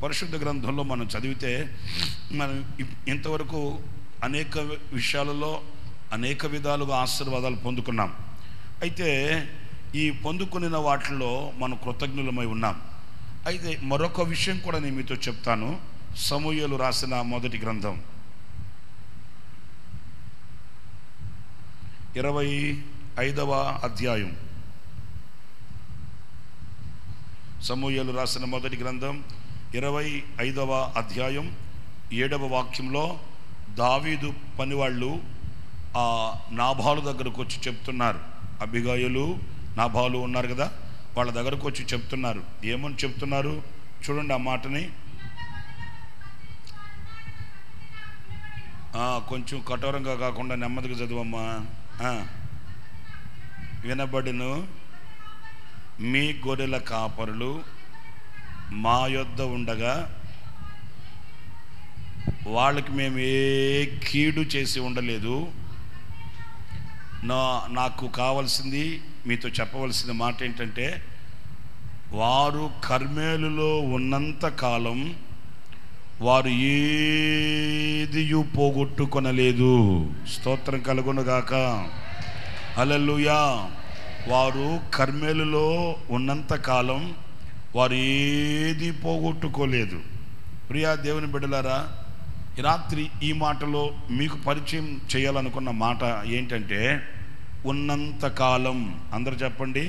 పరిశుద్ధ గ్రంథంలో మనం చదివితే మనం ఇంతవరకు అనేక విషయాలలో అనేక విధాలుగా ఆశీర్వాదాలు పొందుకున్నాం. అయితే ఈ పొందుకున్న వాటిలో మనం కృతజ్ఞులమై ఉన్నాం. అయితే మరొక విషయం కూడా నేను మీతో చెప్తాను. సమూయేలు రాసిన మొదటి గ్రంథం 25వ అధ్యాయం. సమూయేలు రాసిన మొదటి గ్రంథం 25వ అధ్యాయం 7వ వాక్యంలో దావీదు పనివాళ్ళు ఆ నాబాలు దగ్గరకు వచ్చి చెప్తున్నారు. అబిగాయులు నాబాలు ఉన్నారు కదా, వాళ్ళ దగ్గరకు వచ్చి చెప్తున్నారు. ఏమని చెప్తున్నారు చూడండి ఆ మాటని. కొంచెం కఠోరంగా కాకుండా నెమ్మదిగా చదువమ్మా. వినబడును, మీ గొర్రెల కాపరులు మా యొద్ద ఉండగా వాళ్ళకి మేము ఏ కీడు చేసి ఉండలేదు. నాకు కావాల్సింది, మీతో చెప్పవలసిన మాట ఏంటంటే, వారు కర్మేలులో ఉన్నంత కాలం వారు ఏదియు పోగొట్టుకొనలేదు. స్తోత్రం కలుగునుగాక. హల్లెలూయా. వారు కర్మేలులో ఉన్నంత కాలం వారు ఏది పోగొట్టుకోలేదు. ప్రియా దేవుని బిడ్డలారా, ఈ రాత్రి ఈ మాటలో మీకు పరిచయం చేయాలనుకున్న మాట ఏంటంటే, ఉన్నంత కాలం. అందరూ చెప్పండి,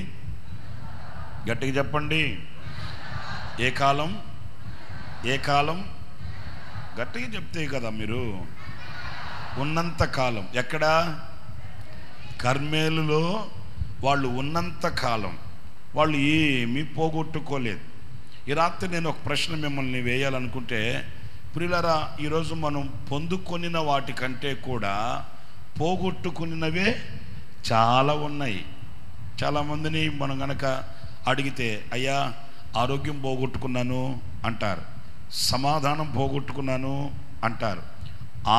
గట్టిగా చెప్పండి. ఏ కాలం? ఏ కాలం? గట్టిగా చెప్తే కదా మీరు. ఉన్నంత కాలం. ఎక్కడ? కర్మేలులో వాళ్ళు ఉన్నంత కాలం వాళ్ళు ఏమీ పోగొట్టుకోలేదు. ఈ రాత్రి నేను ఒక ప్రశ్న మిమ్మల్ని వేయాలనుకుంటే, ప్రియులారా, ఈరోజు మనం పొందుకొనిన వాటికంటే కూడా పోగొట్టుకున్నవే చాలా ఉన్నాయి. చాలామందిని మనం గనక అడిగితే, అయ్యా ఆరోగ్యం పోగొట్టుకున్నాను అంటారు, సమాధానం పోగొట్టుకున్నాను అంటారు,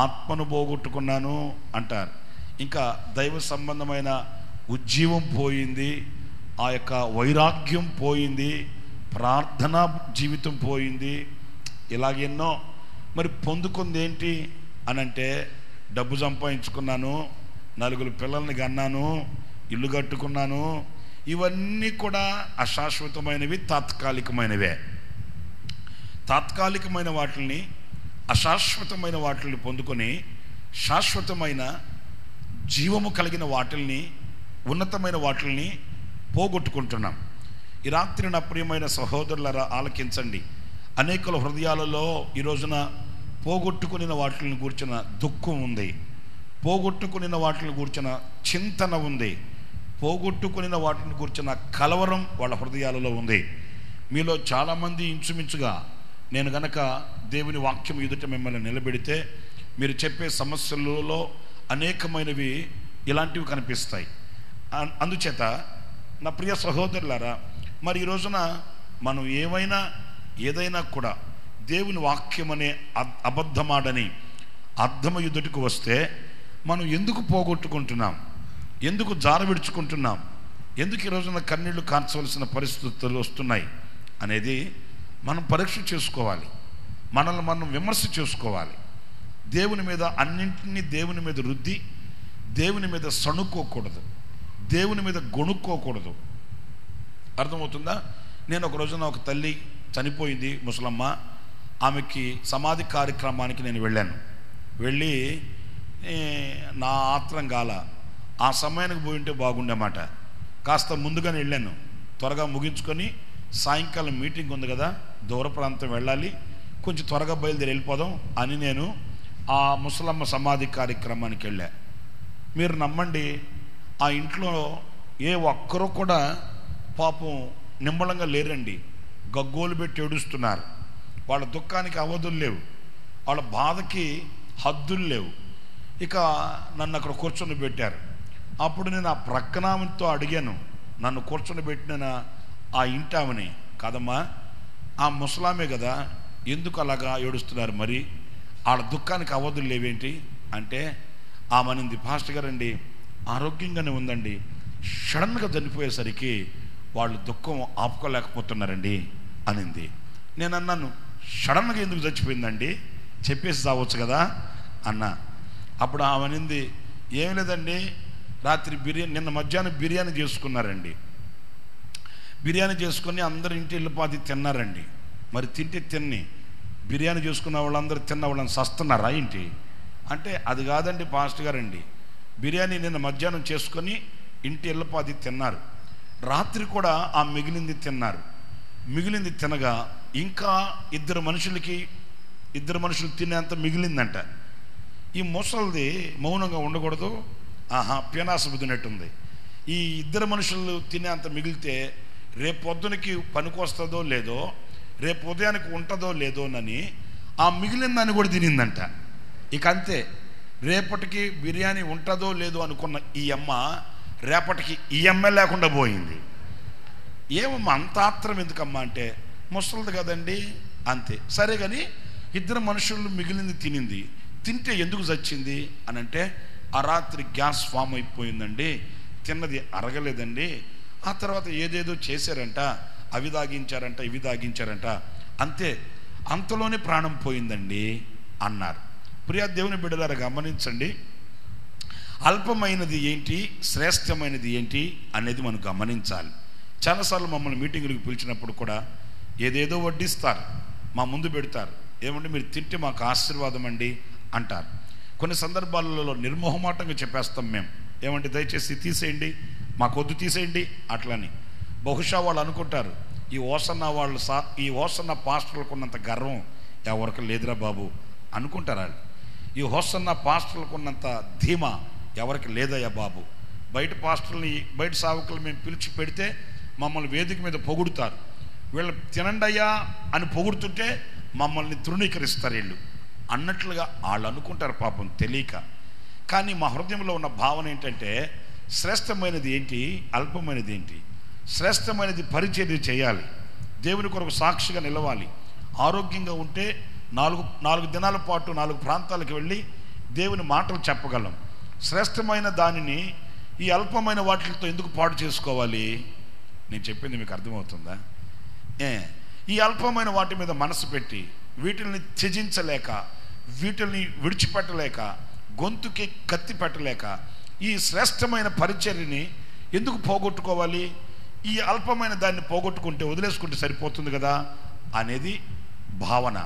ఆత్మను పోగొట్టుకున్నాను అంటారు, ఇంకా దైవ సంబంధమైన ఉజ్జీవం పోయింది, ఆ యొక్క వైరాగ్యం పోయింది, ప్రార్థనా జీవితం పోయింది, ఇలాగెన్నో. మరి పొందుకుంది ఏంటి అనంటే, డబ్బు సంపాదించుకున్నాను, 4 పిల్లల్ని కన్నాను, ఇల్లు కట్టుకున్నాను. ఇవన్నీ కూడా అశాశ్వతమైనవి, తాత్కాలికమైనవే. తాత్కాలికమైన వాటిని, అశాశ్వతమైన వాటిని పొందుకొని శాశ్వతమైన జీవము కలిగిన వాటిల్ని, ఉన్నతమైన వాటిల్ని పోగొట్టుకుంటున్నాం. ఈ రాత్రి నా ప్రియమైన సహోదరులారా ఆలకించండి. అనేకుల హృదయాలలో ఈ రోజున పోగొట్టుకుని వాటిని గూర్చిన దుఃఖం ఉంది, పోగొట్టుకుని వాటిని గూర్చిన చింతన ఉంది, పోగొట్టుకుని వాటిని గూర్చిన కలవరం వాళ్ళ హృదయాలలో ఉంది. మీలో చాలామంది ఇంచుమించుగా నేను గనక దేవుని వాక్యం ఎదుట మిమ్మల్ని నిలబెడితే, మీరు చెప్పే సమస్యలలో అనేకమైనవి ఇలాంటివి కనిపిస్తాయి. అందుచేత నా ప్రియ సహోదరులారా, మరి ఈ రోజున మనం ఏదైనా కూడా దేవుని వాక్యం అనే అబద్ధమాడని అర్థమ ఎదుటికి వస్తే మనం ఎందుకు పోగొట్టుకుంటున్నాం, ఎందుకు జారవిడుచుకుంటున్నాం, ఎందుకు ఈ రోజున కన్నీళ్లు కార్చవలసిన పరిస్థితులు వస్తున్నాయి అనేది మనం పరీక్ష చేసుకోవాలి. మనల్ని మనం విమర్శ చేసుకోవాలి. దేవుని మీద అన్నింటినీ దేవుని మీద రుద్ది, దేవుని మీద సణుక్కోకూడదు, దేవుని మీద గొణుక్కోకూడదు. అర్థమవుతుందా? నేను ఒక రోజున ఒక తల్లి చనిపోయింది, ముసలమ్మ. ఆమెకి సమాధి కార్యక్రమానికి నేను వెళ్ళి నా ఆత్రం గాల ఆ సమయానికి పోయి ఉంటే బాగుండేమాట. కాస్త ముందుగానే వెళ్ళాను, త్వరగా ముగించుకొని సాయంకాలం మీటింగ్ ఉంది కదా, దూర ప్రాంతం వెళ్ళాలి, కొంచెం త్వరగా బయలుదేరి వెళ్ళిపోదాం అని నేను ఆ ముసలమ్మ సమాధి కార్యక్రమానికి వెళ్ళా. మీరు నమ్మండి, ఆ ఇంట్లో ఏ ఒక్కరూ కూడా పాపం నిమ్మలంగా లేరండి. గగ్గోలు పెట్టి ఏడుస్తున్నారు. వాళ్ళ దుఃఖానికి అవధులు లేవు, వాళ్ళ బాధకి హద్దులు లేవు. ఇక నన్ను అక్కడ కూర్చొని పెట్టారు. అప్పుడు నేను ఆ ప్రక్కనామతో అడిగాను, నన్ను కూర్చొని పెట్టిన ఆ ఇంటి ఆమెని, కాదమ్మా ఆ ముసలామే కదా, ఎందుకు అలాగా ఏడుస్తున్నారు, మరి వాళ్ళ దుఃఖానికి అవధులు లేవేంటి అంటే, ఆమెనింది, పాస్టర్ గారండి ఆరోగ్యంగానే ఉందండి, సడన్గా చనిపోయేసరికి వాళ్ళు దుఃఖం ఆపుకోలేకపోతున్నారండి అనింది. నేను అన్నాను, సడన్గా ఎందుకు చచ్చిపోయిందండి, చెప్పేసి చావచ్చు కదా అన్న. అప్పుడు ఆమె అనింది, ఏం లేదండి, రాత్రి నిన్న మధ్యాహ్నం బిర్యానీ చేసుకున్నారండి. బిర్యానీ చేసుకుని అందరు ఇంటి వెళ్ళిపోతే తిన్నారండి. మరి తిని బిర్యానీ చేసుకున్న వాళ్ళందరూ తిన్న వాళ్ళని సస్తున్నారా ఏంటి అంటే, అది కాదండి పాస్టర్ గారండి, బిర్యానీ నిన్న మధ్యాహ్నం చేసుకొని ఇంటి వెళ్ళిపోతే తిన్నారు, రాత్రి కూడా ఆ మిగిలింది తిన్నారు. మిగిలింది తినగా ఇంకా ఇద్దరు మనుషులు తినేంత మిగిలిందంట. ఈ ముసలిది మౌనంగా ఉండకూడదు, పీనాస బుద్ధినట్టుంది. ఈ ఇద్దరు మనుషులు తినేంత మిగిలితే రేపు పొద్దునకి పనికొస్తుందో లేదో, రేపు ఉదయానికి ఉంటుందో లేదోనని ఆ మిగిలిన దాన్ని కూడా తినిందంట. ఇక అంతే, రేపటికి బిర్యానీ ఉంటుందో లేదో అనుకున్న ఈ అమ్మ రేపటికి ఈ అమ్మ లేకుండా పోయింది. ఏమమ్మా అంత ఆత్రం ఎందుకమ్మా అంటే, ముసలిది కదండి అంతే. సరే కానీ ఇద్దరు మనుషులు మిగిలింది తినింది, తింటే ఎందుకు చచ్చింది అని అంటే, ఆ రాత్రి గ్యాస్ ఫామ్ అయిపోయిందండి, తిన్నది అరగలేదండి, ఆ తర్వాత ఏదేదో చేశారంట, అవి తాగించారంట, ఇవి తాగించారంట, అంతే, అంతలోనే ప్రాణం పోయిందండి అన్నారు. ప్రియా దేవుని బిడ్డలారా గమనించండి, అల్పమైనది ఏంటి, శ్రేష్టమైనది ఏంటి అనేది మనం గమనించాలి. చాలాసార్లు మమ్మల్ని మీటింగులకు పిలిచినప్పుడు కూడా ఏదేదో వడ్డిస్తారు, మా ముందు పెడతారు, ఏమంటే మీరు తింటే మాకు ఆశీర్వాదం అండి అంటారు. కొన్ని సందర్భాలలో నిర్మోహమాటంగా చెప్పేస్తాం మేము, ఏమంటే దయచేసి తీసేయండి, మాకొద్దు తీసేయండి అట్లని. బహుశా వాళ్ళు అనుకుంటారు, ఈ ఓసన్న పాస్టర్లకు ఉన్నంత గర్వం ఎవరికి లేదురా బాబు అనుకుంటారు వాళ్ళు. ఈ హోసన్న పాస్టర్లకు ఉన్నంత ధీమా ఎవరికి లేదయ్యా బాబు. బయట పాస్టర్ని, బయట సావకులు మేము పిలిచి పెడితే మమ్మల్ని వేదిక మీద పొగుడుతారు, వీళ్ళు తినండి అయ్యా అని పొగుడుతుంటే మమ్మల్ని తృణీకరిస్తారు వీళ్ళు అన్నట్లుగా వాళ్ళు అనుకుంటారు పాపం తెలియక. కానీ మా హృదయంలో ఉన్న భావన ఏంటంటే, శ్రేష్టమైనది ఏంటి, అల్పమైనది ఏంటి? శ్రేష్టమైనది పరిచర్య చేయాలి, దేవుని కొరకు సాక్షిగా నిలవాలి, ఆరోగ్యంగా ఉంటే నాలుగు దినాల పాటు 4 ప్రాంతాలకు వెళ్ళి దేవుని మాటలు చెప్పగలం. శ్రేష్టమైన దానిని ఈ అల్పమైన వాటితో ఎందుకు పాడు చేసుకోవాలి? నేను చెప్పింది మీకు అర్థమవుతుందా? ఈ అల్పమైన వాటి మీద మనసు పెట్టి వీటిని త్యజించలేక, వీటిని విడిచిపెట్టలేక, గొంతుకి కత్తి పెట్టలేక ఈ శ్రేష్టమైన పరిచర్యని ఎందుకు పోగొట్టుకోవాలి? ఈ అల్పమైన దాన్ని పోగొట్టుకుంటే, వదిలేసుకుంటే సరిపోతుంది కదా అనేది భావన,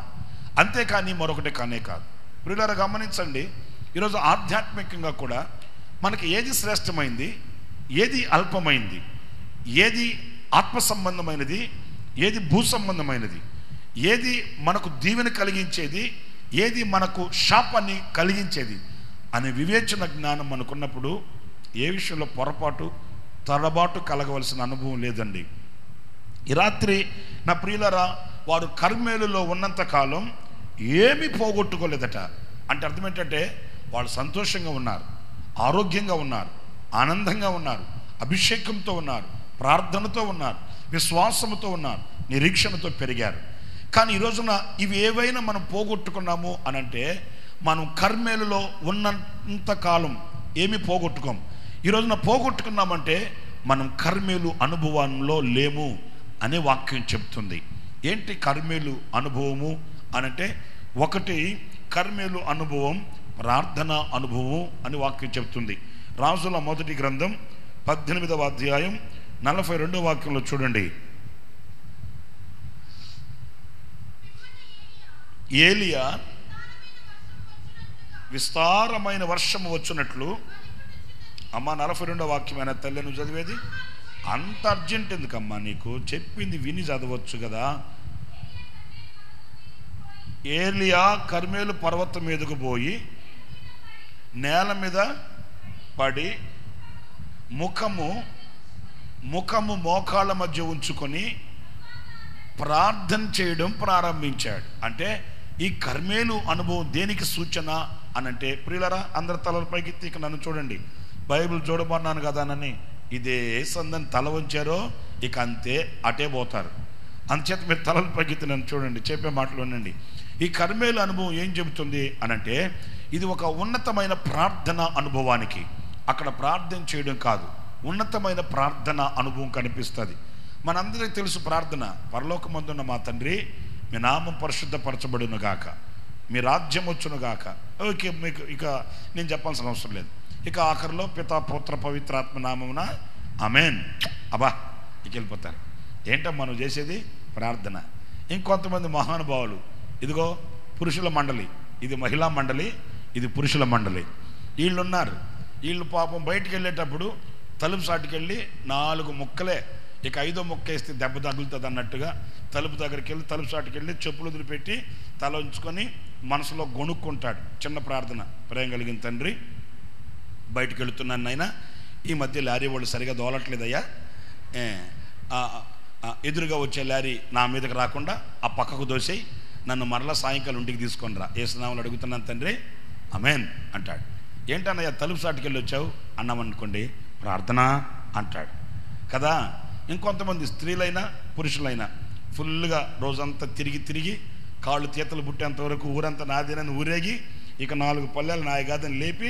అంతేకాని మరొకటి కానే కాదు. ప్రియులారా గమనించండి, ఈరోజు ఆధ్యాత్మికంగా కూడా మనకి ఏది శ్రేష్టమైంది, ఏది అల్పమైంది, ఏది ఆత్మ సంబంధమైనది, ఏది భూ సంబంధమైనది, ఏది మనకు దీవెన కలిగించేది, ఏది మనకు శాపాన్ని కలిగించేది అనే వివేచన జ్ఞానం మనకున్నప్పుడు ఏ విషయంలో పొరపాటు తడబాటు కలగవలసిన అనుభవం లేదండి. ఈ రాత్రి నా ప్రియులరా, వారు కర్మేలులో ఉన్నంత కాలం ఏమీ పోగొట్టుకోలేదట. అంటే అర్థం ఏంటంటే, వాళ్ళు సంతోషంగా ఉన్నారు, ఆరోగ్యంగా ఉన్నారు, ఆనందంగా ఉన్నారు, అభిషేకంతో ఉన్నారు, ప్రార్థనతో ఉన్నారు, విశ్వాసంతో ఉన్నారు, నిరీక్షణతో పెరిగారు. కానీ ఈ రోజున ఇవి ఏవైనా మనం పోగొట్టుకున్నాము అని అంటే, మనం కర్మేలులో ఉన్నంత కాలం ఏమీ పోగొట్టుకోం. ఈ రోజున పోగొట్టుకున్నామంటే మనం కర్మేలు అనుభవంలో లేము అనే వాక్యం చెప్తుంది. ఏంటి కర్మేలు అనుభవము అనంటే, ఒకటి కర్మేలు అనుభవం ప్రార్థన అనుభవం అని వాక్యం చెప్తుంది. రాజుల మొదటి గ్రంథం 18వ అధ్యాయం 42వ వాక్యంలో చూడండి. ఏలియా విస్తారమైన వర్షము వచ్చినట్లు, అమ్మ 42వ వాక్యమైన తల్లి నువ్వు చదివేది అంత అర్జెంట్ ఎందుకమ్మా నీకు? చెప్పింది విని చదవచ్చు కదా. ఏలియా కర్మేలు పర్వతం మీదకు పోయి నేల మీద పడి ముఖము మోకాళ్ళ మధ్య ఉంచుకొని ప్రార్థన చేయడం ప్రారంభించాడు. అంటే ఈ కర్మేలు అనుభవం దేనికి సూచన అనంటే, ప్రియులరా అందరి తలల పైకి ఇక నన్ను చూడండి, బైబిల్ చూడమన్నాను కదా అని ఇదే సందని తల వంచారో ఇక అంతే అటే పోతారు. అందుచేత మీరు తలల పైకి నన్ను చూడండి, చెప్పే మాటలు వినండి. ఈ కర్మేలు అనుభవం ఏం చెబుతుంది అనంటే, ఇది ఒక ఉన్నతమైన ప్రార్థన అనుభవానికి, అక్కడ ప్రార్థన చేయడం కాదు, ఉన్నతమైన ప్రార్థన అనుభవం కనిపిస్తుంది. మనందరికీ తెలుసు ప్రార్థన, పరలోకమందున్న మా తండ్రి మీ నామం పరిశుద్ధపరచబడును గాక, మీ రాజ్యం వచ్చును గాక. ఓకే, మీకు ఇక నేను చెప్పాల్సిన అవసరం లేదు. ఇక ఆఖరిలో పితా పుత్ర పవిత్రాత్మ నామమున ఆమేన్. అబ్బా, ఇక వెళ్ళిపోతారు. ఏంటో మనం చేసేది ప్రార్థన. ఇంకొంతమంది మహానుభావులు, ఇదిగో పురుషుల మండలి, ఇది మహిళా మండలి, ఇది పురుషుల మండలి, వీళ్ళు ఉన్నారు. వీళ్ళు పాపం బయటికి వెళ్ళేటప్పుడు తలుపు సాటుకి వెళ్ళి 4 ముక్కలే, ఇక 5వ ముక్క వేస్తే దెబ్బ తగులుతుంది అన్నట్టుగా తలుపు దగ్గరికి వెళ్ళి తలుపు సాటుకి వెళ్ళి చెప్పులు వదిలిపెట్టి తల ఉంచుకొని మనసులో గొణుక్కుంటాడు. చిన్న ప్రార్థన. ప్రేమ కలిగిన తండ్రి, బయటికి వెళుతున్నాను నాయనా, ఈ మధ్య లారీ వాళ్ళు సరిగా దోలట్లేదయ్యా, ఎదురుగా వచ్చే లారీ నా మీదకి రాకుండా ఆ పక్కకు దోసేయి, నన్ను మరలా సాయంకాలం ఇంటికి తీసుకొని రా, ఏసునామములో అడుగుతున్నాను తండ్రి ఆమేన్ అంటాడు. ఏంటన్నయ్యా తలుపు సాటుకి వెళ్ళి వచ్చావు అన్నామనుకోండి, ప్రార్థన అంటాడు కదా. ఇంకొంతమంది స్త్రీలైనా పురుషులైనా ఫుల్గా రోజంతా తిరిగి కాళ్ళు తీతలు పుట్టేంత వరకు ఊరంతా నాదేనని ఊరేగి ఇక 4 పల్లెలు నాయ కాదని లేపి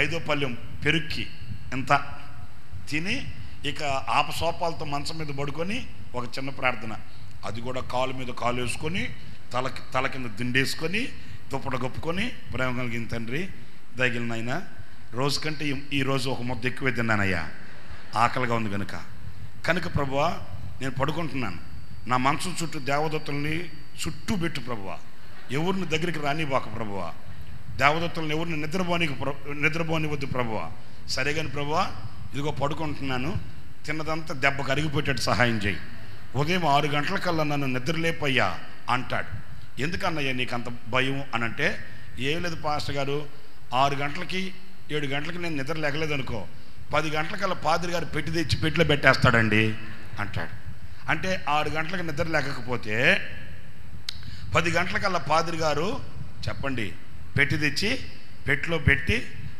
5వ పల్లెం పెరుక్కి ఎంత తిని ఇక ఆపసోపాలతో మంచం మీద పడుకొని ఒక చిన్న ప్రార్థన, అది కూడా కాలు మీద కాలు వేసుకొని తల కింద దిండేసుకొని దుప్పట కప్పుకొని, ప్రేమ కలిగిన తండ్రి దయగిలినైనా రోజు కంటే ఈరోజు ఒక ముద్ద ఎక్కువ తిన్నానయ్యా, ఆకలిగా ఉంది కనుక ప్రభువా నేను పడుకుంటున్నాను, నా మనసు చుట్టూ దేవదత్తుల్ని చుట్టూ పెట్టు ప్రభువా, ఎవరిని దగ్గరికి రానివ్వక ప్రభువా, దేవదత్తుల్ని ఎవరిని నిద్రపోనివద్దు ప్రభువా. సరే కానీ ప్రభువా ఇదిగో పడుకుంటున్నాను, తిన్నదంతా దెబ్బకు అరిగిపోయేటట్టు సహాయం చేయి, ఉదయం 6 గంటలకల్లా నన్ను నిద్రలేపయ్యా అంటాడు. ఎందుకన్నయ్యా నీకు అంత భయం అని అంటే, ఏం లేదు పాస్టర్ గారు, 6 గంటలకి 7 గంటలకి నేను నిద్ర లేగలేదు అనుకో, 10 గంటలకల్లా పాదిరి గారు పెట్టి తెచ్చి పెట్టిలో పెట్టేస్తాడండి అంటాడు. అంటే 6 గంటలకు నిద్ర లేకపోతే 10 గంటలకల్లా పాదిరి గారు చెప్పండి పెట్టి తెచ్చి పెట్టిలో పెట్టి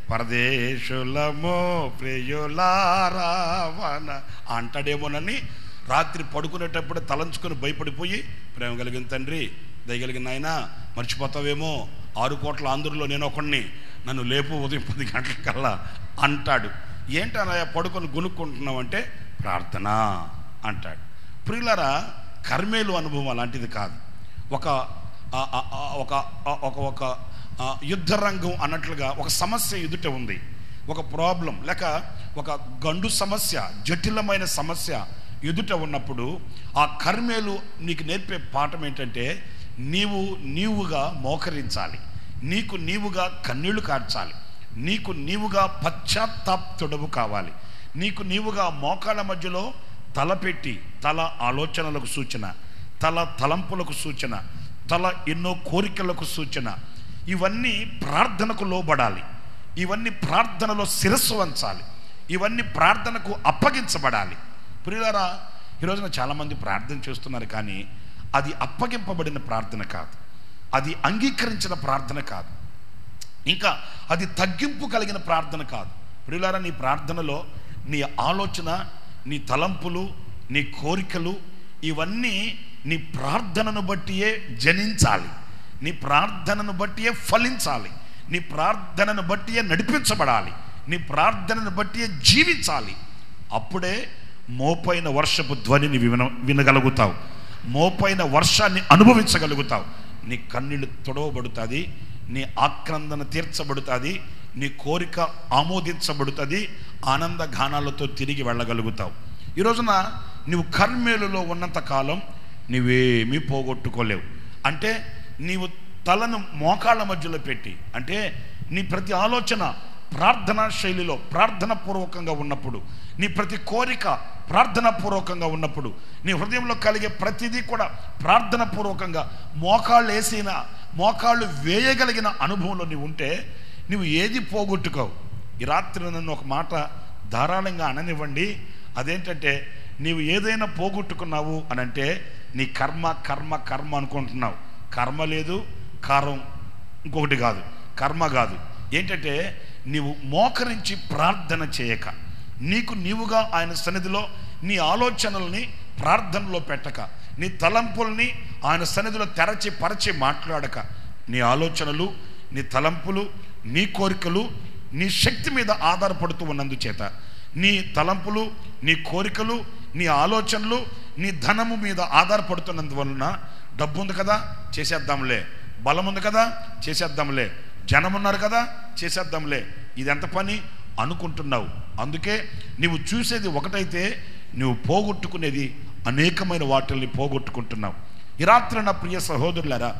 పరదేశులమో ప్రియులారావన అంటాడేమోనని రాత్రి పడుకునేటప్పుడు తలంచుకొని భయపడిపోయి, ప్రేమ కలిగిన తండ్రి దయగలిగిన ఆయన మర్చిపోతావేమో, 6 కోట్ల ఆంధ్రులో నేను ఒకడిని, నన్ను లేపు ఉదయం 10 గంటలకల్లా అంటాడు. ఏంటనయ్యా పడుకొని గునుక్కుంటున్నావు అంటే ప్రార్థన అంటాడు. ప్రియులారా, కర్మేలు అనుభవం అలాంటిది కాదు. ఒక ఒక ఒక యుద్ధ రంగం అన్నట్లుగా ఒక సమస్య ఎదుట ఉంది, ఒక ప్రాబ్లం లేక ఒక గండు సమస్య, జటిలమైన సమస్య ఎదుట ఉన్నప్పుడు ఆ కర్మేలు నీకు నేర్పే పాఠం ఏంటంటే, నీవుగా మోకరించాలి, నీకు నీవుగా కన్నీళ్లు కార్చాలి, నీకు నీవుగా పశ్చాత్తాపతుడవు కావాలి, నీకు నీవుగా మోకాళ్ళ మధ్యలో తలపెట్టి, తల ఆలోచనలకు సూచన, తల తలంపులకు సూచన, తల ఎన్నో కోరికలకు సూచన, ఇవన్నీ ప్రార్థనకు లోబడాలి, ఇవన్నీ ప్రార్థనలో శిరస్సు వంచాలి, ఇవన్నీ ప్రార్థనకు అప్పగించబడాలి. ప్రియులారా, ఈరోజున చాలామంది ప్రార్థన చేస్తున్నారు, కానీ అది అప్పగింపబడిన ప్రార్థన కాదు, అది అంగీకరించిన ప్రార్థన కాదు, ఇంకా అది తగ్గింపు కలిగిన ప్రార్థన కాదు. ప్రియులారా, నీ ప్రార్థనలో నీ ఆలోచన, నీ తలంపులు, నీ కోరికలు ఇవన్నీ నీ ప్రార్థనను బట్టియే జనించాలి, నీ ప్రార్థనను బట్టియే ఫలించాలి, నీ ప్రార్థనను బట్టియే నడిపించబడాలి, నీ ప్రార్థనను బట్టియే జీవించాలి. అప్పుడే మోపైన వర్షపు ధ్వనిని వినగలుగుతావు, మోపైన వర్షాన్ని అనుభవించగలుగుతావు, నీ కన్నీళ్ళు తొడవబడుతుంది, నీ ఆక్రందన తీర్చబడుతుంది, నీ కోరిక ఆమోదించబడుతుంది, ఆనంద గానాలతో తిరిగి వెళ్ళగలుగుతావు. ఈరోజున నువ్వు కర్మేలులో ఉన్నంత కాలం నువ్వేమీ పోగొట్టుకోలేవు. అంటే నీవు తలను మోకాళ్ళ మధ్యలో పెట్టి, అంటే నీ ప్రతి ఆలోచన ప్రార్థనా శైలిలో ప్రార్థనాపూర్వకంగా ఉన్నప్పుడు, నీ ప్రతి కోరిక ప్రార్థనాపూర్వకంగా ఉన్నప్పుడు, నీ హృదయంలో కలిగే ప్రతిదీ కూడా ప్రార్థనాపూర్వకంగా మోకాళ్ళు వేయగలిగిన అనుభవంలో నీవు ఉంటే నువ్వు ఏది పోగొట్టుకోవు. ఈ రాత్రి నన్ను ఒక మాట ధారాళంగా అననివ్వండి, అదేంటంటే, నీవు ఏదైనా పోగొట్టుకున్నావు అని అంటే నీ కర్మ కర్మ కర్మ అనుకుంటున్నావు. కర్మ లేదు, కారం ఇంకొకటి కాదు, కర్మ కాదు. ఏంటంటే, నీవు మోకరించి ప్రార్థన చేయక, నీకు నీవుగా ఆయన సన్నిధిలో నీ ఆలోచనల్ని ప్రార్థనలో పెట్టక, నీ తలంపుల్ని ఆయన సన్నిధిలో పరచి మాట్లాడక, నీ ఆలోచనలు, నీ తలంపులు, నీ కోరికలు నీ శక్తి మీద ఆధారపడుతూ ఉన్నందుచేత, నీ తలంపులు, నీ కోరికలు, నీ ఆలోచనలు నీ ధనము మీద ఆధారపడుతున్నందువలన డబ్బు ఉంది కదా చేసేద్దాంలే, బలం ఉంది కదా చేసేద్దాంలే, జనం ఉన్నారు కదా చేసేద్దాంలే, ఇది ఎంత పని అనుకుంటున్నావు. అందుకే నీవు చూసేది ఒకటైతే నువ్వు పోగొట్టుకునేది అనేకమైన వాటిల్ని పోగొట్టుకుంటున్నావు. ఈ రాత్రి నా ప్రియ సహోదరులారా,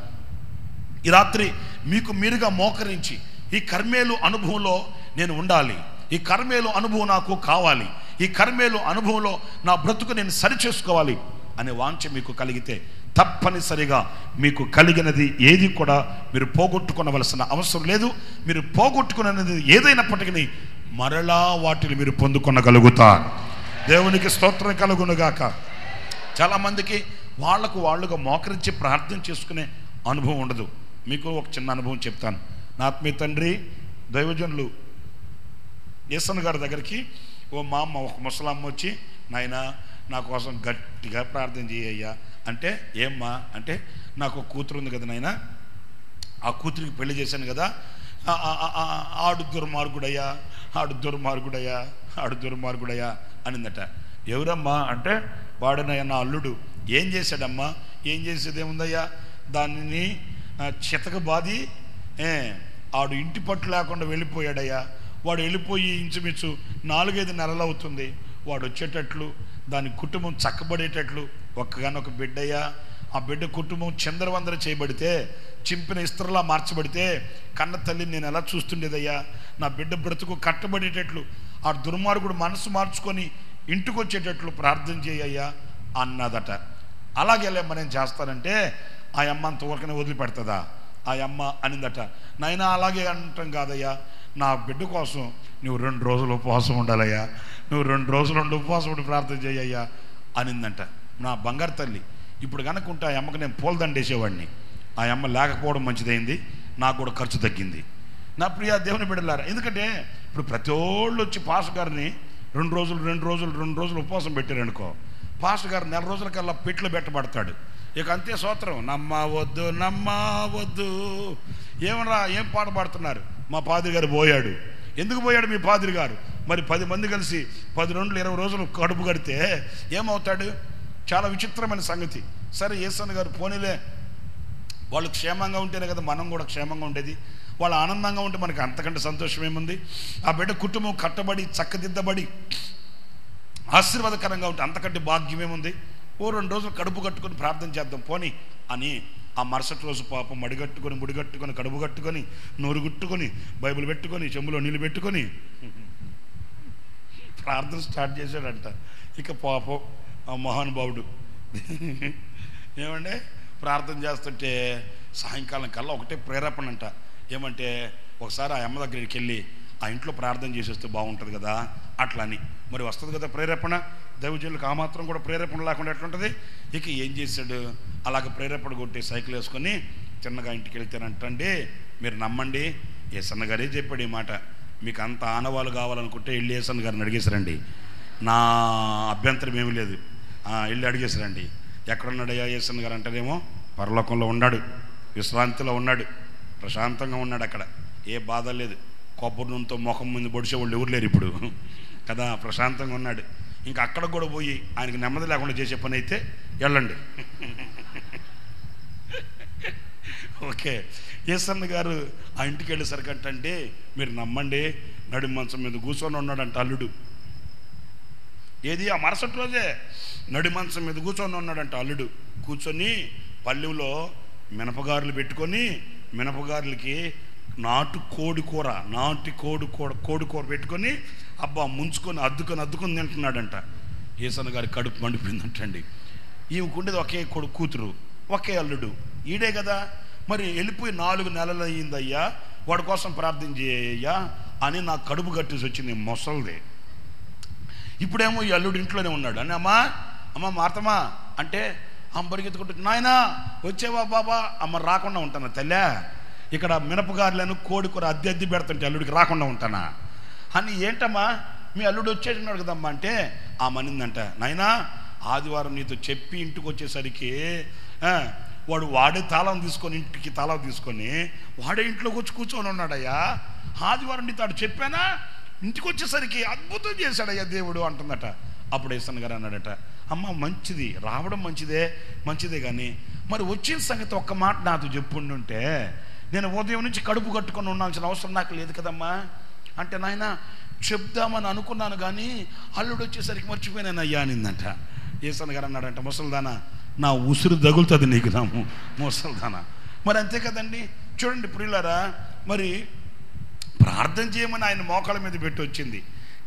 ఈ రాత్రి మీకు మీరుగా మోకరించి ఈ కర్మేలు అనుభవంలో నేను ఉండాలి, ఈ కర్మేలు అనుభవం నాకు కావాలి, ఈ కర్మేలు అనుభవంలో నా బ్రతుకు నేను సరిచేసుకోవాలి అనే వాంఛ మీకు కలిగితే తప్పనిసరిగా మీకు కలిగినది ఏది కూడా మీరు పోగొట్టుకోవలసిన అవసరం లేదు. మీరు పోగొట్టుకున్నది ఏదైనప్పటికీ మరలా వాటిని మీరు పొందుకొనగలుగుతారు. దేవునికి స్తోత్రం కలుగునుగాక. చాలామందికి వాళ్ళుగా మోకరించి ప్రార్థన చేసుకునే అనుభవం ఉండదు. మీకు ఒక చిన్న అనుభవం చెప్తాను. నా ఆత్మీయ తండ్రి దైవజనులు యేసన్న గారి దగ్గరికి ఓ మా అమ్మ, ఒక ముసలమ్మ వచ్చి, నాయనా నా కోసం గట్టిగా ప్రార్థన చేయయ్యా అంటే, ఏమ్మా అంటే, నాకు ఒక కూతురు ఉంది కదా నాయనా, ఆ కూతురికి పెళ్లి చేశాను కదా, ఆడు దుర్మార్గుడయ్యా, ఆడు దుర్మార్గుడయ్యా, ఆడు దుర్మార్గుడయ్యా అనిందట. ఎవరమ్మా అంటే, వాడినయ్యా నా అల్లుడు. ఏం చేశాడమ్మా? ఏం చేసేది ఏముందయ్యా, దానిని చితక బాది ఆడు ఇంటి పట్టు లేకుండా వెళ్ళిపోయాడయ్యా. వాడు వెళ్ళిపోయి ఇంచుమించు 4-5 నెలలు అవుతుంది. వాడు వచ్చేటట్లు దాని కుటుంబం చక్కబడేటట్లు ఒక్కగానొక బిడ్డయ్యా. ఆ బిడ్డ కుటుంబం చిందరవందర చేయబడితే, చింపిన ఇస్త్రలా మార్చబడితే కన్న తల్లిని నేను ఎలా చూస్తుండేదయ్యా. నా బిడ్డ బ్రతుకు కట్టబడేటట్లు ఆ దుర్మార్గుడు మనసు మార్చుకొని ఇంటికి వచ్చేటట్లు ప్రార్థన చేయయ్యా అన్నదట. అలాగేలేమ్మ నేను చేస్తానంటే ఆ అమ్మ అంతవరకునే వదిలిపెడుతుందా? ఆ అమ్మ అనిందట, నాయనా అలాగే అంటాం కాదయ్యా, నా బిడ్డ కోసం నువ్వు 2 రోజులు ఉపవాసం ఉండాలయ్యా, నువ్వు 2 రోజులు ఉపవాసం ఉండి ప్రార్థన చేయయ్యా అనిందంట. నా బంగారు తల్లి. ఇప్పుడు కనుక ఉంటే ఆ అమ్మకి నేను పూలదండేసేవాడిని. ఆ అమ్మ లేకపోవడం మంచిదైంది, నాకు కూడా ఖర్చు తగ్గింది. నా ప్రియ దేవుని బిడ్డలారా, ఎందుకంటే ఇప్పుడు ప్రతి ఒళ్ళు వచ్చి పాస్టర్ గారిని 2 రోజులు ఉపవాసం పెట్టారనుకో, పాస్టర్ గారు 4 రోజుల కల్లా పెట్లు పెట్టబడతాడు. ఇక అంతే స్తోత్రం, నమ్మవద్దు. ఏమన్నా ఏం పాట పాడుతున్నారు? మా పాదిరి గారు పోయాడు. ఎందుకు పోయాడు మీ పాదిరి గారు? మరి 10 మంది కలిసి 10 రోజులు 20 రోజులు కడుపు కడితే ఏమవుతాడు? చాలా విచిత్రమైన సంగతి. సరే యేసన్న గారు పోనీలే, వాళ్ళు క్షేమంగా ఉంటేనే కదా మనం కూడా క్షేమంగా ఉండేది. వాళ్ళు ఆనందంగా ఉంటే మనకి అంతకంటే సంతోషం ఏముంది? ఆ బిడ్డ కుటుంబం కట్టబడి చక్కదిద్దబడి ఆశీర్వాదకరంగా ఉంటే అంతకంటే భాగ్యం ఏముంది? ఓ 2 రోజులు కడుపు కట్టుకొని ప్రార్థన చేద్దాం పోని అని ఆ మరుసటి రోజు పాపం ముడిగట్టుకొని కడుపు కట్టుకొని నోరు గుట్టుకొని బైబిల్ పెట్టుకొని చెంబులో నీళ్ళు పెట్టుకొని ప్రార్థన స్టార్ట్ చేశాడంట. ఇక పాపం ఆ మహానుభావుడు ఏమంటే ప్రార్థన చేస్తుంటే సాయంకాలం కల్లా ఒకటే ప్రేరేపణ అంట. ఏమంటే ఒకసారి ఆ అమ్మ దగ్గరికి వెళ్ళి ఆ ఇంట్లో ప్రార్థన చేసేస్తే బాగుంటుంది కదా అట్లా అని. మరి వస్తుంది కదా ప్రేరేపణ. దైవజనులకు ఆ మాత్రం కూడా ప్రేరేపణ లేకుండా ఎట్లుంటుంది? ఇక ఏం చేశాడు, అలాగ ప్రేరేపణ కొట్టి సైకిల్ వేసుకొని చిన్నగా ఇంటికి వెళ్తానంటండి. మీరు నమ్మండి, యేసన్న గారే చెప్పాడు ఈ మాట. మీకు అంత ఆనవాళ్ళు కావాలనుకుంటే వెళ్ళి యేసన్న గారిని అడిగేసారండి, నా అభ్యంతరం ఏమీ లేదు. వెళ్ళి అడిగేసారండి. ఎక్కడున్నాడయ్యా యేసన్న గారు అంటేనేమో పరలోకంలో ఉన్నాడు, విశ్రాంతిలో ఉన్నాడు, ప్రశాంతంగా ఉన్నాడు, అక్కడ ఏ బాధ లేదు. కొబ్బరి నూనెతో ముఖం ముందు పొడిచేవాళ్ళు ఎవరు లేరు ఇప్పుడు కదా, ప్రశాంతంగా ఉన్నాడు. ఇంకా అక్కడ కూడా పోయి ఆయనకి నెమ్మది లేకుండా చేసే పని అయితే వెళ్ళండి. ఓకే, యేసన్న గారు ఆ ఇంటికి వెళ్ళేసరికంటే మీరు నమ్మండి, నడి మంచం మీద కూర్చొని ఉన్నాడంట అల్లుడు. ఏది ఆ మరుసటి రోజే నడి మంచం మీద కూర్చొని ఉన్నాడంట అల్లుడు. కూర్చొని పల్లెంలో మినపగారులు పెట్టుకొని మినపగారులకి నాటు కోడి కూర పెట్టుకొని అబ్బా ముంచుకొని అద్దుకొని తింటున్నాడంట. యేసన్న గారి కడుపు మండిపోయిందంటండి. ఈమెకుండేది ఒకే కూతురు, ఒకే అల్లుడు, ఈడే కదా. మరి వెళ్ళిపోయి 4 నెలలు అయ్యిందయ్యా, వాడి కోసం ప్రార్థన చేయయ్యా అని నాకు కడుపు కట్టేసి వచ్చింది మొసలిదే. ఇప్పుడేమో ఈ అల్లుడు ఇంట్లోనే ఉన్నాడు అని అమ్మ మార్తమా అంటే పరిగెత్తుకుంటు, నాయనా వచ్చేవా బాబా. అమ్మ రాకుండా ఉంటానా తల్లా, ఇక్కడ మినపగారులను కోడి కూర అద్దె పెడుతుంటే అల్లుడికి రాకుండా ఉంటానా అని. ఏంటమ్మా మీ అల్లుడు వచ్చేటున్నాడు కదమ్మా అంటే ఆ మనిందంట, నాయనా ఆదివారం నీతో చెప్పి ఇంటికి వచ్చేసరికి వాడే తాళం తీసుకొని ఇంటికి తాళం తీసుకొని వాడే ఇంట్లోకి వచ్చి కూర్చొని ఉన్నాడయ్యా. ఆదివారం నీతో చెప్పానా, ఇంటికి వచ్చేసరికి అద్భుతం చేశాడయ్యా దేవుడు అంటుందట. అప్పుడు యేసన్న గారు అన్నాడట, అమ్మ మంచిది, రావడం మంచిదే కానీ మరి వచ్చిన సంగతి ఒక్క మాట నాతో చెప్పుండుంటే నేను ఉదయం నుంచి కడుపు కట్టుకొని ఉండాల్సిన అవసరం నాకు లేదు కదమ్మా అంటే, నాయన చెప్దామని అనుకున్నాను కానీ అల్లుడు వచ్చేసరికి మర్చిపోయినాను అయ్యా అనిందంట. యేసన్న గారు అన్నాడంట, ముసలిదానా నా ఉసురు తగులుతుంది నీకు నా ముసలిదానా. మరి అంతే కదండి. చూడండి ప్రియులారా, మరి ప్రార్థన చేయమని ఆయన మోకాళ్ళ మీద పెట్టి వచ్చింది,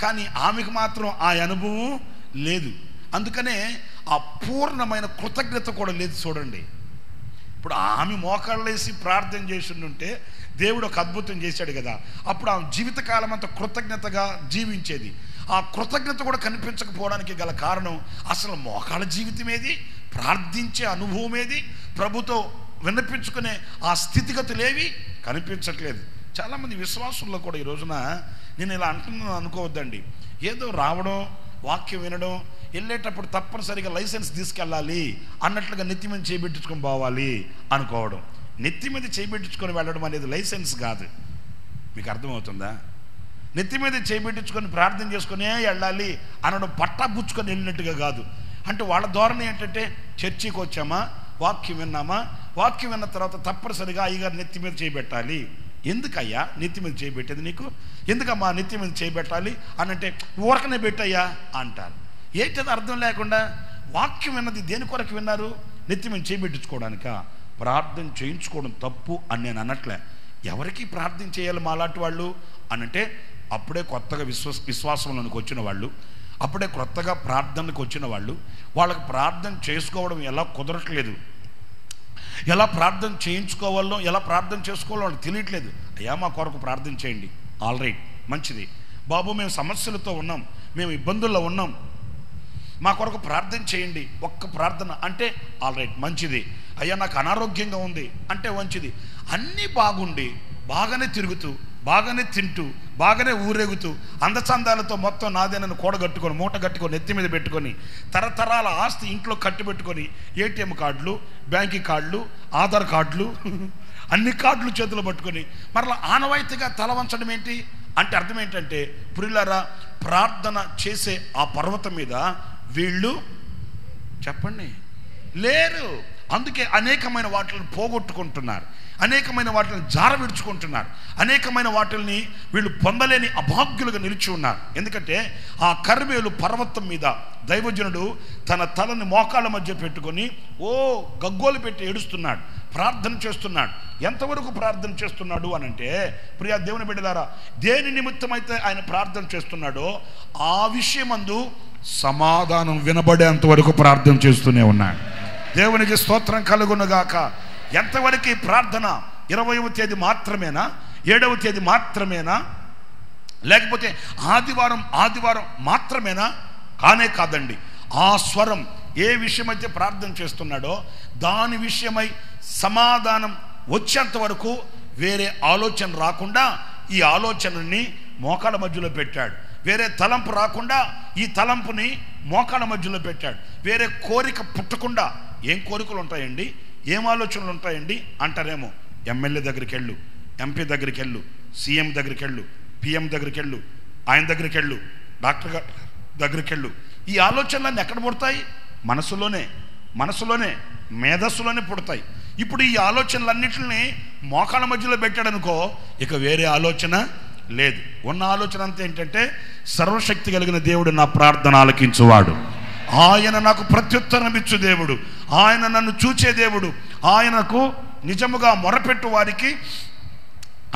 కానీ ఆమెకు మాత్రం ఆ అనుభవం లేదు. అందుకనే ఆ పూర్ణమైన కృతజ్ఞత కూడా లేదు. చూడండి, ఇప్పుడు ఆమె మోకాళ్ళు వేసి ప్రార్థన చేసి ఉంటే దేవుడు ఒక అద్భుతం చేశాడు కదా, అప్పుడు ఆమె జీవితకాలం అంతా కృతజ్ఞతగా జీవించేది. ఆ కృతజ్ఞత కూడా కనిపించకపోవడానికి గల కారణం అసలు మోకాళ్ళ జీవితం ఏది, ప్రార్థించే అనుభవం ఏది, ప్రభుతో విన్నపించుకునే ఆ స్థితిగతులేవి కనిపించట్లేదు. చాలామంది విశ్వాసుల్లో కూడా ఈ రోజున నేను ఇలా అంటున్నాను అనుకోవద్దండి. ఏదో రావడం, వాక్యం వినడం, వెళ్ళేటప్పుడు తప్పనిసరిగా లైసెన్స్ తీసుకెళ్ళాలి అన్నట్లుగా నెత్తి మీద చేపెట్టించుకొని పోవాలి అనుకోవడం. నెత్తి మీద చేపెట్టించుకొని వెళ్ళడం అనేది లైసెన్స్ కాదు. మీకు అర్థమవుతుందా? నెత్తి మీద చేపెట్టించుకొని ప్రార్థన చేసుకునే వెళ్ళాలి అనడం పట్టా పుచ్చుకొని వెళ్ళినట్టుగా కాదు. అంటే వాళ్ళ ధోరణి ఏంటంటే, చర్చికి వచ్చామా, వాక్యం విన్నామా, వాక్యం విన్న తర్వాత తప్పనిసరిగా అయ్యగారు నెత్తి మీద చేయబెట్టాలి. ఎందుకయ్యా నెత్తి మీద చేయబెట్టేది నీకు? ఎందుకమ్మా నెత్తి మీద చేయబెట్టాలి అని అంటే, ఊరకనే పెట్టయ్యా అంటారు. ఏంటది అర్థం లేకుండా? వాక్యం విన్నది దేని కొరకు విన్నారు? నెత్తి మీద చేయబెట్టించుకోవడానిక? ప్రార్థన చేయించుకోవడం తప్పు అని నేను అనట్లే. ఎవరికి ప్రార్థన చేయాలి మాలాంటి వాళ్ళు అనంటే, అప్పుడే కొత్తగా విశ్వాసంలోనికి వచ్చిన వాళ్ళు, అప్పుడే కొత్తగా ప్రార్థనకు వచ్చిన వాళ్ళు, వాళ్ళకి ప్రార్థన చేసుకోవడం ఎలా కుదరట్లేదు, ఎలా ప్రార్థన చేయించుకోవాలో, ఎలా ప్రార్థన చేసుకోవాలో వాళ్ళకి తెలియట్లేదు. అయ్యా మా కొరకు ప్రార్థన చేయండి, ఆల్ రైట్, మంచిది బాబు, మేము సమస్యలతో ఉన్నాం, మేము ఇబ్బందుల్లో ఉన్నాం, మా కొరకు ప్రార్థన చేయండి, ఒక్క ప్రార్థన అంటే ఆల్ రైట్, మంచిది. అయ్యా నాకు అనారోగ్యంగా ఉంది అంటే మంచిది. అన్నీ బాగుండి, బాగానే తిరుగుతూ, బాగానే తింటూ, బాగానే ఊరేగుతూ, అందచందాలతో మొత్తం నాదేనని కూడగట్టుకొని, మూట కట్టుకొని, నెత్తి మీద పెట్టుకొని, తరతరాల ఆస్తి ఇంట్లో కట్టి పెట్టుకొని, ఏటీఎం కార్డులు, బ్యాంకింగ్ కార్డులు, ఆధార్ కార్డులు, అన్ని కార్డులు చేతులు పట్టుకొని మరలా ఆనవాయితీగా తల వంచడం ఏంటి అంటే అర్థం ఏంటంటే, ప్రియులారా, ప్రార్థన చేసే ఆ పర్వతం మీద వీళ్ళు చెప్పండి లేరు. అందుకే అనేకమైన వాటిని పోగొట్టుకుంటున్నారు, అనేకమైన వాటిని జారవిడుచుకుంటున్నారు, అనేకమైన వాటిని వీళ్ళు పొందలేని అభాగ్యులుగా నిలిచి ఉన్నారు. ఎందుకంటే ఆ కర్మేలు పర్వతం మీద దైవజనుడు తన తలని మోకాళ్ళ మధ్య పెట్టుకొని గగ్గోలు పెట్టి ఏడుస్తున్నాడు, ప్రార్థన చేస్తున్నాడు. ఎంతవరకు ప్రార్థన చేస్తున్నాడు అనంటే, ప్రియా దేవుని బిడ్డలారా, దేని నిమిత్తమైతే ఆయన ప్రార్థన చేస్తున్నాడో ఆ విషయమందు సమాధానం వినబడేంత వరకు ప్రార్థన చేస్తూనే ఉన్నాడు. దేవునికి స్తోత్రం కలుగునుగాక. ఎంతవరకు ప్రార్థన? 20వ తేదీ మాత్రమేనా? 7వ తేదీ మాత్రమేనా? లేకపోతే ఆదివారం మాత్రమేనా? కానే కాదండి. ఆ స్వరం ఏ విషయమైతే ప్రార్థన చేస్తున్నాడో దాని విషయమై సమాధానం వచ్చేంత వరకు వేరే ఆలోచన రాకుండా ఈ ఆలోచనని మోకాళ్ళ మధ్యలో పెట్టాడు. వేరే తలంపు రాకుండా ఈ తలంపుని మోకాళ్ళ మధ్యలో పెట్టాడు. వేరే కోరిక పుట్టకుండా. ఏం కోరికలు ఉంటాయండి, ఏం ఆలోచనలు ఉంటాయండి అంటారేమో. ఎమ్మెల్యే దగ్గరికి వెళ్ళు, ఎంపీ దగ్గరికి వెళ్ళు, సీఎం దగ్గరికి వెళ్ళు, పిఎం దగ్గరికి వెళ్ళు, ఆయన దగ్గరికి వెళ్ళు, డాక్టర్ దగ్గరికి వెళ్ళు. ఈ ఆలోచనలన్నీ ఎక్కడ పుడతాయి? మనసులోనే మేధస్సులోనే పుడతాయి. ఇప్పుడు ఈ ఆలోచనలన్నింటినీ మోకాళ్ళ మధ్యలో పెట్టాడు అనుకో, ఇక వేరే ఆలోచన లేదు. ఉన్న ఆలోచన అంతా ఏంటంటే, సర్వశక్తి కలిగిన దేవుడు నా ప్రార్థన ఆలకించువాడు, ఆయన నాకు ప్రత్యుత్తరం ఇచ్చు దేవుడు, ఆయన నన్ను చూచే దేవుడు, ఆయనకు నిజముగా మొరపెట్టు వారికి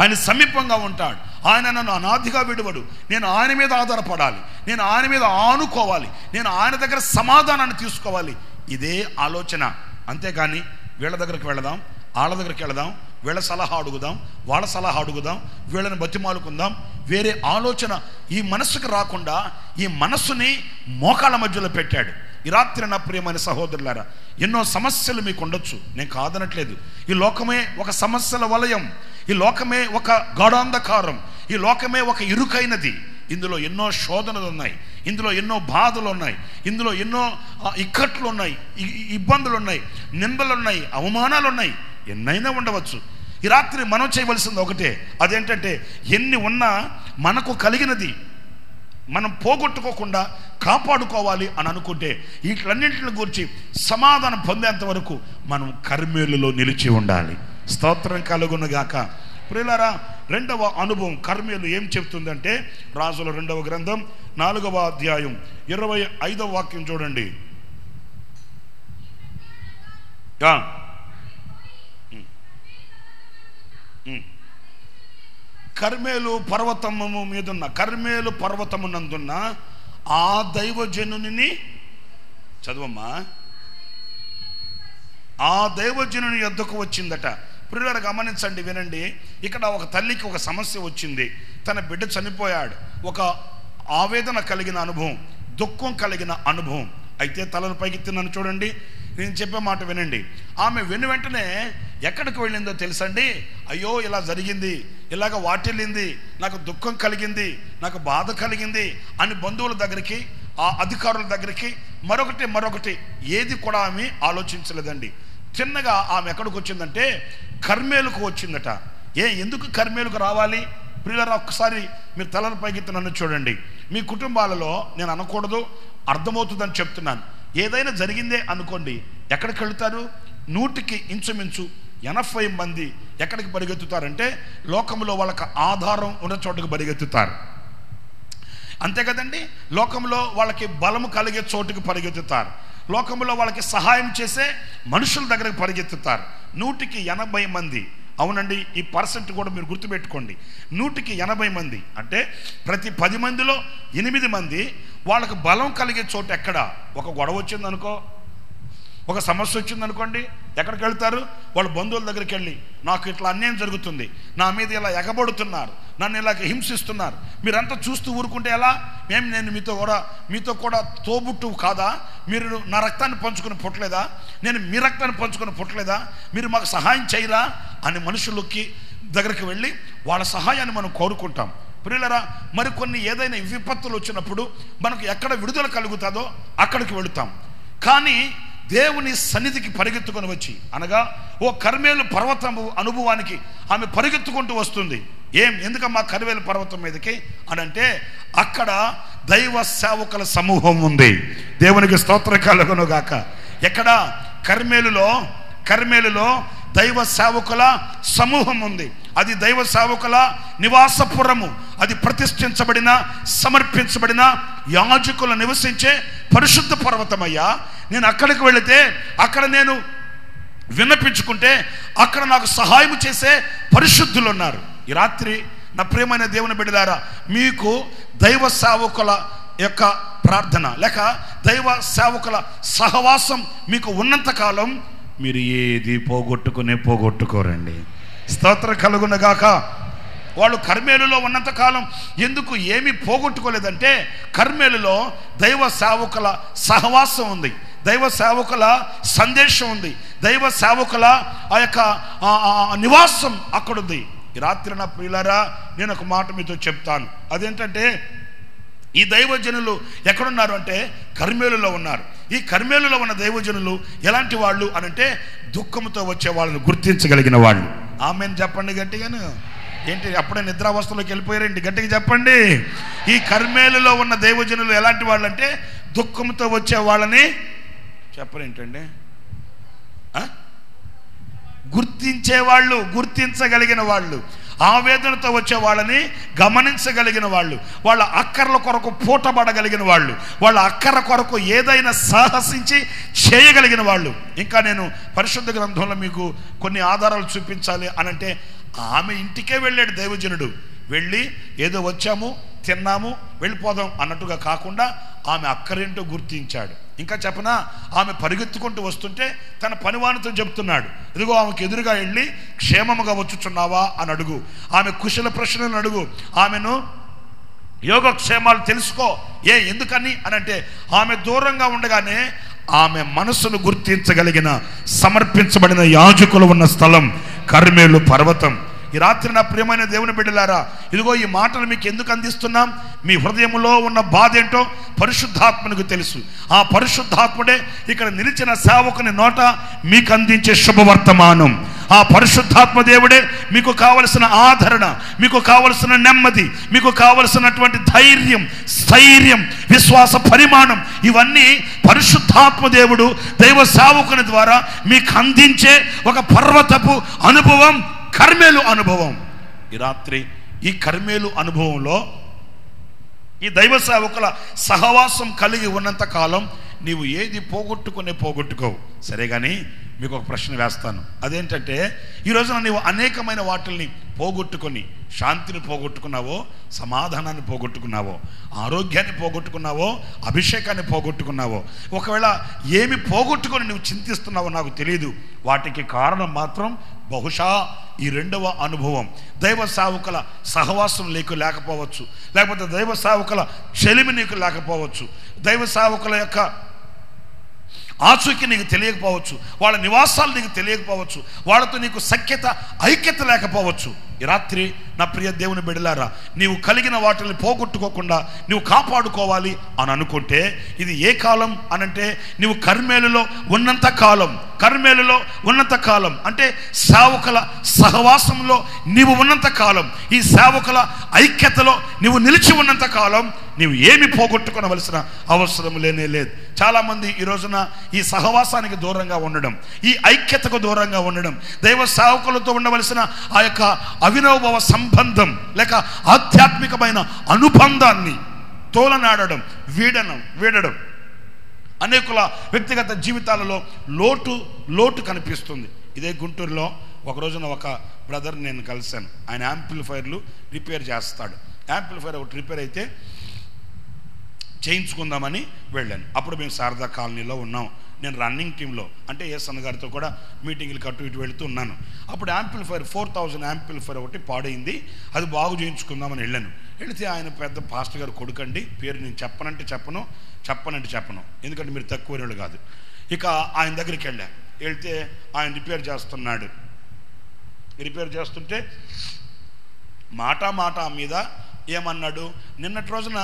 ఆయన సమీపంగా ఉంటాడు, ఆయన నన్ను అనాదిగా విడువడు. నేను ఆయన మీద ఆధారపడాలి, నేను ఆయన మీద ఆనుకోవాలి, నేను ఆయన దగ్గర సమాధానాన్ని తీసుకోవాలి. ఇదే ఆలోచన. అంతేగాని వీళ్ళ దగ్గరికి వెళదాం, వాళ్ళ దగ్గరికి వెళదాం, వీళ్ళ సలహా అడుగుదాం, వాళ్ళ సలహా అడుగుదాం, వీళ్ళని బతిమాలుకుందాం, వేరే ఆలోచన ఈ మనస్సుకు రాకుండా ఈ మనస్సుని మోకాళ్ళ మధ్యలో పెట్టాడు. ఈ రాత్రి నా ప్రియమైన సహోదరులారా, ఎన్నో సమస్యలు మీకు ఉండొచ్చు, నేను కాదనట్లేదు. ఈ లోకమే ఒక సమస్యల వలయం, ఈ లోకమే ఒక గాఢాంధకారం, ఈ లోకమే ఒక ఇరుకైనది. ఇందులో ఎన్నో శోధనలు ఉన్నాయి, ఇందులో ఎన్నో బాధలు ఉన్నాయి, ఇందులో ఎన్నో ఇక్కట్లు ఉన్నాయి, ఇబ్బందులు ఉన్నాయి, నిందలు ఉన్నాయి, అవమానాలు ఉన్నాయి, ఎన్నైనా ఉండవచ్చు. ఈ రాత్రి మనం చేయవలసింది ఒకటే, అదేంటంటే ఎన్ని ఉన్నా మనకు కలిగినది మనం పోగొట్టుకోకుండా కాపాడుకోవాలి అని అనుకుంటే వీటిలన్నింటిని గురించి సమాధానం పొందేంత వరకు మనం కర్మేలులో నిలిచి ఉండాలి. స్తోత్రం కలుగునుగాక. ప్రియులారా, రెండవ అనుభవం కర్మేలు ఏం చెప్తుందంటే రాజుల 2వ గ్రంథం 4వ అధ్యాయం 25వ వాక్యం చూడండి. కర్మేలు పర్వతము మీదున్న కర్మేలు పర్వతమునందున్న ఆ దైవజనుని చదువమ్మా. ఆ దైవజనుని యొద్దకు వచ్చిందట. ప్రియులారా గమనించండి, వినండి. ఇక్కడ ఒక తల్లికి ఒక సమస్య వచ్చింది. తన బిడ్డ చనిపోయాడు. ఒక ఆవేదన కలిగిన అనుభవం, దుఃఖం కలిగిన అనుభవం. అయితే తలను పైకెత్తినను చూడండి, నేను చెప్పే మాట వినండి. ఆమె వెంటనే ఎక్కడికి వెళ్ళిందో తెలుసండి. అయ్యో ఇలా జరిగింది, ఇలాగ వాటిల్లింది, నాకు దుఃఖం కలిగింది, నాకు బాధ కలిగింది అని బంధువుల దగ్గరికి, ఆ అధికారుల దగ్గరికి మరొకటి ఏది కూడా ఆమె ఆలోచించలేదండి. చిన్నగా ఆమె ఎక్కడికి వచ్చిందంటే కర్మేలుకు వచ్చిందట. ఎందుకు కర్మేలుకు రావాలి? ప్రియులారా, ఒక్కసారి మీరు తలను పైకెత్తి నన్ను చూడండి. మీ కుటుంబాలలో నేను అనకూడదు, అర్థమవుతుందని చెప్తున్నాను. ఏదైనా జరిగిందే అనుకోండి, ఎక్కడికి వెళుతారు? 100కి ఇంచుమించు 80 మంది ఎక్కడికి పరిగెత్తుతారంటే లోకంలో వాళ్ళకి ఆధారం ఉన్న చోటుకు పరిగెత్తుతారు. అంతే కదండి. లోకంలో వాళ్ళకి బలము కలిగే చోటుకు పరిగెత్తుతారు. లోకంలో వాళ్ళకి సహాయం చేసే మనుషుల దగ్గరకు పరిగెత్తుతారు. 100కి 80 మంది. అవునండి, ఈ పర్సెంట్ కూడా మీరు గుర్తుపెట్టుకోండి. 100కి 80 మంది అంటే ప్రతి 10 మందిలో 8 మంది వాళ్ళకు బలం కలిగే చోటు ఎక్కడ? ఒక గొడవ వచ్చిందనుకో, ఒక సమస్య వచ్చిందనుకోండి, ఎక్కడికి వెళ్తారు? వాళ్ళ బంధువుల దగ్గరికి వెళ్ళి, నాకు ఇట్లా అన్యాయం జరుగుతుంది, నా మీద ఇలా ఎగబడుతున్నారు, నన్ను ఇలా హింసిస్తున్నారు, మీరంతా చూస్తూ ఊరుకుంటే ఎలా? నేను మీతో కూడా తోబుట్టు కాదా? మీరు నా రక్తాన్ని పంచుకుని పుట్టలేదా? నేను మీ రక్తాన్ని పంచుకుని పుట్టలేదా? మీరు మాకు సహాయం చేయరా అని మనుషులకి దగ్గరికి వెళ్ళి వాళ్ళ సహాయాన్ని మనం కోరుకుంటాం. ప్రియులరా, మరికొన్ని ఏదైనా విపత్తులు వచ్చినప్పుడు మనకు ఎక్కడ విడుదల కలుగుతుందో అక్కడికి వెళుతాం. కానీ దేవుని సన్నిధికి పరిగెత్తుకొని వచ్చి, అనగా ఓ కర్మేలు పర్వతము అనుభవానికి ఆమె పరిగెత్తుకుంటూ వస్తుంది. ఎందుకమ్మా కర్మేలు పర్వతం మీదకి అని అంటే అక్కడ దైవ సేవకుల సమూహం ఉంది. దేవునికి స్తోత్రం కలుగును గాక. ఎక్కడ? కర్మేలులో దైవ సేవకుల సమూహం ఉంది. అది దైవ సేవకుల నివాసపురము. అది ప్రతిష్ఠించబడిన, సమర్పించబడిన యాజకులు నివసించే పరిశుద్ధ పర్వతమయ్యా. నేను అక్కడికి వెళితే అక్కడ నేను విన్నపించుకుంటే అక్కడ నాకు సహాయం చేసే పరిశుద్ధులు ఉన్నారు. ఈ రాత్రి నా ప్రియమైన దేవుని బిడ్డలారా, మీకు దైవ సేవకుల యొక్క ప్రార్థన లేక దైవ సేవకుల సహవాసం మీకు ఉన్నంతకాలం మీరు ఏది పోగొట్టుకోరండి. స్తోత్రం కలుగునగాక. వాళ్ళు కర్మేలులో ఉన్నంతకాలం ఎందుకు ఏమీ పోగొట్టుకోలేదంటే కర్మేలులో దైవ సేవకుల సహవాసం ఉంది, దైవ సేవకుల సందేశం ఉంది, దైవ సేవకుల ఆ యొక్క నివాసం అక్కడుంది. ఈ రాత్రి నా ప్రియులారా, నేను ఒక మాట మీతో చెప్తాను. అదేంటంటే ఈ దైవజనులు ఎక్కడున్నారు అంటే కర్మేలులో ఉన్నారు. ఈ కర్మేలులో ఉన్న దైవజనులు ఎలాంటి వాళ్ళు అనంటే దుఃఖంతో వచ్చే వాళ్ళని గుర్తించగలిగిన వాళ్ళు. ఆమెన్ చెప్పండి గట్టిగాను. ఏంటి అప్పుడే నిద్రావస్థలోకి వెళ్ళిపోయారండి? గట్టిగా చెప్పండి. ఈ కర్మేలులో ఉన్న దైవజనులు ఎలాంటి వాళ్ళు అంటే దుఃఖంతో వచ్చే వాళ్ళని చెప్పరేంటండి, గుర్తించేవాళ్ళు, గుర్తించగలిగిన వాళ్ళు, ఆవేదనతో వచ్చే వాళ్ళని గమనించగలిగిన వాళ్ళు, వాళ్ళ అక్కర్ల కొరకు పూటబడగలిగిన వాళ్ళు, వాళ్ళ అక్కర కొరకు ఏదైనా సాహసించి చేయగలిగిన వాళ్ళు. ఇంకా నేను పరిశుద్ధ గ్రంథంలో మీకు కొన్ని ఆధారాలు చూపించాలి అనంటే ఆమె ఇంటికే వెళ్ళాడు దైవజనుడు. వెళ్ళి ఏదో వచ్చాము, తిన్నాము, వెళ్ళిపోదాం అన్నట్టుగా కాకుండా ఆమె అక్కరేంటో గుర్తించాడు. ఇంకా చెప్పనా, ఆమె పరిగెత్తుకుంటూ వస్తుంటే తన పనివానితో చెప్తున్నాడు, ఇదిగో ఆమెకు ఎదురుగా వెళ్ళి క్షేమముగా వచ్చుచున్నావా అని అడుగు, ఆమె కుశల ప్రశ్నలను అడుగు, ఆమెను యోగక్షేమాలు తెలుసుకో. ఎందుకని అనంటే ఆమె దూరంగా ఉండగానే ఆమె మనసును గుర్తించగలిగిన సమర్పించబడిన యాజకులు ఉన్న స్థలం కర్మేలు పర్వతం. ఈ రాత్రి నా ప్రియమైన దేవుని బిడ్డలారా, ఇదిగో ఈ మాటలు మీకు ఎందుకు అందిస్తున్నాం? మీ హృదయంలో ఉన్న బాధ ఏంటో పరిశుద్ధాత్మనికి తెలుసు. ఆ పరిశుద్ధాత్ముడే ఇక్కడ నిలిచిన సేవకుని నోట మీకు అందించే శుభవర్తమానం. ఆ పరిశుద్ధాత్మ దేవుడే మీకు కావలసిన ఆదరణ, మీకు కావలసిన నెమ్మది, మీకు కావలసినటువంటి ధైర్యం, స్థైర్యం, విశ్వాస పరిమాణం, ఇవన్నీ పరిశుద్ధాత్మ దేవుడు దైవ సేవకుని ద్వారా మీకు అందించే ఒక పర్వతపు అనుభవం, కర్మేలు అనుభవం. ఈ రాత్రి ఈ కర్మేలు అనుభవంలో ఈ దైవ సేవకుల సహవాసం కలిగి ఉన్నంత కాలం నీవు ఏది పోగొట్టుకోవు. సరే కానీ మీకు ఒక ప్రశ్న వేస్తాను. అదేంటంటే, ఈ రోజున నీవు అనేకమైన వాటిల్ని పోగొట్టుకొని శాంతిని పోగొట్టుకున్నావో, సమాధానాన్ని పోగొట్టుకున్నావో, ఆరోగ్యాన్ని పోగొట్టుకున్నావో, అభిషేకాన్ని పోగొట్టుకున్నావో, ఒకవేళ ఏమి పోగొట్టుకొని నువ్వు చింతిస్తున్నావో నాకు తెలియదు. వాటికి కారణం మాత్రం బహుశా ఈ రెండవ అనుభవం, దైవ సేవకుల సహవాసం నీకు లేకపోవచ్చు, లేకపోతే దైవ సేవకుల చెలిమి నీకు లేకపోవచ్చు, దైవ సేవకుల యొక్క ఆచూకీ నీకు తెలియకపోవచ్చు, వాళ్ళ నివాసాలు నీకు తెలియకపోవచ్చు, వాళ్ళతో నీకు సఖ్యత, ఐక్యత లేకపోవచ్చు. ఈ రాత్రి నా ప్రియ దేవుని బిడ్డలారా, నీవు కలిగిన వాటిని పోగొట్టుకోకుండా నీవు కాపాడుకోవాలి అని అనుకుంటే, ఇది ఏ కాలం అనంటే, నీవు కర్మేలులో ఉన్నంత కాలం అంటే సేవకుల సహవాసంలో నీవు ఉన్నంత కాలం, ఈ సేవకుల ఐక్యతలో నీవు నిలిచి ఉన్నంత కాలం నీవు ఏమి పోగొట్టుకోవలసిన అవసరం లేనే లేదు. చాలామంది ఈ రోజున ఈ సహవాసానికి దూరంగా ఉండడం, ఈ ఐక్యతకు దూరంగా ఉండడం, దైవ సేవకులతో ఉండవలసిన ఆ యొక్క అవినోభవ సంబంధం లేక ఆధ్యాత్మికమైన అనుబంధాన్ని తోలనాడడం, వీడడం అనేకుల వ్యక్తిగత జీవితాలలో లోటు కనిపిస్తుంది. ఇదే గుంటూరులో ఒక రోజున ఒక బ్రదర్ నేను కలిశాను. ఆయన యాంప్లిఫైర్లు రిపేర్ చేస్తాడు. యాంప్లిఫైర్ ఒకటి రిపేర్ అయితే చేయించుకుందామని వెళ్ళాను. అప్పుడు మేము శారదా కాలనీలో ఉన్నాం. నేను రన్నింగ్ టీంలో అంటే ఏసన్న గారితో కూడా మీటింగ్లు కట్టు ఇటు వెళుతూ ఉన్నాను. అప్పుడు యాంప్లిఫైర్ 4000 యాంప్లిఫైర్ ఒకటి పాడైంది, అది బాగు చేయించుకుందామని వెళ్ళాను. వెళితే ఆయన పెద్ద పాస్టర్ గారు కొడుకండి, పేరు నేను చెప్పనంటే చెప్పను, ఎందుకంటే మీరు తక్కువ వాళ్ళు కాదు. ఇక ఆయన దగ్గరికి వెళ్తే ఆయన రిపేర్ చేస్తుంటే మాట మీద ఏమన్నాడు, నిన్నటి రోజున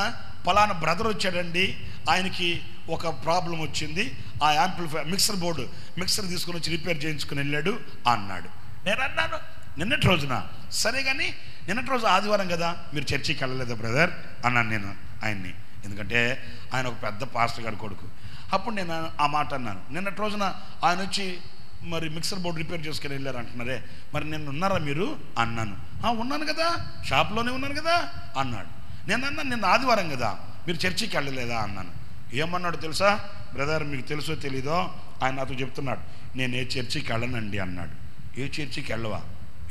పలానా బ్రదర్ వచ్చాడండి, ఆయనకి ఒక ప్రాబ్లం వచ్చింది, ఆ యాంప్లిఫైర్ మిక్సర్ తీసుకుని వచ్చి రిపేర్ చేయించుకుని వెళ్ళాడు అన్నాడు. నేను అన్నాను, నిన్నటి రోజున సరే కానీ నిన్నటి రోజు ఆదివారం కదా, మీరు చర్చికి వెళ్ళలేదా బ్రదర్ అన్నాను నేను ఆయన్ని. ఎందుకంటే ఆయన ఒక పెద్ద పాస్టర్ గారి కొడుకు. అప్పుడు నేను ఆ మాట అన్నాను, నిన్నటి రోజున ఆయన వచ్చి మరి మిక్సర్ బోర్డు రిపేర్ చేసుకుని వెళ్ళారు అంటున్నారే, మరి నిన్న ఉన్నారా మీరు అన్నాను. ఉన్నాను కదా, షాప్లోనే ఉన్నాను కదా అన్నాడు. నేను అన్నాను, నిన్న ఆదివారం కదా, మీరు చర్చికి వెళ్ళలేదా అన్నాను. ఏమన్నాడు తెలుసా బ్రదర్, మీకు తెలుసో తెలీదో, ఆయన నాతో చెప్తున్నాడు, నేను ఏ చర్చికి వెళ్ళనండి అన్నాడు. ఏ చర్చికి వెళ్ళవా?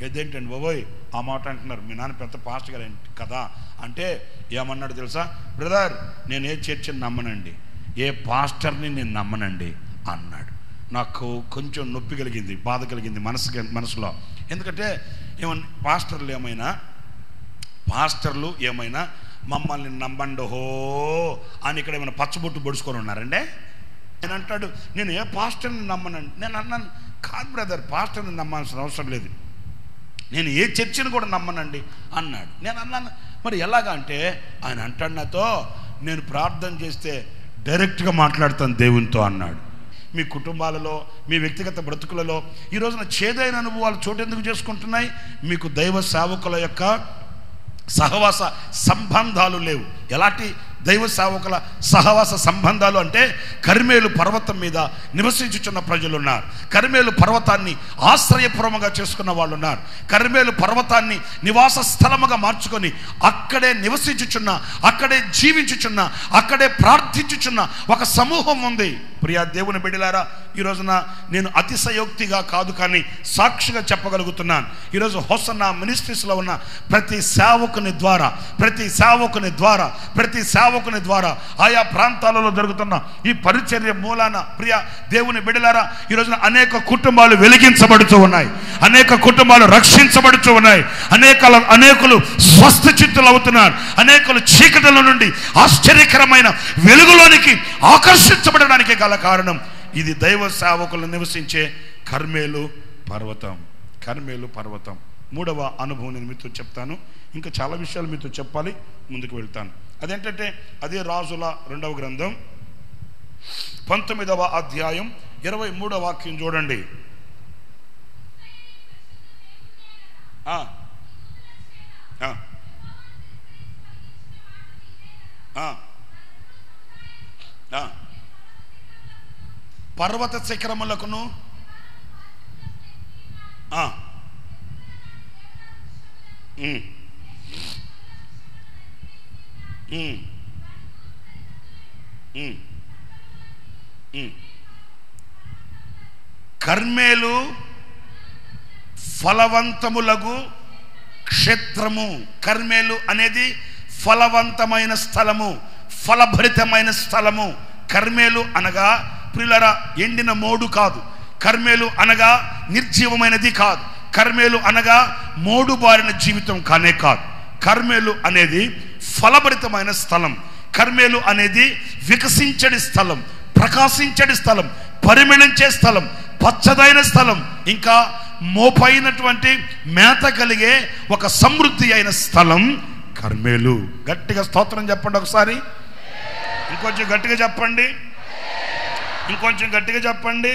ఏదేంటండి బాబోయ్ ఆ మాట అంటున్నారు, మీ నాన్న పెద్ద పాస్టర్ గారు కదా అంటే ఏమన్నాడు తెలుసా, బ్రదర్ నేను ఏ చర్చిని నమ్మనండి, ఏ పాస్టర్ని నేను నమ్మనండి అన్నాడు. నాకు కొంచెం నొప్పి కలిగింది, బాధ కలిగింది మనసులో. ఎందుకంటే పాస్టర్లు ఏమైనా మమ్మల్ని నమ్మండి హో అని ఇక్కడ ఏమైనా పచ్చబొట్టు పొడుచుకొని ఉన్నారండి. నేను అంటాడు, నేను ఏ పాస్టర్ని నమ్మనండి. నేను అన్నాను, కాదు బ్రదర్, పాస్టర్ని నమ్మాల్సిన అవసరం లేదు, నేను ఏ చర్చిని కూడా నమ్మనండి అన్నాడు. నేను అన్నాను, మరి ఎలాగా అంటే ఆయన అంటాడు నాతో, నేను ప్రార్థన చేస్తే డైరెక్ట్గా మాట్లాడతాను దేవునితో అన్నాడు. మీ కుటుంబాలలో, మీ వ్యక్తిగత బ్రతుకులలో ఈ రోజున చేదైన అనుభవాలు చోటెందుకు చేసుకుంటున్నాయి? మీకు దైవ సేవకుల యొక్క సహవాస సంబంధాలు లేవు. ఎలాంటి దైవ సేవకుల సహవాస సంబంధాలు అంటే, కర్మేలు పర్వతం మీద నివసించుచున్న ప్రజలు ఉన్నారు, కర్మేలు పర్వతాన్ని ఆశ్రయపురముగా చేసుకున్న వాళ్ళు ఉన్నారు, కర్మేలు పర్వతాన్ని నివాస స్థలముగా మార్చుకొని అక్కడే నివసించుచున్న, అక్కడే జీవించుచున్న, అక్కడే ప్రార్థించుచున్న ఒక సమూహం ఉంది. ప్రియా దేవుని బిడ్డలారా, ఈ రోజున నేను అతిశయోక్తిగా కాదు కానీ సాక్షిగా చెప్పగలుగుతున్నాను. ఈరోజు హోసన్నా మినిస్ట్రీస్లో ఉన్న ప్రతి సేవకుని ద్వారా ఆయా ప్రాంతాలలో జరుగుతున్న ఈ పరిచర్య మూలాన ప్రియ దేవుని బిడ్డలారా, ఈ రోజున అనేక కుటుంబాలు వెలిగించబడుతూ ఉన్నాయి, అనేక కుటుంబాలు రక్షించబడుతూ ఉన్నాయి, అనేకులు స్వస్థ చిత్తులు అవుతున్నారు, అనేకులు చీకటిల నుండి ఆశ్చర్యకరమైన వెలుగులోనికి ఆకర్షించబడడానికి గల కారణం ఇది దైవ సేవకులు నివసించే కర్మేలు పర్వతం. మూడవ అనుభవం నేను మీతో చెప్తాను. ఇంకా చాలా విషయాలు మీతో చెప్పాలి, ముందుకు వెళ్తాను. అదేంటంటే అదే రాజుల 2వ గ్రంథం 19వ అధ్యాయం 23వ వాక్యం చూడండి. పర్వత శిఖరములకును కర్మేలు ఫలవంతములగు క్షేత్రము. కర్మేలు అనేది ఫలవంతమైన స్థలము, ఫలభరితమైన స్థలము. కర్మేలు అనగా ప్రియులారా ఎండిన మోడు కాదు. కర్మేలు అనగా నిర్జీవమైనది కాదు. కర్మేలు అనగా మోడు బారిన జీవితం కానే కాదు. కర్మేలు అనేది ఫలభరితమైన స్థలం. కర్మేలు అనేది వికసించడి స్థలం, ప్రకాశించడి స్థలం, పరిమళించే స్థలం, పచ్చదైన స్థలం, ఇంకా మోపైనటువంటి మేత కలిగే ఒక సమృద్ధి అయిన స్థలం కర్మేలు. గట్టిగా స్తోత్రం చెప్పండి ఒకసారి. ఇంకొంచెం గట్టిగా చెప్పండి, ఇంకొంచెం గట్టిగా చెప్పండి.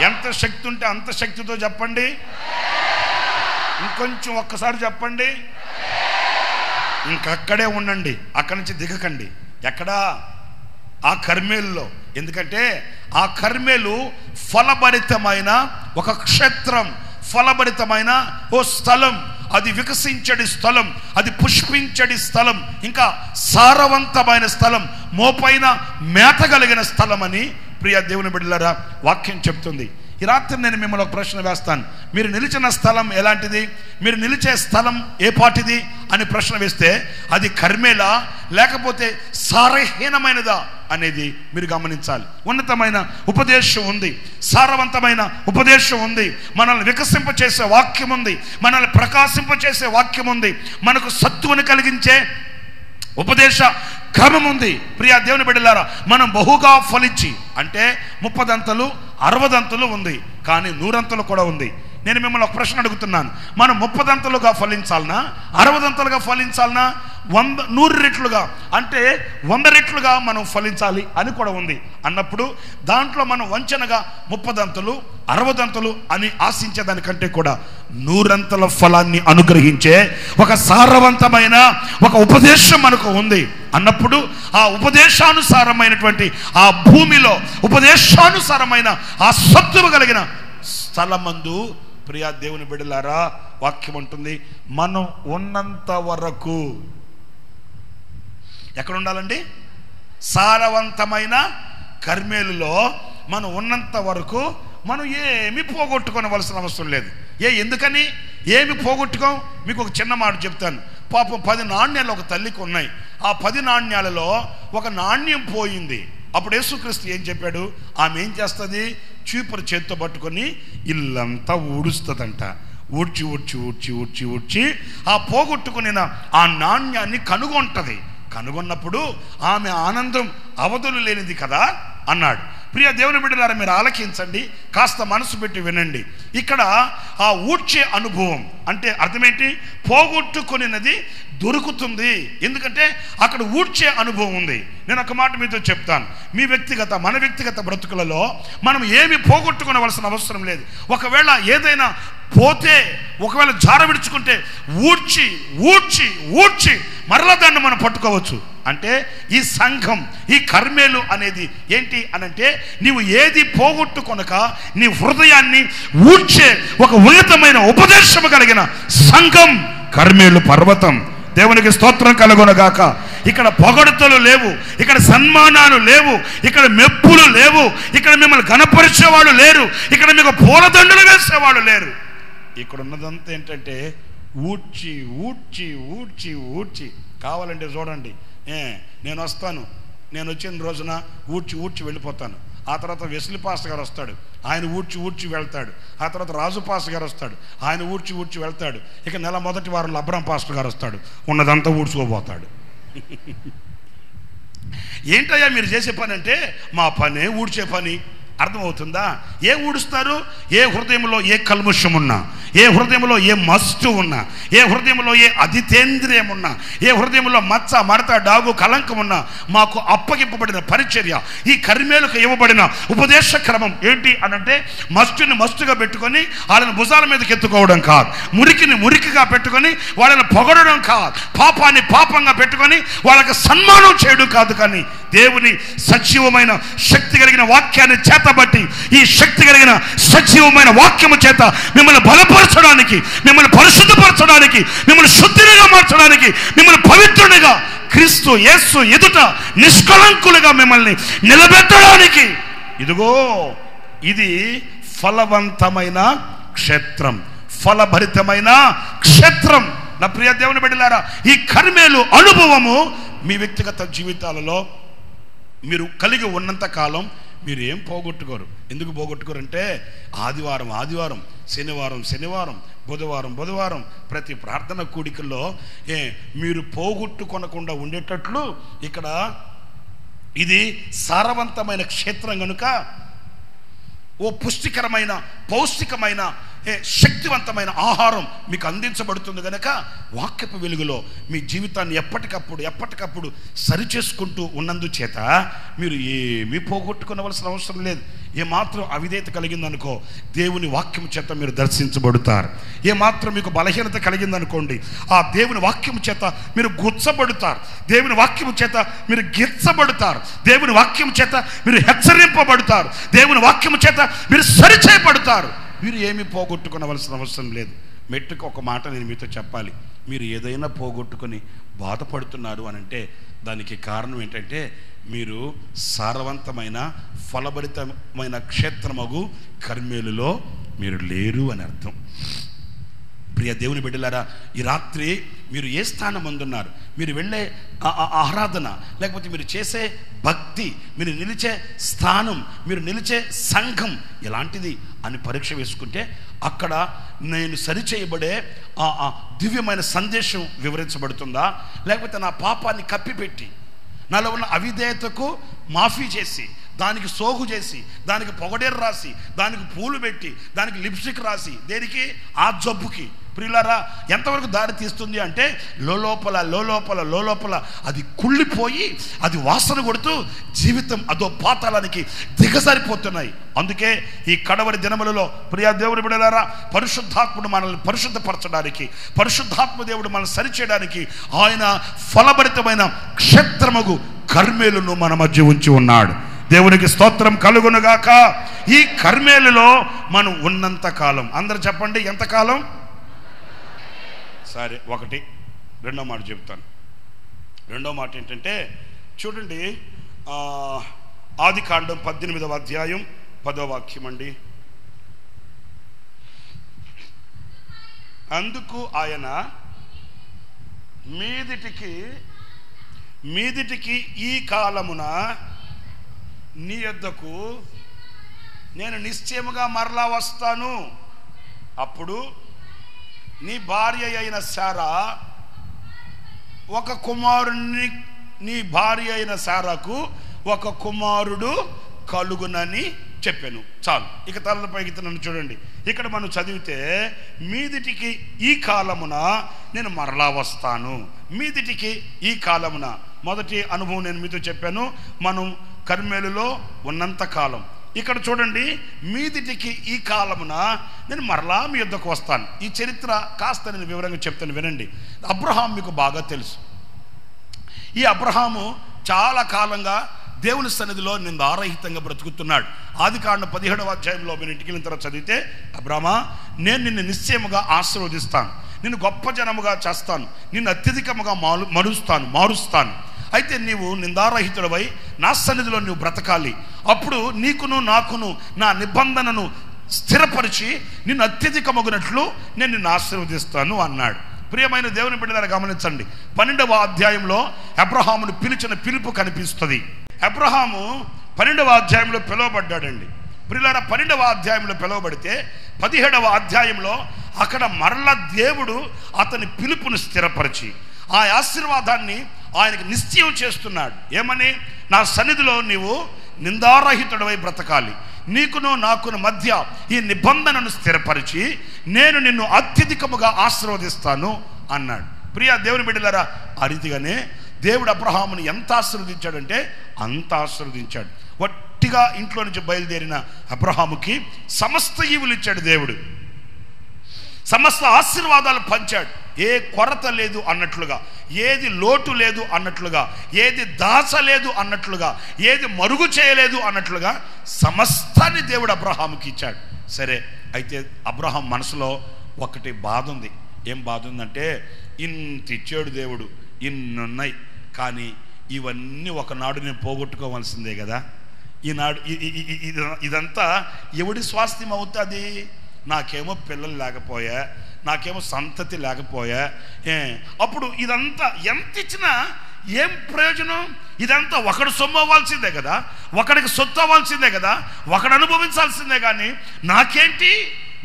ఎంత శక్తి ఉంటే అంత శక్తితో చెప్పండి. ఇంకొంచెం ఒక్కసారి చెప్పండి. ఇంకక్కడే ఉండండి, అక్కడి నుంచి దిగకండి. ఎక్కడా? ఆ కర్మేలులో. ఎందుకంటే ఆ కర్మేలు ఫలభరితమైన ఒక క్షేత్రం, ఫలభరితమైన ఓ స్థలం, అది వికసించడి స్థలం, అది పుష్పించడి స్థలం, ఇంకా సారవంతమైన స్థలం, మోపైన మేత కలిగిన స్థలం అని ప్రియ దేవుని బిడ్డలారా వాక్యం చెప్తుంది. ఈ రాత్రి నేను మిమ్మల్ని ఒక ప్రశ్న వేస్తాను. మీరు నిలిచిన స్థలం ఎలాంటిది? మీరు నిలిచే స్థలం ఏ పాటిది అని ప్రశ్న వేస్తే అది కర్మేలా లేకపోతే సారహీనమైనదా అనేది మీరు గమనించాలి. ఉన్నతమైన ఉపదేశం ఉంది, సారవంతమైన ఉపదేశం ఉంది, మనల్ని వికసింపచేసే వాక్యం ఉంది, మనల్ని ప్రకాశింపచేసే వాక్యం ఉంది, మనకు సత్తువని కలిగించే ఉపదేశ క్రమం ఉంది. ప్రియ దేవుని బిడ్డలారా, మనం బహుగా ఫలించి అంటే 30 దంతలు 60 దంతలు ఉంది, కానీ 100 దంతలు కూడా ఉంది. నేను మిమ్మల్ని ఒక ప్రశ్న అడుగుతున్నాను. మనం 30 దంతలుగా ఫలించాలనా, 60 దంతలుగా ఫలించాలనా, 100 రెట్లుగా అంటే 100 రెట్లుగా మనం ఫలించాలి అని కూడా ఉంది. అన్నప్పుడు దాంట్లో మనం వంచనగా 30 దంతలు 60 దంతలు అని ఆశించేదానికంటే కూడా 100 అంతల ఫలాన్ని అనుగ్రహించే ఒక సారవంతమైన ఒక ఉపదేశం మనకు ఉంది. అన్నప్పుడు ఆ ఉపదేశానుసారమైనటువంటి ఆ భూమిలో ఉపదేశానుసారమైన ఆ సత్తువ కలిగిన స్థలమందు ప్రియ దేవుని బిడ్డలారా వాక్యం ఉంటుంది, మనం ఉన్నంత వరకు ఎక్కడ ఉండాలండి? సారవంతమైన కర్మేలులో మనం ఉన్నంత వరకు మనం ఏమి పోగొట్టుకోవలసిన అవసరం లేదు. ఎందుకని ఏమి పోగొట్టుకోం? మీకు ఒక చిన్న మాట చెప్తాను. పాపం 10 నాణ్యాలు ఒక తల్లికి ఉన్నాయి. ఆ 10 నాణ్యాలలో ఒక నాణ్యం పోయింది. అప్పుడు యేసుక్రీస్తు ఏం చెప్పాడు? ఆమె ఏం చేస్తుంది? చీపురు చేత్తో పట్టుకొని ఇల్లంతా ఊడుస్తుందంట. ఊడ్చి ఊడ్చి ఊడ్చి ఊడ్చి ఊడ్చి ఆ పోగొట్టుకుని ఆ నాణ్యాన్ని కనుగొంటది. కనుగొన్నప్పుడు ఆమె ఆనందం అవధులు లేనిది కదా అన్నాడు. ప్రియ దేవుని బిడ్డలారా, మీరు ఆలకించండి, కాస్త మనసు పెట్టి వినండి. ఇక్కడ ఆ ఊడ్చే అనుభవం అంటే అర్థమేంటి? పోగొట్టుకున్నది దొరుకుతుంది. ఎందుకంటే అక్కడ ఊడ్చే అనుభవం ఉంది. నేను ఒక మాట మీతో చెప్తాను. మన వ్యక్తిగత బ్రతుకులలో మనం ఏమి పోగొట్టుకోవలసిన అవసరం లేదు. ఒకవేళ ఏదైనా పోతే, ఒకవేళ జార విడుచుకుంటే ఊడ్చి ఊడ్చి ఊడ్చి మరలా దాన్ని మనం పట్టుకోవచ్చు. అంటే ఈ సంఘం, ఈ కర్మేలు అనేది ఏంటి అనంటే, నీవు ఏది పోగొట్టుకొనక నీ హృదయాన్ని ఊడ్చే ఒక ఉన్నతమైన ఉపదేశము కలిగిన సంఘం కర్మేలు పర్వతం. దేవునికి స్తోత్రం కలుగునగాక. ఇక్కడ పొగడుతలు లేవు, ఇక్కడ సన్మానాలు లేవు, ఇక్కడ మెప్పులు లేవు, ఇక్కడ మిమ్మల్ని గణపరిచేవాళ్ళు లేరు, ఇక్కడ మీకు పూలదండలు వేసేవాళ్ళు లేరు. ఇక్కడ ఉన్నదంతా ఏంటంటే ఊడ్చి ఊడ్చి ఊడ్చి ఊడ్చి. కావాలంటే చూడండి, నేను వస్తాను, నేను వచ్చిన రోజున ఊడ్చి ఊడ్చి వెళ్ళిపోతాను. ఆ తర్వాత వెస్లీ పాస్టర్ గారు వస్తాడు, ఆయన ఊడ్చి ఊడ్చి వెళ్తాడు. ఆ తర్వాత రాజు పాస్టర్ గారు వస్తాడు, ఆయన ఊడ్చి ఊడ్చి వెళ్తాడు. ఇక నెల మొదటి వారంలో అబ్రాం పాస్టర్ గారు వస్తాడు, ఉన్నదంతా ఊడ్చుకోబోతాడు. ఏంటయ్యా మీరు చేసే పని అంటే, మా పనే ఊడ్చే పని. అర్థమవుతుందా? ఏ ఊడుస్తారు? ఏ హృదయంలో ఏ కల్ముషం ఉన్నా, ఏ హృదయంలో ఏ మస్టు ఉన్నా, ఏ హృదయంలో ఏ అధితేంద్రియం ఉన్నా, ఏ హృదయంలో మచ్చ మడత డాగు కలంకం ఉన్నా, మాకు అప్పగింపబడిన పరిచర్య, ఈ కర్మేలకు ఇవ్వబడిన ఉపదేశ క్రమం ఏంటి అనంటే, మస్టుని మస్తుగా పెట్టుకొని వాళ్ళని భుజాల మీదకి ఎత్తుకోవడం కాదు, మురికిని మురికిగా పెట్టుకొని వాళ్ళని పొగడడం కాదు, పాపాన్ని పాపంగా పెట్టుకొని వాళ్ళకి సన్మానం చేయడం కాదు, కానీ దేవుని సజీవమైన శక్తి కలిగిన వాక్యాన్ని చేతబట్టి, ఈ శక్తి కలిగిన సజీవమైన వాక్యము చేత మిమ్మల్ని బలపరచడానికి, మిమ్మల్ని పరిశుద్ధపరచడానికి, మిమ్మల్ని శుద్ధిగా మార్చడానికి, మిమ్మల్ని పవిత్రునిగా క్రీస్తు యేసు ఎదుట నిష్కళంకులుగా మిమ్మల్ని నిలబెట్టడానికి, ఇదిగో ఇది ఫలవంతమైన క్షేత్రం, ఫలభరితమైన క్షేత్రం. నా ప్రియ దేవుని బిడ్డలారా, ఈ కర్మేలు అనుభవము మీ వ్యక్తిగత జీవితాలలో మీరు కలిగి ఉన్నంత కాలం మీరు ఏం పోగొట్టుకోరు. ఎందుకు పోగొట్టుకోరంటే, ఆదివారం ఆదివారం, శనివారం శనివారం, బుధవారం బుధవారం, ప్రతి ప్రార్థన కూడికల్లో మీరు పోగొట్టుకొనకుండా ఉండేటట్లు ఇక్కడ ఇది సారవంతమైన క్షేత్రం కనుక ఓ పుష్టికరమైన పౌష్టికమైన శక్తివంతమైన ఆహారం మీకు అందించబడుతుంది కనుక వాక్యపు వెలుగులో మీ జీవితాన్ని ఎప్పటికప్పుడు సరిచేసుకుంటూ ఉన్నందుచేత మీరు ఏమీ పోగొట్టుకోవలసిన అవసరం లేదు. ఏమాత్రం అవిధేయత కలిగిందనుకో, దేవుని వాక్యం చేత మీరు దర్శించబడతారు. ఏమాత్రం మీకు బలహీనత కలిగిందనుకోండి, ఆ దేవుని వాక్యం చేత మీరు గుచ్చబడతారు, దేవుని వాక్యం చేత మీరు గిచ్చబడతారు, దేవుని వాక్యం చేత మీరు హెచ్చరింపబడతారు, దేవుని వాక్యం చేత మీరు సరిచేయబడతారు. మీరు ఏమీ పోగొట్టుకోవలసిన అవసరం లేదు. మెట్టుకు ఒక మాట నేను మీతో చెప్పాలి. మీరు ఏదైనా పోగొట్టుకొని బాధపడుతున్నారు అని అంటే దానికి కారణం ఏంటంటే, మీరు సారవంతమైన ఫలభరితమైన క్షేత్రమగు కర్మేలులో మీరు లేరు అని అర్థం. ప్రియ దేవుని బిడ్డలారా, ఈ రాత్రి మీరు ఏ స్థానం అందున్నారు? మీరు వెళ్ళే ఆరాధన, లేకపోతే మీరు చేసే భక్తి, మీరు నిలిచే స్థానం, మీరు నిలిచే సంఘం ఎలాంటిది అని పరీక్ష వేసుకుంటే, అక్కడ నేను సరిచేయబడే ఆ దివ్యమైన సందేశం వివరించబడుతుందా, లేకపోతే నా పాపాన్ని కప్పిపెట్టి నాలో ఉన్న అవిధేయతకు మాఫీ చేసి, దానికి సోగు చేసి, దానికి పొగడేరు రాసి, దానికి పూలు పెట్టి, దానికి లిప్స్టిక్ రాసి, దేనికి? ఆ జబ్బుకి. ప్రియులారా, ఎంతవరకు దారి తీస్తుంది అంటే, లోలోపల అది కుళ్ళిపోయి, అది వాసన కొడుతూ జీవితం అదో పాతాళానికి దిగజారిపోతున్నాయి. అందుకే ఈ కడవరి దినములలో ప్రియ దేవుని బిడ్డలారా, పరిశుద్ధాత్ముడు మనల్ని పరిశుద్ధపరచడానికి, పరిశుద్ధాత్మ దేవుడు మనల్ని సరిచేయడానికి ఆయన ఫలభరితమైన క్షేత్రముగు కర్మేలును మన మధ్య ఉంచి ఉన్నాడు. దేవునికి స్తోత్రం కలుగునుగాక. ఈ కర్మేలులో మనం ఉన్నంత కాలం, అందరూ చెప్పండి ఎంతకాలం? సరే, ఒకటి. రెండో మాట చెప్తాను. రెండో మాట ఏంటంటే, చూడండి, ఆదికాండం 18వ అధ్యాయం 10వ వాక్యం అండి. అందుకు ఆయన మీదిటికి ఈ కాలమున నీ యొద్దకు నేను నిశ్చయముగా మరలా వస్తాను. అప్పుడు నీ భార్య అయిన శారా ఒక కుమారుని, నీ భార్య అయిన శారాకు ఒక కుమారుడు కలుగునని చెప్పాను. చాలు, ఇక తలపైకి నన్ను చూడండి. ఇక్కడ మనం చదివితే, మీదిటికి ఈ కాలమున నేను మరలా వస్తాను. మీదిటికి ఈ కాలమున, మొదటి అనుభవం నేను మీతో చెప్పాను, మనం కర్మేలులో ఉన్నంత కాలం. ఇక్కడ చూడండి, మీదిటికి ఈ కాలమున నేను మరలా మీ యొద్దకు వస్తాను. ఈ చరిత్ర కాస్త నేను వివరంగా చెప్తాను, వినండి. అబ్రహాం మీకు బాగా తెలుసు. ఈ అబ్రహాము చాలా కాలంగా దేవుని సన్నిధిలో నిందారహితంగా బ్రతుకుతున్నాడు. ఆదికాండం 17వ అధ్యాయంలో మీరు ఇంటికి వెళ్ళిన తర్వాత చదివితే, అబ్రామా, నేను నిన్ను నిశ్చయముగా ఆశీర్వదిస్తాను, నిన్ను గొప్ప జనముగా చేస్తాను, నిన్ను అత్యధికముగా మారుస్తాను. అయితే నీవు నిందారహితుడవై నా సన్నిధిలో నువ్వు బ్రతకాలి. అప్పుడు నీకును నాకును నా నిబంధనను స్థిరపరిచి నిన్ను అత్యధికమగునట్లు నేను నిన్ను ఆశీర్వదిస్తాను అన్నాడు. ప్రియమైన దేవుని బిడ్డలారా, గమనించండి. 12వ అధ్యాయంలో అబ్రహామును పిలిచిన పిలుపు కనిపిస్తుంది. అబ్రహాము 12వ అధ్యాయంలో పిలువబడ్డాడండి. ప్రియులారా, 12వ అధ్యాయంలో పిలువబడితే 17వ అధ్యాయంలో అక్కడ మరల దేవుడు అతని పిలుపును స్థిరపరిచి ఆ ఆశీర్వాదాన్ని ఆయనకు నిశ్చయం చేస్తున్నాడు. ఏమని? నా సన్నిధిలో నీవు నిందారహితుడవై బ్రతకాలి, నీకును నాకును మధ్య ఈ నిబంధనను స్థిరపరిచి నేను నిన్ను అత్యధికముగా ఆశీర్వదిస్తాను అన్నాడు. ప్రియ దేవుని బిడ్డలారా, ఆ రీతిగానే దేవుడు అబ్రహామును ఎంత ఆశీర్వదించాడంటే అంత ఆశీర్వదించాడు. వట్టిగా ఇంట్లో నుంచి బయలుదేరిన అబ్రహాముకి సమస్త ఈవులు ఇచ్చాడు దేవుడు, సమస్త ఆశీర్వాదాలు పంచాడు. ఏ కొరత లేదు అన్నట్లుగా, ఏది లోటు లేదు అన్నట్లుగా, ఏది దాచ లేదు అన్నట్లుగా, ఏది మరుగు చేయలేదు అన్నట్లుగా సమస్తాన్ని దేవుడు అబ్రహాముకి ఇచ్చాడు. సరే, అయితే అబ్రహాం మనసులో ఒకటి బాధ ఉంది. ఏం బాధ ఉందంటే, ఇంత ఇచ్చాడు దేవుడు, ఇన్నున్నాయి, కానీ ఇవన్నీ ఒకనాడు నేను పోగొట్టుకోవాల్సిందే కదా. ఈనాడు ఇదంతా ఎవడి స్వాస్థ్యం అవుతుంది? నాకేమో పిల్లలు లేకపోయా, నాకేమో సంతతి లేకపోయా, అప్పుడు ఇదంతా ఎంత ఇచ్చినా ఏం ప్రయోజనం? ఇదంతా ఒకడు సొమ్ము అవ్వాల్సిందే కదా, ఒకడికి సొత్తు అవ్వాల్సిందే కదా, ఒకడు అనుభవించాల్సిందే. కానీ నాకేంటి?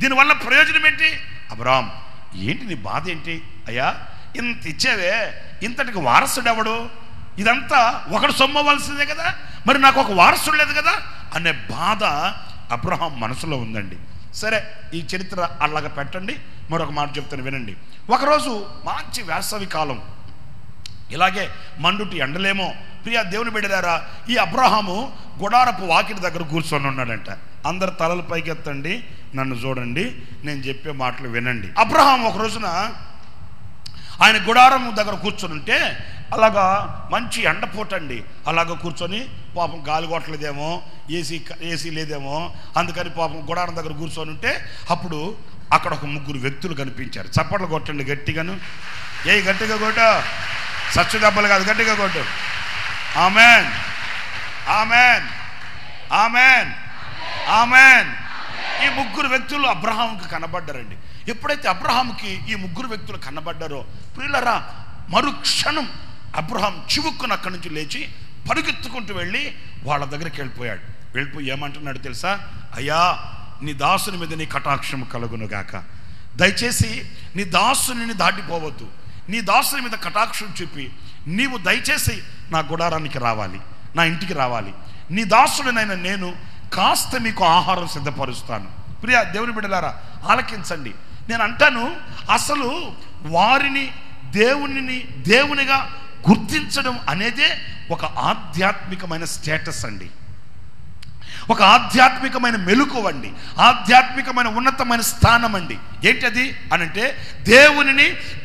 దీనివల్ల ప్రయోజనం ఏంటి? అబ్రహాం, ఏంటి నీ బాధ ఏంటి? అయ్యా, ఇంత ఇచ్చేవే, ఇంతటికి వారసుడు ఎవడు? ఇదంతా ఒకడు సొమ్ము అవ్వాల్సిందే కదా, మరి నాకు ఒక వారసుడు లేదు కదా అనే బాధ అబ్రహాం మనసులో ఉందండి. సరే, ఈ చరిత్ర అలాగ పెట్టండి. మరొక మాట చెప్తాను వినండి. ఒకరోజు మంచి వేసవి కాలం, ఇలాగే మండుటి ఎండలేమో. ప్రియ దేవుని బిడ్డలారా, ఈ అబ్రహాము గుడారపు వాకిటి దగ్గర కూర్చొని ఉన్నాడంట. అందరు తలలు పైకెత్తండి, నన్ను చూడండి, నేను చెప్పే మాటలు వినండి. అబ్రహాం ఒక రోజున ఆయన గుడారం దగ్గర కూర్చొని ఉంటే, అలాగా మంచి ఎండపోటండి, అలాగ కూర్చొని పాపం గాలి కొట్టలేదేమో, ఏసీ లేదేమో, అందుకని పాపం గుడారం దగ్గర కూర్చొని ఉంటే అప్పుడు అక్కడ ఒక ముగ్గురు వ్యక్తులు కనిపించారు. చప్పట్లు కొట్టండి గట్టిగాను, గట్టిగా కొట్టు, సచ్చు దెబ్బలు కాదు, గట్టిగా కొట్టు. Amen, amen, amen, amen. ఈ ముగ్గురు వ్యక్తులు అబ్రహాంకి కనబడ్డారండి. ఎప్పుడైతే అబ్రహాంకి ఈ ముగ్గురు వ్యక్తులు కనబడ్డారో, ప్రియులరా, మరుక్షణం అబ్రహాం చివుక్కున అక్కడి నుంచి లేచి పరుగెత్తుకుంటూ వెళ్ళి వాళ్ళ దగ్గరికి వెళ్ళిపోయి ఏమంటున్నాడు తెలుసా? అయ్యా, నీ దాసుని మీద నీ కటాక్షము కలుగునుగాక, దయచేసి నీ దాసుని దాటిపోవద్దు, నీ దాసుని మీద కటాక్షం చూపి నీవు దయచేసి నా గుడారానికి రావాలి, నా ఇంటికి రావాలి, నీ దాసుడినైనా నేను కాస్త మీకు ఆహారం సిద్ధపరుస్తాను. ప్రియ దేవుని బిడ్డలారా, ఆలకించండి. నేను అంటాను, అసలు వారిని దేవునిగా గుర్తించడం అనేదే ఒక ఆధ్యాత్మికమైన స్టేటస్ అండి, ఒక ఆధ్యాత్మికమైన మెలకువండి, ఆధ్యాత్మికమైన ఉన్నతమైన స్థానం అండి. ఏంటది అనంటే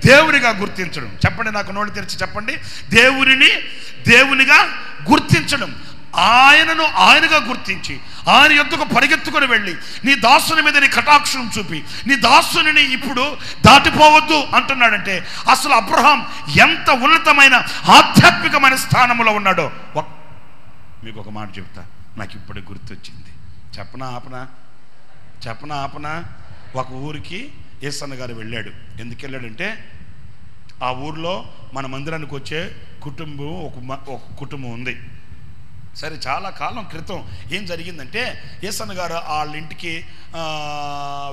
దేవునిగా గుర్తించడం. చెప్పండి, నాకు నోళ్ళు తెరిచి చెప్పండి. దేవునిగా గుర్తించడం. ఆయనగా గుర్తించి ఆయన యొద్దకు పరిగెత్తుకొని వెళ్ళి నీ దాసుని మీద నీ కటాక్షం చూపి నీ దాసుని ఇప్పుడు దాటిపోవద్దు అంటున్నాడంటే అసలు అబ్రహాం ఎంత ఉన్నతమైన ఆధ్యాత్మికమైన స్థానంలో ఉన్నాడో. మీకు ఒక మాట చెప్తా, నాకు ఇప్పుడే గుర్తొచ్చింది. చెప్పనా ఆపనా? ఒక ఊరికి యేసన్న గారు వెళ్ళాడు. ఎందుకు వెళ్ళాడంటే, ఆ ఊర్లో మన మందిరానికి వచ్చే కుటుంబం ఒక కుటుంబం ఉంది. సరే, చాలా కాలం క్రితం ఏం జరిగిందంటే, యేసన్న గారు వాళ్ళ ఇంటికి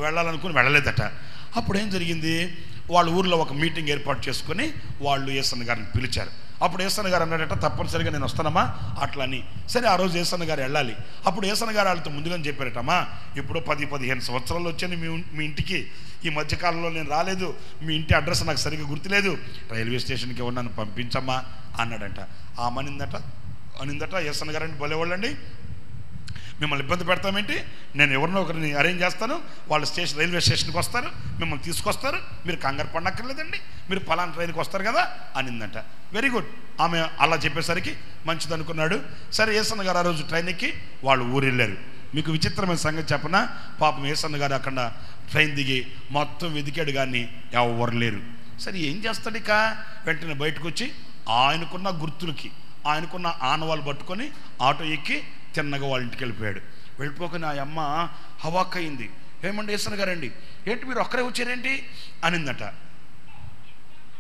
వెళ్ళాలనుకుని వెళ్ళలేదట. అప్పుడు ఏం జరిగింది, వాళ్ళ ఊర్లో ఒక మీటింగ్ ఏర్పాటు చేసుకొని వాళ్ళు యేసన్న గారిని పిలిచారు. అప్పుడు యేసన్న గారు అన్నాడట, తప్పనిసరిగా నేను వస్తానమ్మా అట్లా అని. సరే, ఆ రోజు యేసన్న గారు వెళ్ళాలి. అప్పుడు యేసన్న గారు వాళ్ళతో ముందుగానే చెప్పారటమ్మా, ఇప్పుడు 10-15 సంవత్సరాలు వచ్చాను మీ ఇంటికి, ఈ మధ్యకాలంలో నేను రాలేదు, మీ ఇంటి అడ్రస్ నాకు సరిగ్గా గుర్తులేదు, రైల్వే స్టేషన్కి ఎవరు నన్ను పంపించమ్మా అన్నాడంట. అనిందట యేసన్న గారండి, భలేవాళ్ళండి, మిమ్మల్ని ఇబ్బంది పెడతామేంటి, నేను ఎవరినో ఒకరిని అరేంజ్ చేస్తాను, వాళ్ళు రైల్వే స్టేషన్కి వస్తారు, మిమ్మల్ని తీసుకొస్తారు, మీరు కంగారు పడక్కర్లేదండి, మీరు పలానా ట్రైన్కి వస్తారు కదా అనిందంట. వెరీ గుడ్, ఆమె అలా చెప్పేసరికి మంచిది అనుకున్నాడు. సరే, యేసన్న గారు ఆ రోజు ట్రైన్ ఎక్కి వాళ్ళు ఊరు వెళ్ళారు. మీకు విచిత్రమైన సంగతి చెప్పనా, పాపం యేసన్న గారు అక్కడ ట్రైన్ దిగి మొత్తం వెతికాడు కానీ ఎవరు లేరు. సరే, ఏం చేస్తాడు ఇక? వెంటనే బయటకు వచ్చి ఆయనకున్న గుర్తులకి ఆయనకున్న ఆనవాళ్ళు పట్టుకొని ఆటో ఎక్కి తిన్నగా వాళ్ళ ఇంటికి వెళ్ళిపోకని ఆ అమ్మ హవాక్ అయింది. ఏమండి యేసన్న గారండి, ఏంటి మీరు ఒక్కరే వచ్చారేంటి అనిందట.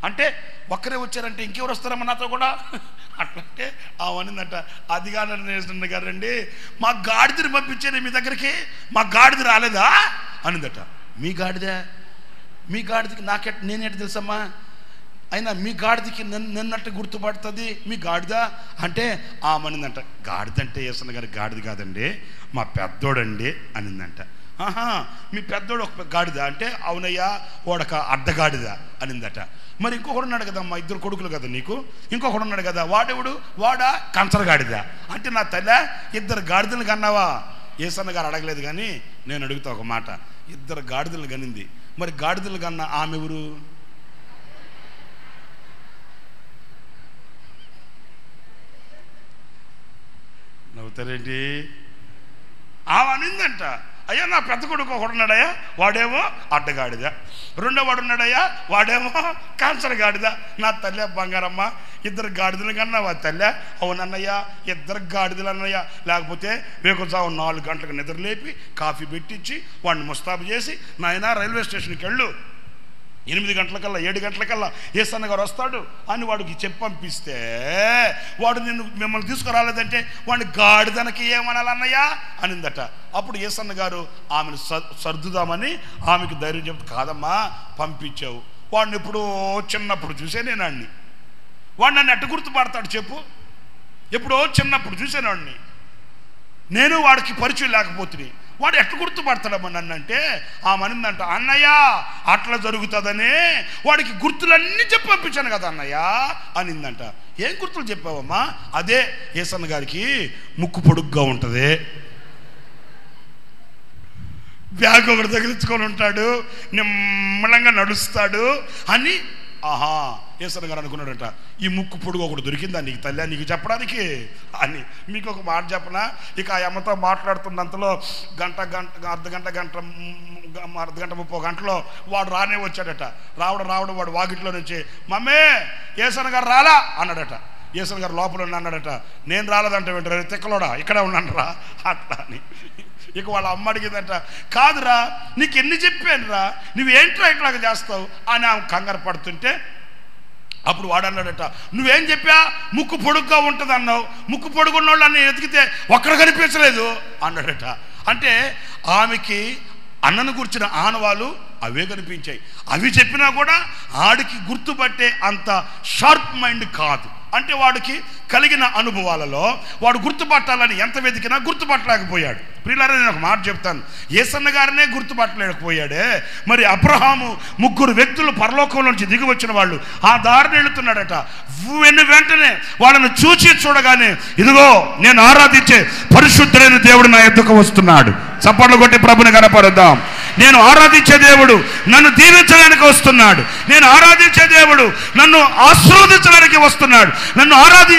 అంటే ఒక్కరే వచ్చారంటే ఇంకెవరు వస్తారమ్మా నాతో కూడా అట్లంటే అనిందట. అది కాదండి యేసన్న గారండి, మా గాడిదని పంపించారు మీ దగ్గరికి, మా గాడిద రాలేదా అనిందట. మీ గాడిదికి నేనేంటి తెలుసమ్మా అయినా మీ గాడిదకి నిన్నట్టు గుర్తుపడుతుంది మీ గాడిద అంటే ఆమనిందంట. గాడిద అంటే యేసన్న గారి గాడిద కాదండి, మా పెద్దోడండి అనిందంట. ఆహా, మీ పెద్దోడు ఒక గాడిద అంటే అవునయ్యా వాడొక అడ్డగాడిద అనిందట. మరి ఇంకొకడు ఉన్నాడు కదమ్మా, 2 కొడుకులు కదా నీకు, ఇంకొకడు ఉన్నాడు కదా, వాడెవడు? వాడా కంచరగాడిద అంటే నా తల్లి 2 గాడిదలు కన్నావా? యేసన్న గారు అడగలేదు, కానీ నేను అడుగుతా ఒక మాట. 2 గాడిదలు కనింది, మరి గాడిదలు కన్నా ఆమె ఎవరు? నవ్వుతారేంటి? ఆమె అనిందంట, అయ్యా నా పెద్ద కొడుకు ఒకడున్నాడయ్యా, వాడేమో అడ్డగాడిద, 2వ వాడు ఉన్నాడయ్యా, వాడేమో కాంచరగాడిద. నా తల్లి బంగారమ్మ, 2 గాడిదలు కన్నా వా తల్లి? అవునన్నయ్యా 2 గాడిదలు అన్నయ్యా. లేకపోతే వేకుజాము 4 గంటలకు నిద్ర లేపి కాఫీ పెట్టించి వాడిని ముస్తాబు చేసి, నాయన రైల్వే స్టేషన్కి వెళ్ళు, 8 గంటలకల్లా 7 గంటలకల్లా యేసన్న గారు వస్తాడు అని వాడికి చెప్పి పంపిస్తే, వాడు మిమ్మల్ని తీసుకురాలేదంటే వాడిని గాడిదనకి ఏమనాలన్నయ్యా అనిందట. అప్పుడు యేసన్న గారు ఆమెను సర్దుదామని ఆమెకు ధైర్యం చెప్తే, కాదమ్మా పంపించావు, వాడిని ఎప్పుడో చిన్నప్పుడు చూసే నేను వాడిని, వాడు నన్ను ఎట్ట గుర్తుపడతాడు చెప్పు? ఎప్పుడో చిన్నప్పుడు చూసాను వాడిని, నేను వాడికి పరిచయం లేకపోతుంది, వాడు ఎట్లా గుర్తుపడతాడమ్మా నన్ను అంటే ఆమె అనిందంట, అన్నయ్య అట్లా జరుగుతుందనే వాడికి గుర్తులన్నీ చెప్పి పంపించాను కదా అన్నయ్య అనిందంట. ఏం గుర్తులు చెప్పావమ్మా? అదే యేసన్న గారికి ముక్కు పొడుగ్గా ఉంటుంది, బ్యాగ్ ఒకటి తగిలించుకొని ఉంటాడు, నిమ్మలంగా నడుస్తాడు అని. ఆహా, యేసన్న గారు అనుకున్నాడంట, ఈ ముక్కు పొడుగు ఒకటి దొరికిందా నీకు తల్లి నీకు చెప్పడానికి అని. మీకు ఒక మాట చెప్పనా, ఇక ఆ అమ్మతో మాట్లాడుతున్నంతలో అర్ధగంట 30 గంటలో వాడు రానే వచ్చాడట. రావడం వాడు వాకిట్లో నుంచి, మమ్మీ యేసన్న గారు రాలా అన్నాడట. యేసన్న గారు లోపల అన్నాడట, నేను రాలేదంట వెంటనే, తిక్కలోడా ఇక్కడే ఉన్నాను రా అట్లా అని. ఇక వాళ్ళ అమ్మ అడిగిందంట, కాదురా నీకు ఎన్ని చెప్పాను రా, నువ్వేంట్రా ఇట్లాగా చేస్తావు అని ఆమె కంగారు పడుతుంటే, అప్పుడు వాడు అన్నాడట, నువ్వేం చెప్పా, ముక్కు పొడుగ్గా ఉంటుంది అన్నావు, ముక్కు పొడుగున్న వాళ్ళు అన్నీ ఎతికితే ఒక్కడు కనిపించలేదు అన్నాడట. అంటే ఆమెకి అన్నను గురించిన ఆనవాళ్ళు అవే కనిపించాయి. అవి చెప్పినా కూడా ఆడికి గుర్తుపట్టే అంత షార్ప్ మైండ్ కాదు. అంటే వాడికి కలిగిన అనుభవాలలో వాడు గుర్తుపట్టాలని ఎంత వెతికినా గుర్తుపట్టలేకపోయాడు. ప్రియులారా, నేను ఒక మాట చెప్తాను, యేసన్న గారినే గుర్తుపట్టలేకపోయాడే, మరి అబ్రహాము 3 వ్యక్తులు పరలోకంలో నుంచి దిగి వచ్చిన వాళ్ళు ఆ దారిని వెళుతున్నాడట. వెంటనే వాళ్ళను చూడగానే, ఇదిగో నేను ఆరాధించే పరిశుద్ధుడైన దేవుడు నా ఎద్దుకు వస్తున్నాడు. చప్పట్లు కొట్టి ప్రభుని కనపరుద్దాం. నేను ఆరాధించే దేవుడు నన్ను దీవించడానికి వస్తున్నాడు, నేను ఆరాధించే దేవుడు నన్ను ఆశీర్వదించడానికి వస్తున్నాడు,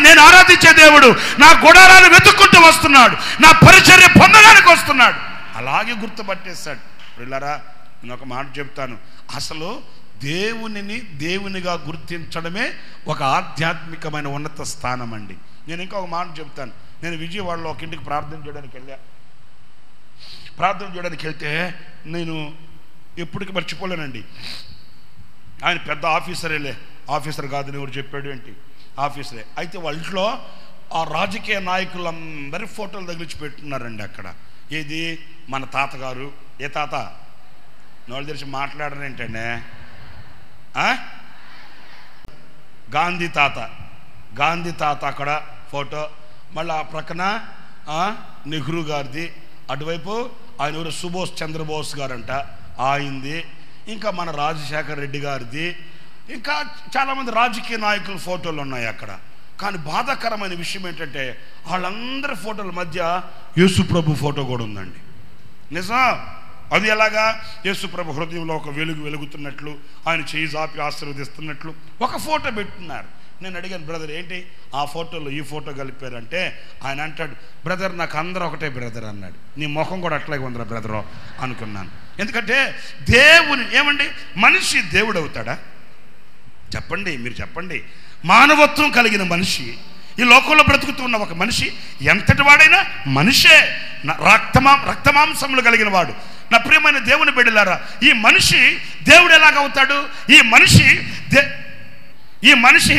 నేను ఆరాధించే దేవుడు నా గుడారాలు వెతుక్కుంటూ వస్తున్నాడు, నా పరిచర్య పొందడానికి వస్తున్నాడు. అలాగే గుర్తుపట్టేశాడు. పిల్లరా, నేను ఒక మాట చెప్తాను, అసలు దేవునిగా గుర్తించడమే ఒక ఆధ్యాత్మికమైన ఉన్నత స్థానం అండి. నేను ఇంకొక మాట చెప్తాను. నేను విజయవాడలో ఒక ఇంటికి ప్రార్థన చేయడానికి వెళ్తే నేను ఎప్పటికీ మర్చిపోలేనండి. ఆయన పెద్ద ఆఫీసర్ కాదని ఎవరు చెప్పాడు ఏంటి, ఆఫీసరే. అయితే వాళ్ళ ఇంట్లో ఆ రాజకీయ నాయకులందరి ఫోటోలు తగిలించి పెట్టున్నారండి అక్కడ. ఏది మన తాతగారు, ఏ తాత నోళ్ళు తెరిచి మాట్లాడరేంటండి, గాంధీ తాత అక్కడ ఫోటో, మళ్ళీ ఆ ప్రక్కన నెహ్రూ గారిది, అటువైపు ఆయన ఎవరు సుభాష్ చంద్రబోస్ గారంట ఆయనది, ఇంకా మన రాజశేఖర్ రెడ్డి గారిది, ఇంకా చాలామంది రాజకీయ నాయకుల ఫోటోలు ఉన్నాయి అక్కడ. కానీ బాధాకరమైన విషయం ఏంటంటే వాళ్ళందరి ఫోటోల మధ్య యేసుప్రభు ఫోటో కూడా ఉందండి. నిజం. అది ఎలాగా? యేసుప్రభు హృదయంలో ఒక వెలుగుతున్నట్లు, ఆయన చేయి చాపి ఆశీర్వదిస్తున్నట్లు ఒక ఫోటో పెట్టున్నారు. నేను అడిగాను, బ్రదర్ ఏంటి ఆ ఫోటోలో ఈ ఫోటో కలిపారంటే ఆయన అంటాడు, బ్రదర్ నాకు అందరూ ఒకటే బ్రదర్ అన్నాడు. నీ ముఖం కూడా అట్లాగే ఉందిరా బ్రదరు అనుకున్నాను. ఎందుకంటే ఏమండి మనిషి దేవుడు అవుతాడా? చెప్పండి, మీరు చెప్పండి. మానవత్వం కలిగిన మనిషి, ఈ లోకంలో బ్రతుకుతున్న ఒక మనిషి ఎంతటి వాడైనా మనిషే, రక్తమాంసములు కలిగిన వాడు. నా ప్రియమైన దేవుని బిడ్డలారా, ఈ మనిషి దేవుడు ఎలాగవుతాడు? ఈ మనిషి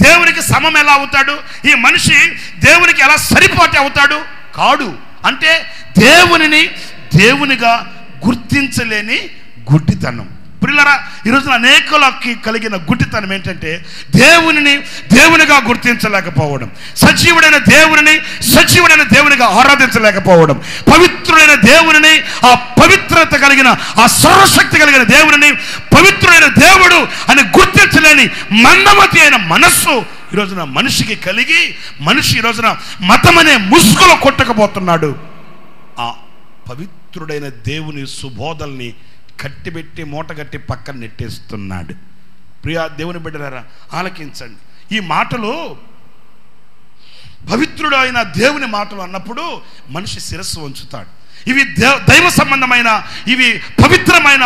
దేవునికి సమం ఎలా అవుతాడు? ఈ మనిషి దేవునికి ఎలా సరిపోటీ అవుతాడు? కాడు. అంటే దేవునిగా గుర్తించలేని గుడ్డితనం. ప్రియులారా, ఈరోజున అనేకులకి కలిగిన గుడ్డితనం ఏంటంటే దేవునిని దేవునిగా గుర్తించలేకపోవడం, సజీవుడైన దేవునిగా ఆరాధించలేకపోవడం, పవిత్రుడైన దేవునిని, ఆ పవిత్రత కలిగిన, ఆ సర్వశక్తి కలిగిన దేవునిని పవిత్రుడైన దేవుడు అని గుర్తించలేని మందమతి అయిన మనస్సు ఈరోజున మనిషికి కలిగి, మనిషి ఈరోజున మతం అనే ముసుగులో కొట్టకపోతున్నాడు. ఆ పవిత్రుడైన దేవుని సుబోధల్ని కట్టిబెట్టి మూటగట్టి పక్కన నెట్టేస్తున్నాడు. ప్రియా దేవుని బిడ్డలారా, ఆలకించండి. ఈ మాటలు పవిత్రుడు అయిన దేవుని మాటలు అన్నప్పుడు మనిషి శిరస్సు వంచుతాడు. ఇవి దైవ సంబంధమైన, ఇవి పవిత్రమైన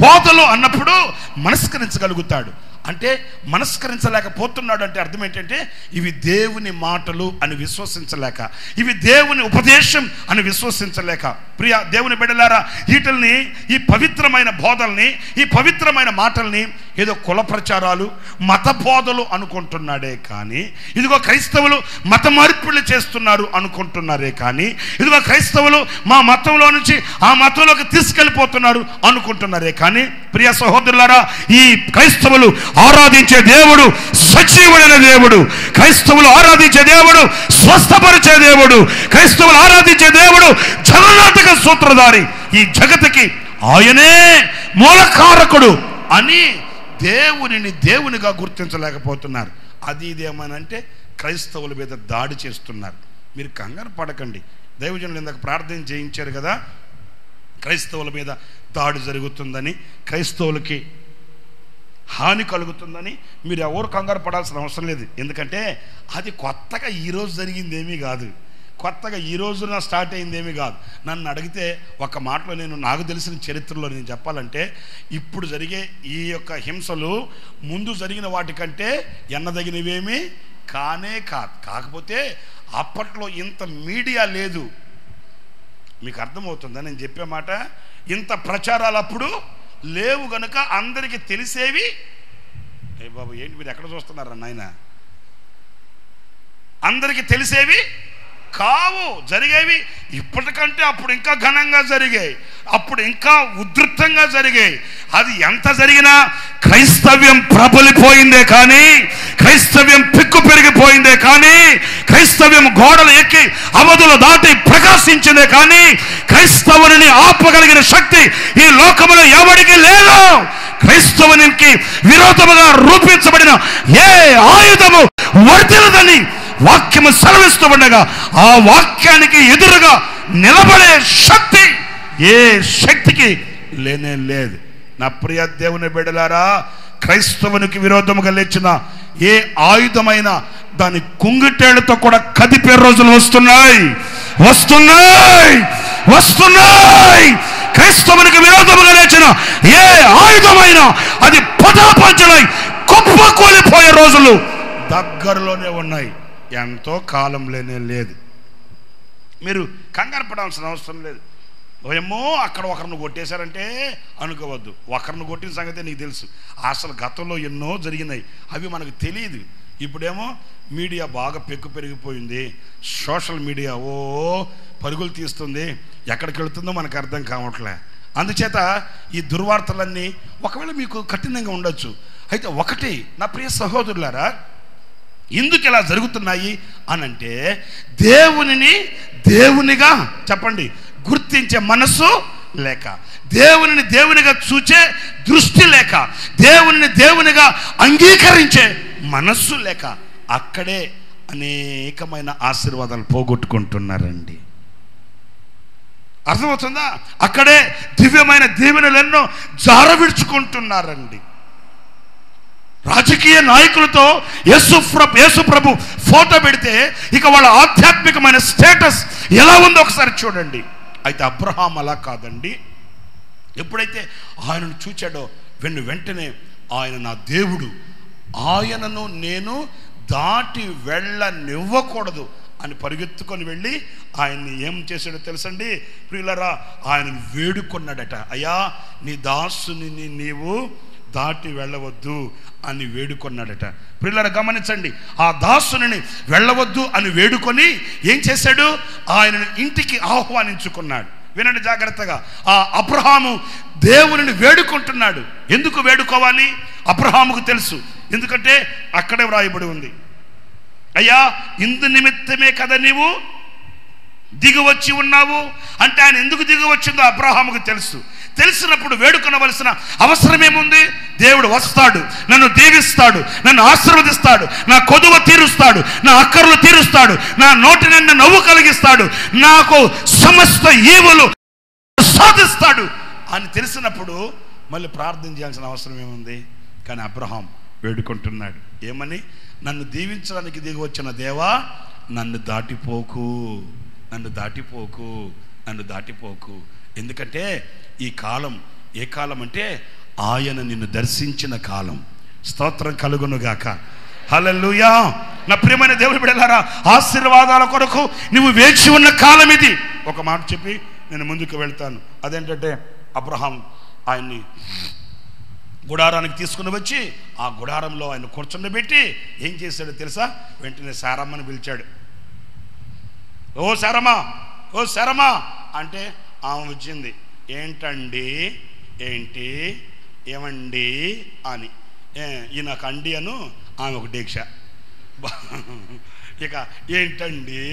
బోధలు అన్నప్పుడు మనస్కరించగలుగుతాడు. అంటే మనస్కరించలేకపోతున్నాడు అంటే అర్థం ఏంటంటే ఇవి దేవుని మాటలు అని విశ్వసించలేక, ఇవి దేవుని ఉపదేశం అని విశ్వసించలేక. ప్రియ దేవుని బిడ్డలారా, వీటిల్ని, ఈ పవిత్రమైన బోధల్ని, ఈ పవిత్రమైన మాటల్ని ఏదో కుల ప్రచారాలు, మత బోధలు అనుకుంటున్నాడే కానీ, ఇదిగో క్రైస్తవులు మత మార్పులు చేస్తున్నారు అనుకుంటున్నారే కానీ, ఇదిగో క్రైస్తవులు మా మతంలో నుంచి ఆ మతంలోకి తీసుకెళ్ళిపోతున్నారు అనుకుంటున్నారే కానీ, ప్రియ సహోదరులారా, ఈ క్రైస్తవులు ఆరాధించే దేవుడు సజీవుడైన దేవుడు. క్రైస్తవులు ఆరాధించే దేవుడు స్వస్థపరిచే దేవుడు. క్రైస్తవులు ఆరాధించే దేవుడు జగన్నాటక సూత్రధారి. ఈ జగతికి ఆయనే మూలకారకుడు అని దేవునిని దేవునిగా గుర్తించలేకపోతున్నారు. అది ఇదేమనంటే క్రైస్తవుల మీద దాడి చేస్తున్నారు. మీరు కంగారు పడకండి. దైవజనులు ఇందాక ప్రార్థన చేయించారు కదా, క్రైస్తవుల మీద దాడి జరుగుతుందని, క్రైస్తవులకి హాని కలుగుతుందని. మీరు ఎవరు కంగారు పడాల్సిన అవసరం లేదు. ఎందుకంటే అది కొత్తగా ఈరోజు జరిగిందేమీ కాదు, కొత్తగా ఈ రోజున స్టార్ట్ అయిందేమీ కాదు. నన్ను అడిగితే ఒక మాటలో నాకు తెలిసిన చరిత్రలో నేను చెప్పాలంటే, ఇప్పుడు జరిగే ఈ యొక్క హింసలు ముందు జరిగిన వాటికంటే ఎన్నదగినవేమీ కానే కాదు. కాకపోతే అప్పట్లో ఇంత మీడియా లేదు. మీకు అర్థమవుతుందా నేను చెప్పే మాట? ఇంత ప్రచారాలు అప్పుడు లేవు గనుక అందరికీ తెలిసేవి. ఏ బాబు, ఏంటి మీరు ఎక్కడ చూస్తున్నారా నాయన? అందరికీ తెలిసేవి కావు, జరిగేవి ఇప్పటికంటే అప్పుడు ఇంకా ఘనంగా జరిగాయి, అప్పుడు ఇంకా ఉధృతంగా జరిగాయి. అది ఎంత జరిగినా క్రైస్తవ్యం ప్రబలిపోయిందే కానీ, క్రైస్తవ్యం పిక్కు పెరిగిపోయిందే కానీ, క్రైస్తవ్యం గోడలు ఎక్కి అవధులు దాటి ప్రకాశించిందే కానీ, క్రైస్తవుని ఆపగలిగిన శక్తి ఈ లోకములో ఎవరికి లేదు. క్రైస్తవునికి విరోధముగా రూపించబడిన ఏ ఆయుధము వర్ధిల్లదని వాక్యము సెలవిస్తూ ఉండగా, ఆ వాక్యానికి ఎదురుగా నిలబడే శక్తి ఏ శక్తికి లేనే లేదు. నా ప్రియ దేవుని బిడ్డలారా, క్రైస్తవునికి విరోధముగా లేచిన ఏ ఆయుధమైన దాని కుంగిటేళ్లతో కూడా కదిపే రోజులు వస్తున్నాయి. క్రైస్తవునికి విరోధముగా లేచిన ఏ ఆయుధమైనా అది పటాపంచలై కుప్పకూలిపోయే రోజులు దగ్గరలోనే ఉన్నాయి. ఎంతో కాలం లేనే లేదు. మీరు కంగారు పడాల్సిన అవసరం లేదు. ఏమో అక్కడ ఒకరిని కొట్టేశారంటే అనుకోవద్దు. ఒకరిని కొట్టిన సంగతి నీకు తెలుసు. అసలు గతంలో ఎన్నో జరిగినాయి, అవి మనకు తెలియదు. ఇప్పుడేమో మీడియా బాగా పెరిగిపోయింది. సోషల్ మీడియా పరుగులు తీస్తుంది, ఎక్కడికి వెళుతుందో మనకు అర్థం కావట్లే. అందుచేత ఈ దుర్వార్తలన్నీ ఒకవేళ మీకు కఠినంగా ఉండొచ్చు. అయితే ఒకటి నా ప్రియ సహోదరులారా, ఎందుకు ఇలా జరుగుతున్నాయి అనంటే, దేవునిని దేవునిగా చెప్పండి గుర్తించే మనసు లేక, దేవునిని దేవునిగా చూచే దృష్టి లేక, దేవునిని దేవునిగా అంగీకరించే మనస్సు లేక, అక్కడే అనేకమైన ఆశీర్వాదాలు పోగొట్టుకుంటున్నారండి. అర్థమవుతుందా? అక్కడే దివ్యమైన దీవెనలెన్నో జారవిడుచుకుంటున్నారండి. రాజకీయ నాయకులతో యేసు ప్రభు ఫోటో పెడితే ఇక వాళ్ళ ఆధ్యాత్మికమైన స్టేటస్ ఎలా ఉందో ఒకసారి చూడండి. అయితే అబ్రహాం అలా కాదండి. ఎప్పుడైతే ఆయనను చూచాడో వెంటనే ఆయన నా దేవుడు, ఆయనను నేను దాటి వెళ్ళనివ్వకూడదు అని పరిగెత్తుకొని వెళ్ళి ఆయన్ని ఏం చేశాడో తెలుసండి ప్రియులరా? ఆయనను వేడుకొన్నాడట. అయ్యా, నీ దాసుని నీవు దాటి వెళ్ళవద్దు అని వేడుకొన్నాడట. ప్రియులారా గమనించండి, ఆ దాసుని వెళ్ళవద్దు అని వేడుకొని ఏం చేశాడు? ఆయనను ఇంటికి ఆహ్వానించుకున్నాడు. వినండి జాగ్రత్తగా. ఆ అబ్రహాము దేవునిని వేడుకుంటున్నాడు. ఎందుకు వేడుకోవాలి? అబ్రహాముకు తెలుసు. ఎందుకంటే అక్కడే వ్రాయబడి ఉంది, అయ్యా ఇందు నిమిత్తమే కదా నీవు దిగివచ్చి ఉన్నావు అంటే. ఆయన ఎందుకు దిగి వచ్చిందో అబ్రహాముకు తెలుసు. తెలిసినప్పుడు వేడుకొనవలసిన అవసరం ఏముంది? దేవుడు వస్తాడు, నన్ను దీవిస్తాడు, నన్ను ఆశీర్వదిస్తాడు, నా కొదువ తీరుస్తాడు, నా అక్కర్లు తీరుస్తాడు, నా నోటి నిండా నవ్వు కలిగిస్తాడు, నాకు సమస్త ఈవులు సాధిస్తాడు అని తెలిసినప్పుడు మళ్ళీ ప్రార్థన చేయాల్సిన అవసరం ఏముంది? కానీ అబ్రహాం వేడుకుంటున్నాడు ఏమని? నన్ను దీవించడానికి దిగి వచ్చిన దేవా, నన్ను దాటిపోకు, నన్ను దాటిపోకు, నన్ను దాటిపోకు. ఎందుకంటే ఈ కాలం ఏ కాలం అంటే ఆయన నిన్ను దర్శించిన కాలం. స్తోత్రం కలుగునుగాక. హల్లెలూయా. నా ప్రియమైన దేవుని బిడ్డలారా, ఆశీర్వాదాల కొరకు నువ్వు వేచి ఉన్న కాలం ఇది. ఒక మాట చెప్పి నేను ముందుకు వెళ్తాను. అదేంటంటే అబ్రహాం ఆయన్ని గుడారానికి తీసుకుని వచ్చి ఆ గుడారంలో ఆయన కూర్చుండబెట్టి ఏం చేశాడో తెలుసా? వెంటనే శారమ్మని పిలిచాడు. ఓ శారమ్మా, ఓ శారమ్మా అంటే ఆమె వచ్చింది. ఏంటండి, ఏంటి, ఏమండి అని. ఈయనకు అండి అను, ఆమె ఒక దీక్ష. ఇక ఏంటండి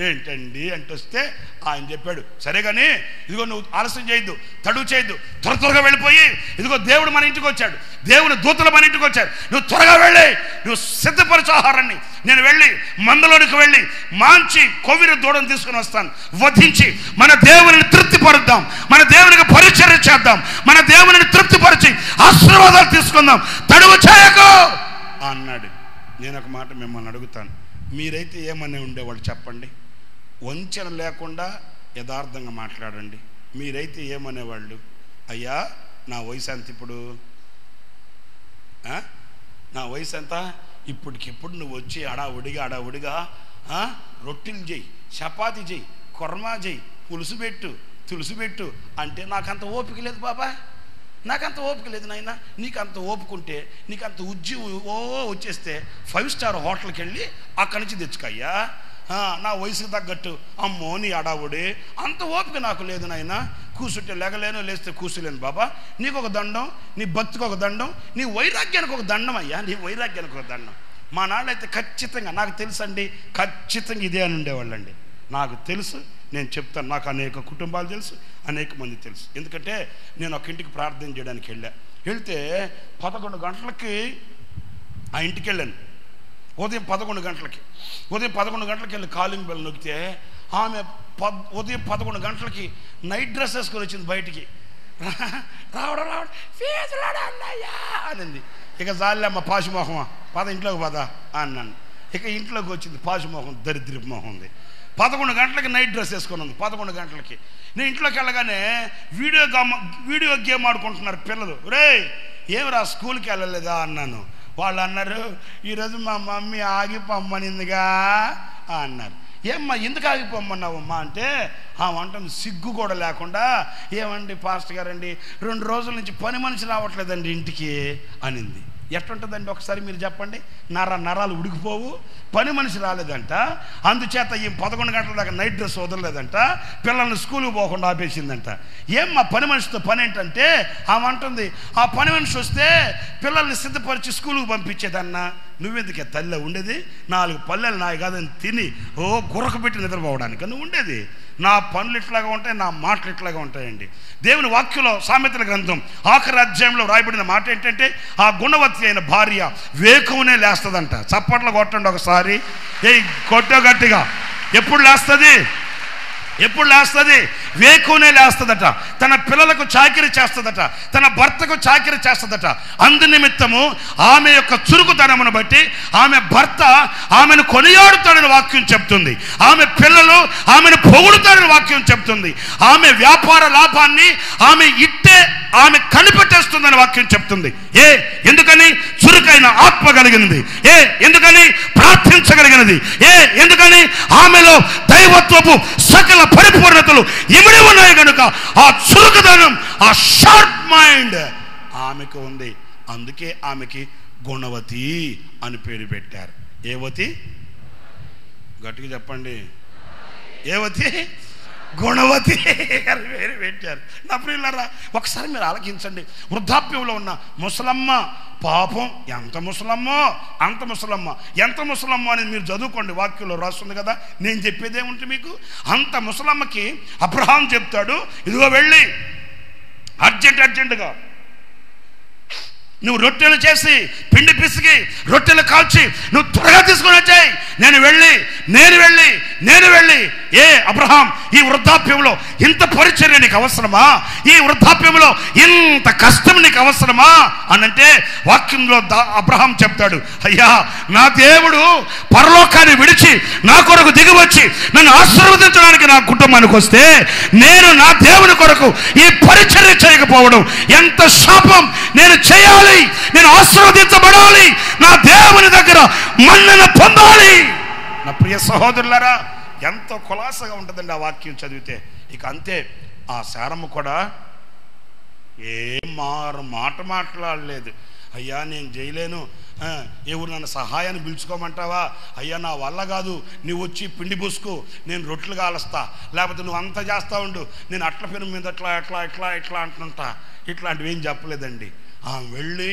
ఏంటండి అంటే వస్తే ఆయన చెప్పాడు, సరే కానీ ఇదిగో నువ్వు ఆలస్యం చేయొద్దు, తడువు చేయొద్దు, త్వరగా వెళ్ళిపోయి ఇదిగో దేవుడు మన ఇంటికి వచ్చాడు, దేవుని దూతలు మన ఇంటికి వచ్చారు, నువ్వు త్వరగా వెళ్ళి నువ్వు సిద్ధపరచు ఆహారాన్ని. నేను వెళ్ళి మందలోనికి వెళ్ళి మంచి కొవ్విన దూడను తీసుకుని వస్తాను, వధించి మన దేవుని తృప్తిపరుద్దాం, మన దేవునికి పరిచర్య చేద్దాం, మన దేవుని తృప్తిపరిచి ఆశీర్వాదాలు తీసుకుందాం, తడువు చేయకు అన్నాడు. నేను ఒక మాట మిమ్మల్ని అడుగుతాను, మీరైతే ఏమని ఉండేవాళ్ళు చెప్పండి? వంచన లేకుండా యథార్థంగా మాట్లాడండి. మీరైతే ఏమనేవాళ్ళు? అయ్యా నా వయసు ఎంత ఇప్పుడు? నా వయసు ఎంత? ఇప్పటికిప్పుడు నువ్వు వచ్చి అడావుడిగా రొట్టెలు చేయి, చపాతీ చేయి, కుర్మా చేయి, పులుసు పెట్టు అంటే నాకంత ఓపిక లేదు బాబా, నాకంత ఓపిక లేదు నాయన. నీకు అంత ఓపుకుంటే నీకు అంత వచ్చేస్తే 5 స్టార్ హోటల్కి వెళ్ళి అక్కడి నుంచి తెచ్చుకయ్యా. నా వయసుకు తగ్గట్టు అమ్మో నీ అడావుడి, అంత ఓపిక నాకు లేదు నాయన. కూర్చుంటే లెగలేను, లేస్తే కూర్చోలేను బాబా. నీకు ఒక దండం, నీ భక్తికి ఒక దండం, నీ వైరాగ్యానికి ఒక దండం అయ్యా, నీ వైరాగ్యానికి ఒక దండం. మా నాన్నైతే ఖచ్చితంగా నాకు తెలుసండి, ఖచ్చితంగా ఇదే అని ఉండేవాళ్ళండి. నాకు తెలుసు, నేను చెప్తాను. నాకు అనేక కుటుంబాలు తెలుసు, అనేక మంది తెలుసు. ఎందుకంటే నేను ఒక ఇంటికి ప్రార్థన చేయడానికి వెళ్తే 11 గంటలకి ఆ ఇంటికి వెళ్ళాను. ఉదయం 11 గంటలకి వెళ్ళి కాలింగ్ బెల్ నొక్కితే ఆమె ఉదయం 11 గంటలకి నైట్ డ్రెస్ వేసుకొని వచ్చింది బయటికి. రావడం అన్నయ్యా అనింది. ఇక జాలమ్మ పాశుమోహమా, పద ఇంట్లోకి పద అన్నాను. ఇక ఇంట్లోకి వచ్చింది పాశుమోహం, దరిద్రపు మొహం ఉంది. 11 గంటలకి నైట్ డ్రెస్ వేసుకొని ఉంది. 11 గంటలకి నేను ఇంట్లోకి వెళ్ళగానే వీడియో గేమ్ ఆడుకుంటున్నారు పిల్లలు. రే ఏమిరా స్కూల్కి వెళ్ళలేదా అన్నాను. వాళ్ళు అన్నారు, ఈరోజు మా మమ్మీ ఆగిపోమ్మనిందిగా అన్నారు. ఏమ్మా ఎందుకు ఆగిపోమ్మన్నావమ్మా అంటే ఆమె అంటుంది సిగ్గు కూడా లేకుండా, ఏమండి పాస్టర్ గారండి 2 రోజుల నుంచి పని మనిషి రావట్లేదండి ఇంటికి అనింది. ఎట్లుంటుందండి ఒకసారి మీరు చెప్పండి? నరాలు ఉడికిపోవు. పని మనిషి రాలేదంట, అందుచేత ఈ 11 గంటల దాకా నైట్ డ్రెస్ వదలలేదంట, పిల్లల్ని స్కూల్కి పోకుండా ఆపేసిందంట. మా పని మనిషితో పని ఏంటంటే ఆమె అంటుంది, ఆ పని మనిషి వస్తే పిల్లల్ని సిద్ధపరిచి స్కూల్కి పంపించేదన్నా. నువ్వెందుకే తల్లి ఉండేది? 4 పల్లెలు నాయి కాదని తిని గుర్రకు పెట్టి నిద్రపోవడానికి నువ్వు ఉండేది. నా పనులు ఇట్లాగా ఉంటాయి, నా మాటలు ఇట్లాగా ఉంటాయండి. దేవుని వాక్యంలో సామెతల గ్రంథం 8వ అధ్యాయంలో రాయబడిన మాట ఏంటంటే, ఆ గుణవతి అయిన భార్య వేకువనే లేస్తుందంట. చప్పట్లు కొట్టండి ఒకసారి, కొట్ట గట్టిగా. ఎప్పుడు లేస్తుంది? వేకువనే లేస్తుందట. తన పిల్లలకు చాకిరీ చేస్తుందట, తన భర్తకు చాకిరీ చేస్తుందట. అందు నిమిత్తము ఆమె యొక్క చురుకుతనమును బట్టి ఆమె భర్త ఆమెను కొనియాడుతాడని వాక్యం చెప్తుంది. ఆమె పిల్లలు ఆమెను పొగుడుతాడని వాక్యం చెప్తుంది. ఆమె వ్యాపార లాభాన్ని ఆమె కనిపెట్టేస్తుందని వాక్యం చెప్తుంది. ఎందుకని? చురుకైన ఆత్మ కలిగినది. ఎందుకని? ప్రార్థించగలిగినది. ఎందుకని? ఆమెలో దైవత్వపు సకల పరిపూర్ణతలు ఇమిడి ఉన్నాయి కనుక ఆ చురుకుదనం, ఆ షార్ప్ మైండ్ ఆమెకు ఉంది. అందుకే ఆమెకి గుణవతి అని పేరు పెట్టారు. ఏవతి? గట్టిగా చెప్పండి. ఏవతి? గుణవతి అని పేరు పెట్టారు. నా ప్రియులారా, ఒకసారి మీరు ఆలకించండి. వృద్ధాప్యంలో ఉన్న ముసలమ్మ పాపం, ఎంత ముసలమ్మో అంత ముసలమ్మ, ఎంత ముసలమ్మ అనేది మీరు చదువుకోండి, వాక్యంలో రాస్తుంది కదా. నేను చెప్పేదేముంటే మీకు, అంత ముసలమ్మకి అబ్రహాం చెప్తాడు, ఇదిగో వెళ్ళి అర్జెంటుగా నువ్వు రొట్టెలు చేసి పిండి పిసికి రొట్టెలు కాల్చి నువ్వు త్వరగా తీసుకొని వచ్చాయి. నేను వెళ్ళి ఏ అబ్రహాం, ఈ వృద్ధాప్యంలో ఇంత పరిచర్య నీకు అవసరమా? ఈ వృద్ధాప్యంలో ఇంత కష్టం నీకు అవసరమా అనంటే వాక్యంలో అబ్రహాం చెప్తాడు, అయ్యా నా దేవుడు పరలోకాన్ని విడిచి నా కొరకు దిగి వచ్చి నన్ను ఆశీర్వదించడానికి నా కుటుంబానికి వస్తే నేను నా దేవుని కొరకు ఈ పరిచర్య చేయకపోవడం ఎంత శాపం! నేను చేయాలి, నేను ఆశీర్వదించబడాలి, నా దేవుని దగ్గర మన్నన పొందాలి. నా ప్రియ సహోదరులారా, ఎంతో ఖులాసగా ఉంటుందండి ఆ వాక్యం చదివితే. ఇక అంతే, ఆ శారమ్మ కూడా మాట మాట్లాడలేదు. అయ్యా నేను చేయలేను, ఎవరు నన్ను సహాయాన్ని పిలుచుకోమంటావా? అయ్యా నా వల్ల కాదు, నువ్వు వచ్చి పిండి పూసుకో, నేను రొట్టెలు కాలుస్తా, లేకపోతే నువ్వు అంతా చేస్తా ఉండు, నేను అట్ల పెను మీద ఎట్లా అంటుంటా. ఇట్లాంటివి ఏం చెప్పలేదండి. ఆమె వెళ్ళి,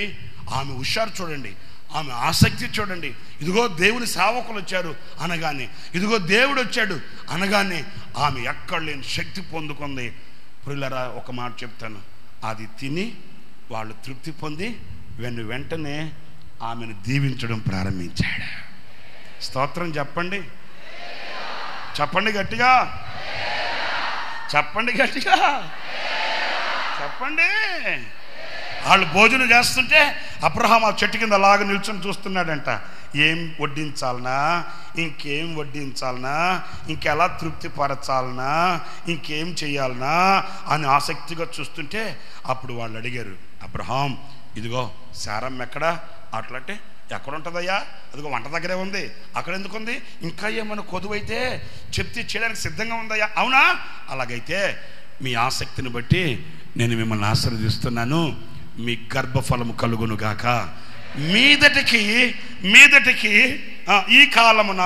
ఆమె హుషారు చూడండి, ఆమె ఆసక్తి చూడండి. ఇదిగో దేవుని సేవకులు వచ్చారు అనగానే, ఇదిగో దేవుడు వచ్చాడు అనగానే ఆమె ఎక్కడ లేని శక్తి పొందుకుంది. ప్రియులారా, ఒక మాట చెప్తాను, అది తిని వాళ్ళు తృప్తి పొంది వెంటనే ఆమెను దీవించడం ప్రారంభించాడు. స్తోత్రం చెప్పండి, చెప్పండి గట్టిగా, చెప్పండి గట్టిగా, చెప్పండి. వాళ్ళు భోజనం చేస్తుంటే అబ్రహాం ఆ చెట్టు కింద అలాగ నిల్చొని చూస్తున్నాడంట. ఏం వడ్డించాలనా, ఇంకేం వడ్డించాలనా, ఇంకెలా తృప్తిపరచాలనా, ఇంకేం చేయాలనా అని ఆసక్తిగా చూస్తుంటే అప్పుడు వాళ్ళు అడిగారు, అబ్రహాం ఇదిగో శారమ్మ ఎక్కడా? అట్లంటే ఎక్కడ ఉంటుందయ్యా? అదిగో వంట దగ్గరే ఉంది. అక్కడ ఎందుకుంది? ఇంకా ఏమైనా కొదువైతే చెప్తే చేయడానికి సిద్ధంగా ఉందయ్యా. అవునా? అలాగైతే మీ ఆసక్తిని బట్టి నేను మిమ్మల్ని ఆశీర్వదిస్తున్నాను, మీ గర్భఫలము కలుగును గాక. మీదటికి ఈ కాలమున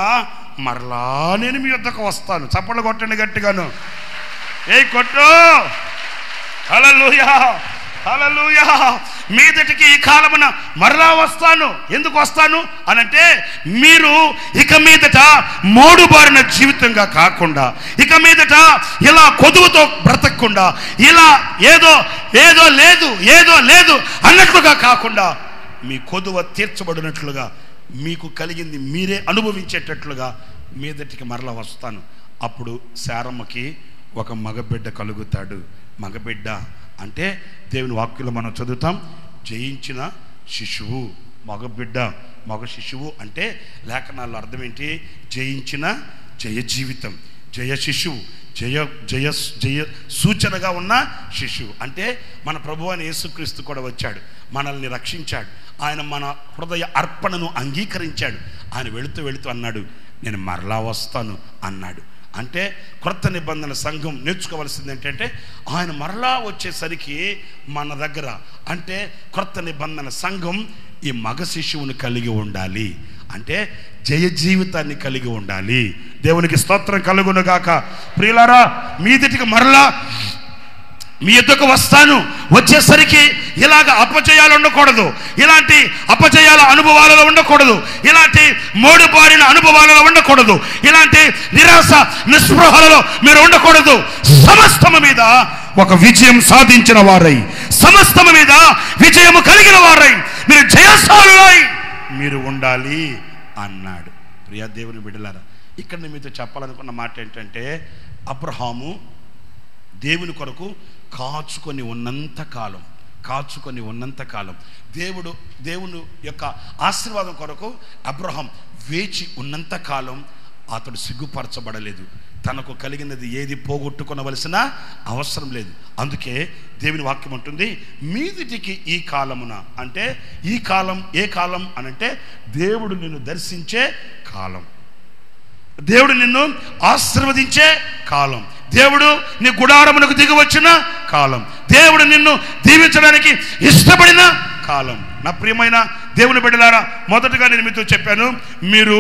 మరలా నేను మీ వద్దకు వస్తాను. చప్పట్లు కొట్టండి గట్టిగాను, ఏ కొట్టు, హల్లెలూయా హల్లెలూయా. మీదటికి ఈ కాలమున మరలా వస్తాను. ఎందుకు వస్తాను అనంటే, మీరు ఇక మీదట మోడుబారిన జీవితంగా కాకుండా, ఇక మీదట ఇలా కొదువుతో బ్రతకకుండా, ఇలా ఏదో లేదు అన్నట్లుగా కాకుండా, మీ కొదువ తీర్చబడినట్లుగా, మీకు కలిగింది మీరే అనుభవించేటట్లుగా మీదటికి మరలా వస్తాను. అప్పుడు శారమ్మకి ఒక మగబిడ్డ కలుగుతాడు. మగబిడ్డ అంటే దేవుని వాక్యంలో మనం చదువుతాం, జయించిన శిశువు. మగబిడ్డ, మగ శిశువు అంటే లేఖనాల్లో అర్థం ఏంటి? జయించిన జయ జీవితం, జయ శిశువు, జయ సూచనగా ఉన్న శిశువు. అంటే మన ప్రభువైన యేసుక్రీస్తు కూడా వచ్చాడు, మనల్ని రక్షించాడు, ఆయన మన హృదయ అర్పణను అంగీకరించాడు. ఆయన వెళుతూ అన్నాడు, నేను మరలా వస్తాను అన్నాడు. అంటే క్రొత్త నిబంధన సంఘం నేర్చుకోవాల్సింది ఏంటంటే, ఆయన మరలా వచ్చేసరికి మన దగ్గర, అంటే క్రొత్త నిబంధన సంఘం ఈ మగ శిశువుని కలిగి ఉండాలి, అంటే జయ జీవితాన్ని కలిగి ఉండాలి. దేవునికి స్తోత్రం కలుగును గాక. ప్రియులారా, మీదటికి మరలా మీ ఎద్దుకు వస్తాను. వచ్చేసరికి ఇలాగ అపజయాలు ఉండకూడదు, ఇలాంటి అపజయాల అనుభవాలలో ఉండకూడదు, ఇలాంటి మోడుబారిన అనుభవాలలో ఉండకూడదు, ఇలాంటి నిరాశ నిస్పృహలలో మీరు ఉండకూడదు. సమస్తము మీద ఒక విజయం సాధించిన వారై, సమస్తము మీద విజయము కలిగిన వారై, మీరు జయశాలులై మీరు ఉండాలి అన్నాడు. ప్రియా దేవుని బిడ్డలారా, ఇక్కడ నేను మీతో చెప్పాలనుకున్న మాట ఏంటంటే, అబ్రహాము దేవుని కొరకు కాచుకొని ఉన్నంత కాలం దేవుని యొక్క ఆశీర్వాదం కొరకు అబ్రహాం వేచి ఉన్నంత కాలం అతడు సిగ్గుపరచబడలేదు. తనకు కలిగినది ఏది పోగొట్టుకొనవలసిన అవసరం లేదు. అందుకే దేవుని వాక్యం ఉంటుంది, మీదిటికి ఈ కాలమున, అంటే ఈ కాలం ఏ కాలం అనంటే దేవుడు నిన్ను దర్శించే కాలం, దేవుడు నిన్ను ఆశీర్వదించే కాలం, దేవుడు నీ గుడారమునకు దిగి వచ్చిన కాలం, దేవుడు నిన్ను దీవించడానికి ఇష్టపడిన కాలం. నా ప్రియమైన దేవుని బిడ్డలారా, మొదటగా నేను మీతో చెప్పాను, మీరు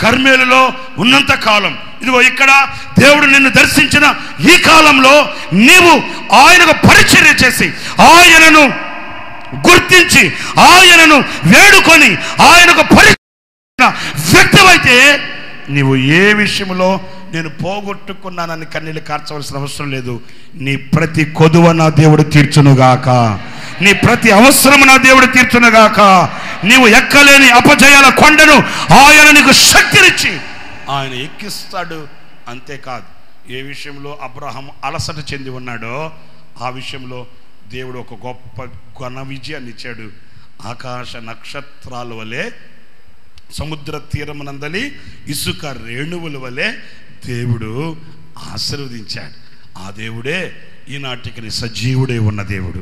కర్మేలులో ఉన్నంత కాలం, ఇదిగో ఇక్కడ దేవుడు నిన్ను దర్శించిన ఈ కాలంలో నీవు ఆయనకు పరిచర్య చేసి, ఆయనను గుర్తించి, ఆయనను వేడుకొని, ఆయనకు పరిచర్య వ్యక్తమైతే నీవు ఏ విషయంలో నేను పోగొట్టుకున్నానని కన్నీళ్ళు కార్చవలసిన అవసరం లేదు. నీ ప్రతి కొదువ నా దేవుడు తీర్చునుగాక, నీ ప్రతి అవసరము నా దేవుడు తీర్చునుగాక. నీవు ఎక్కలేని అపజయాల కొండను ఆయన నీకు శక్తినిచ్చి ఆయన ఎక్కిస్తాడు. అంతేకాదు, ఏ విషయంలో అబ్రహాం అలసట చెంది ఉన్నాడో ఆ విషయంలో దేవుడు ఒక గొప్ప ఘన విజయాన్ని ఇచ్చాడు. ఆకాశ నక్షత్రాల వలె, సముద్ర తీరమునందలి ఇసుక రేణువుల వలె దేవుడు ఆశీర్వదించాడు. ఆ దేవుడే ఈనాటికి సజీవుడే ఉన్న దేవుడు.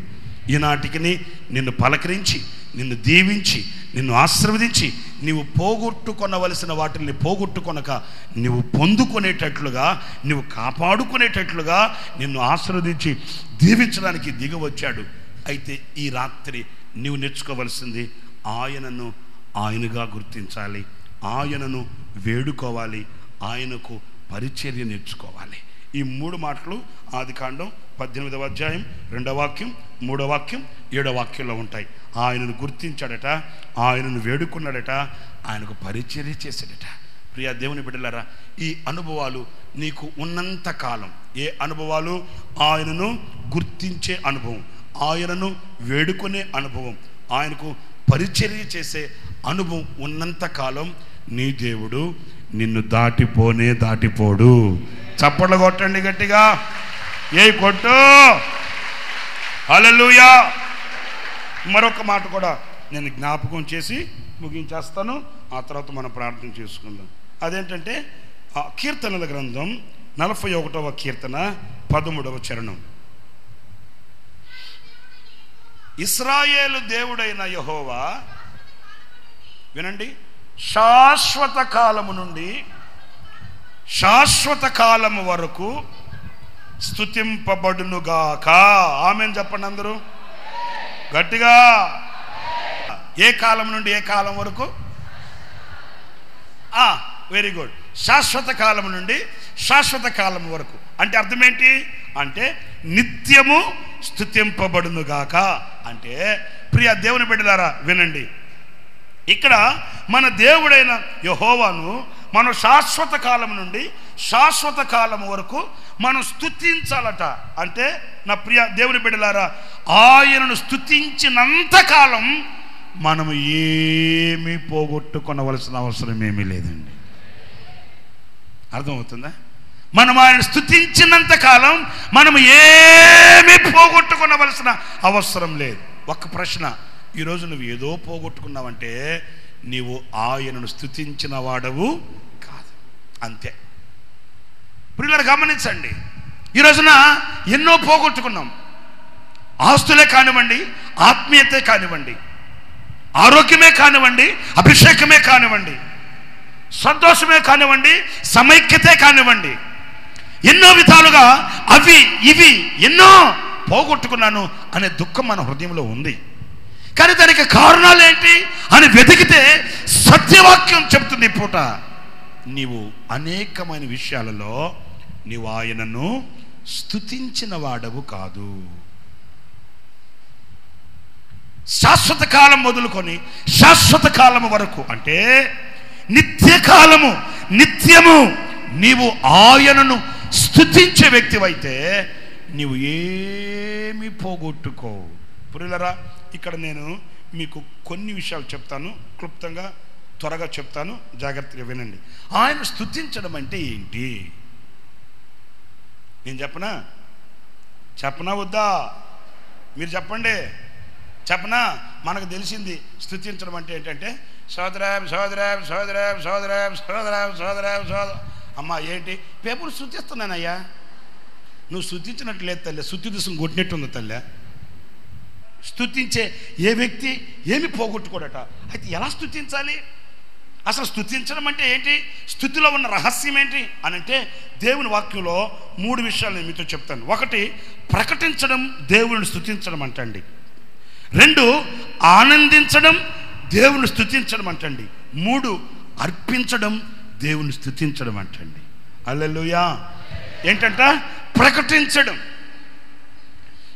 ఈనాటికి నిన్ను పలకరించి, నిన్ను దీవించి, నిన్ను ఆశీర్వదించి, నీవు పోగొట్టుకొనవలసిన వాటిని పోగొట్టుకొనక నువ్వు పొందుకునేటట్లుగా, నువ్వు కాపాడుకునేటట్లుగా నిన్ను ఆశీర్వదించి దీవించడానికి దిగవచ్చాడు. అయితే ఈ రాత్రి నీవు నేర్చుకోవలసింది, ఆయనను ఆయనగా గుర్తించాలి, ఆయనను వేడుకోవాలి, ఆయనకు పరిచర్య నేర్చుకోవాలి. ఈ 3 మాటలు ఆదికాండం 18వ అధ్యాయం 2వ వాక్యం, 3వ వాక్యం, 7వ వాక్యంలో ఉంటాయి. ఆయనను గుర్తించాడట, ఆయనను వేడుకున్నాడట, ఆయనకు పరిచర్య చేశాడట. ప్రియ దేవుని బిడ్డలారా, ఈ అనుభవాలు నీకు ఉన్నంత కాలం, ఏ అనుభవాలు? ఆయనను గుర్తించే అనుభవం, ఆయనను వేడుకునే అనుభవం, ఆయనకు పరిచర్య చేసే అనుభవం ఉన్నంత కాలం నీ దేవుడు నిన్ను దాటిపోడు. చప్పట్లు కొట్టండి గట్టిగా, ఏ కొట్టు, హల్లెలూయా. మరొక మాట కూడా నేను జ్ఞాపకం చేసి ముగించేస్తాను, ఆ తర్వాత మనం ప్రార్థన చేసుకుందాం. అదేంటంటే కీర్తనల గ్రంథం 41వ కీర్తన 13వ చరణం. ఇశ్రాయేలు దేవుడైన యెహోవా, వినండి, శాశ్వత కాలము నుండి శాశ్వత కాలము వరకు స్తుతింపబడునుగాక. ఆమేన్ చెప్పండి అందరూ గట్టిగా. ఏ కాలం నుండి ఏ కాలం వరకు? Very good. శాశ్వత కాలం నుండి శాశ్వత కాలం వరకు అంటే అర్థం ఏంటి? అంటే నిత్యము స్తుతింపబడునుగాక. అంటే ప్రియ దేవుని బిడ్డలారా వినండి, ఇక్కడ మన దేవుడైన యెహోవాను మనం శాశ్వత కాలం నుండి శాశ్వత కాలం వరకు మనం స్తుతించాలట. అంటే నా ప్రియ దేవుని బిడ్డలారా, ఆయనను స్తుతించినంత కాలం మనము ఏమీ పోగొట్టుకొనవలసిన అవసరం ఏమీ లేదండి. అర్థమవుతుందా? మనం ఆయన స్తుతించినంత కాలం మనం ఏమీ పోగొట్టుకొనవలసిన అవసరం లేదు. ఒక్క ప్రశ్న, ఈరోజు నువ్వు ఏదో పోగొట్టుకున్నావంటే నీవు ఆయనను స్తుతించిన వాడవు కాదు, అంతే. ప్రియులారా గమనించండి, ఈ రోజున ఎన్నో పోగొట్టుకున్నాం. ఆస్తులే కానివ్వండి, ఆత్మీయతే కానివ్వండి, ఆరోగ్యమే కానివ్వండి, అభిషేకమే కానివ్వండి, సంతోషమే కానివ్వండి, సమైక్యతే కానివ్వండి, ఎన్నో విధాలుగా అవి ఇవి ఎన్నో పోగొట్టుకున్నాను అనే దుఃఖం మన హృదయంలో ఉంది. కానీ దానికి కారణాలు ఏంటి అని వెతికితే సత్యవాక్యం చెప్తుంది, ఈ పూట నీవు అనేకమైన విషయాలలో నీవు ఆయనను స్తుతించిన వాడవు కాదు. శాశ్వత కాలం మొదలుకొని శాశ్వత కాలము వరకు అంటే నిత్యకాలము, నిత్యము నీవు ఆయనను స్తుతించే వ్యక్తివైతే నీవు ఏమి పోగొట్టుకోవు. ప్రియులారా, ఇక్కడ నేను మీకు కొన్ని విషయాలు చెప్తాను, క్లుప్తంగా త్వరగా చెప్తాను, జాగ్రత్తగా వినండి. ఆయన స్తుతించడం అంటే ఏంటి నేను చెప్పనా వద్దా? మీరు చెప్పండి, చెప్పనా? మనకు తెలిసింది స్తుతించడం అంటే ఏంటంటే సోదరం సోదరం సోదరం సోదరం సోదరం సోదరం సోదరం. అమ్మా ఏంటి పేపర్లు స్తుతిస్తున్నానయ్యా? నువ్వు స్తుతించినట్టు లేదు తల్లి, స్తుతి దిశం కొట్టినట్టుంది తల్లి. స్తుతించే ఏ వ్యక్తి ఏమి పోగొట్టుకోడట. అయితే ఎలా స్తుతించాలి? అసలు స్తుతించడం అంటే ఏంటి? స్తుతిలో ఉన్న రహస్యం ఏంటి అని అంటే దేవుని వాక్యంలో 3 విషయాలు నేను మీతో చెప్తాను. ఒకటి, ప్రకటించడం దేవుని స్తుతించడం అంటండి. 2 ఆనందించడం, దేవుని స్తుతించడం అంటండి. 3 అర్పించడం, దేవుని స్తుతించడం అంటండి. హల్లెలూయా. ఏంటంట? ప్రకటించడం.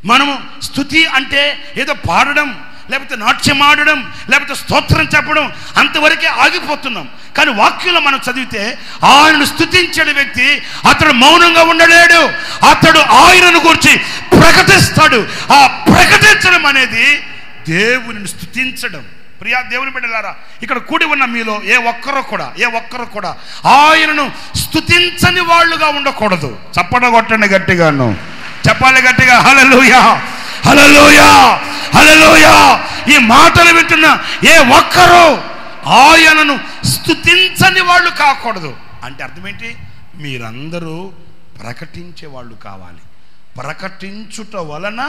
మనము స్తుతి అంటే ఏదో పాడడం, లేకపోతే నాట్యం ఆడడం, లేకపోతే స్తోత్రం చెప్పడం, అంతవరకే ఆగిపోతున్నాం. కానీ వాక్యంలో మనం చదివితే ఆయనను స్తుతించే వ్యక్తి అతడు మౌనంగా ఉండలేడు, అతడు ఆయనను గురించి ప్రకటిస్తాడు. ఆ ప్రకటించడం అనేది దేవునిని స్తుతించడం. ప్రియా దేవుని బిడ్డలారా, ఇక్కడ కూడి ఉన్న మీలో ఏ ఒక్కరు కూడా ఆయనను స్తుతించని వాళ్ళుగా ఉండకూడదు. చప్పట కొట్టండి గట్టిగాను, చెప్పాలి గట్టిగా హల్లెలూయా, హల్లెలూయా, హల్లెలూయా. ఈ మాటలు వింటున్న ఏ ఒక్కరు ఆయనను స్తుతించని వాళ్ళు కాకూడదు. అంటే అర్థం ఏంటి? మీరందరూ ప్రకటించే వాళ్ళు కావాలి. ప్రకటించుట వలన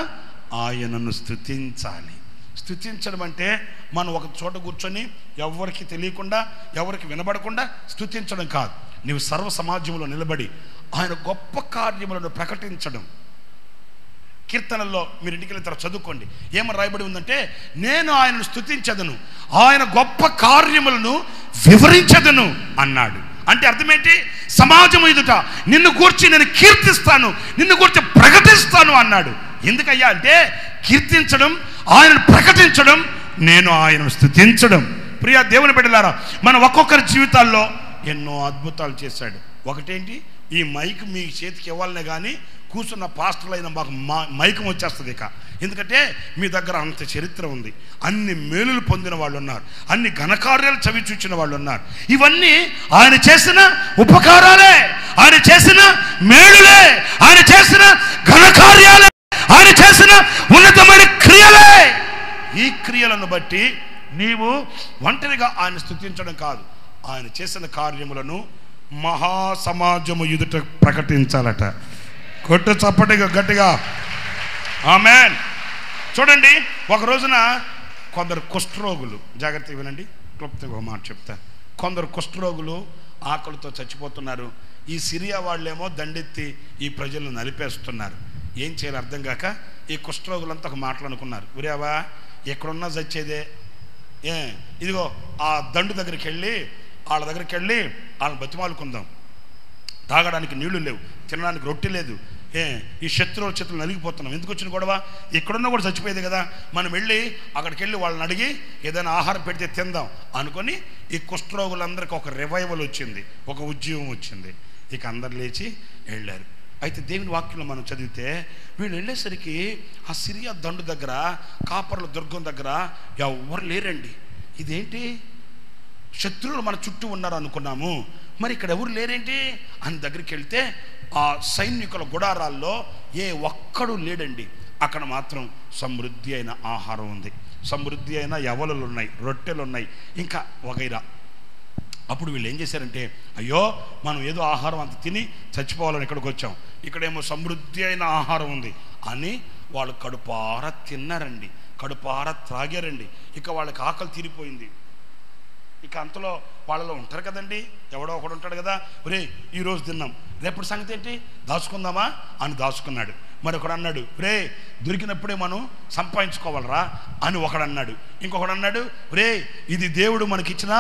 ఆయనను స్తుతించాలి. స్తుతించడం అంటే మనం ఒక చోట కూర్చొని ఎవరికి తెలియకుండా, ఎవరికి వినబడకుండా స్తుతించడం కాదు. నీవు సర్వ సమాజంలో నిలబడి ఆయన గొప్ప కార్యములను ప్రకటించడం. కీర్తనల్లో మీరు ఇంటికి వెళ్ళిన తర్వాత చదువుకోండి, ఏమని రాయబడి ఉందంటే, నేను ఆయనను స్తుతించదను, ఆయన గొప్ప కార్యములను వివరించదను అన్నాడు. అంటే అర్థం ఏంటి? సమాజం ఎదుట నిన్ను గూర్చి నేను కీర్తిస్తాను, నిన్ను గూర్చి ప్రకటిస్తాను అన్నాడు. ఎందుకయ్యా అంటే కీర్తించడం, ఆయనను ప్రకటించడం, నేను ఆయనను స్తుతించడం. ప్రియా దేవుని బిడ్డలారా, మన ఒక్కొక్కరి జీవితాల్లో ఎన్నో అద్భుతాలు చేశాడు. ఒకటేంటి? ఈ మైక్ మీ చేతికి ఇవ్వాలనే కానీ కూర్చున్న పాస్టర్లైన మాకు మైకం వచ్చేస్తుంది ఇక. ఎందుకంటే మీ దగ్గర అంత చరిత్ర ఉంది, అన్ని మేలులు పొందిన వాళ్ళు ఉన్నారు, అన్ని ఘనకార్యాలు చవి చూచిన వాళ్ళు ఉన్నారు. ఇవన్నీ ఆయన చేసిన ఉపకారాలే, ఆయన చేసిన మేలులే, ఆయన చేసిన ఘనకార్యాలే, ఆయన చేసిన ఉన్నతమైన క్రియలే. ఈ క్రియలను బట్టి నీవు ఒంటరిగా ఆయన స్తుతించడం కాదు, ఆయన చేసిన కార్యములను మహాసమాజము ఎదుట ప్రకటించాలట. కొట్టు చప్పటిగా గట్టిగా ఆమేన్. చూడండి, ఒక రోజున కొందరు కుష్ఠరోగులు, జాగ్రత్తగా వినండి, క్లుప్తంగా ఒక మాట చెప్తా. కొందరు కుష్ఠరోగులు ఆకలితో చచ్చిపోతున్నారు. ఈ సిరియా వాళ్ళేమో దండెత్తి ఈ ప్రజలను నలిపేస్తున్నారు. ఏం చేయాలి అర్థం కాక ఈ కుష్ఠరోగులంతా ఒక మాటలు అనుకున్నారు, ఉరేవా ఎక్కడున్నా చచ్చేదే, ఇదిగో ఆ దండు దగ్గరికి వెళ్ళి వాళ్ళ దగ్గరికి వెళ్ళి వాళ్ళని బతిమాలుకుందాం. తాగడానికి నీళ్లు లేవు, తినడానికి రొట్టె లేదు, ఈ శత్రువుల చేతులు నలిగిపోతున్నాం, ఎందుకు వచ్చిన గొడవ? ఎక్కడున్నా కూడా చచ్చిపోయేది కదా, మనం వెళ్ళి అక్కడికి వెళ్ళి వాళ్ళని అడిగి ఏదైనా ఆహారం పెడితే తిందాం అనుకొని ఈ కుష్ఠరోగులందరికీ ఒక రివైవల్ వచ్చింది, ఒక ఉద్యమం వచ్చింది. ఇక అందరు లేచి వెళ్ళారు. అయితే దేవుని వాక్యంలో మనం చదివితే వీళ్ళు వెళ్ళేసరికి ఆ సిరియా దండు దగ్గర, కాపర్ల దుర్గం దగ్గర ఎవరు లేరండి. ఇదేంటి, శత్రువులు మన చుట్టూ ఉన్నారు అనుకున్నాము, మరి ఇక్కడ ఎవరు లేరేంటి అని దగ్గరికి వెళ్తే ఆ సైనికుల గుడారాల్లో ఏ ఒక్కడు లేడండి. అక్కడ మాత్రం సమృద్ధి అయిన ఆహారం ఉంది, సమృద్ధి అయిన యవలలు ఉన్నాయి, రొట్టెలు ఉన్నాయి, ఇంకా వగైరా. అప్పుడు వీళ్ళు ఏం చేశారంటే, అయ్యో మనం ఏదో ఆహారం అంత తిని చచ్చిపోవాలని ఇక్కడికి వచ్చాం, ఇక్కడేమో సమృద్ధి అయిన ఆహారం ఉంది అని వాళ్ళు కడుపారా తిన్నారండి, కడుపారా త్రాగారండి. ఇక వాళ్ళకి ఆకలి తీరిపోయింది. ఇక అంతలో వాళ్ళలో ఉంటారు కదండి, ఎవడో ఒకడు ఉంటాడు కదా, ఒరే ఈరోజు తిన్నాం, రేపటి సంగతి ఏంటి, దాచుకుందామా అని దాచుకున్నాడు. మరి ఒకడు అన్నాడు, రే దొరికినప్పుడే మనం సంపాదించుకోవాలరా అని ఒకడు అన్నాడు. ఇంకొకడు అన్నాడు, రే ఇది దేవుడు మనకిచ్చిన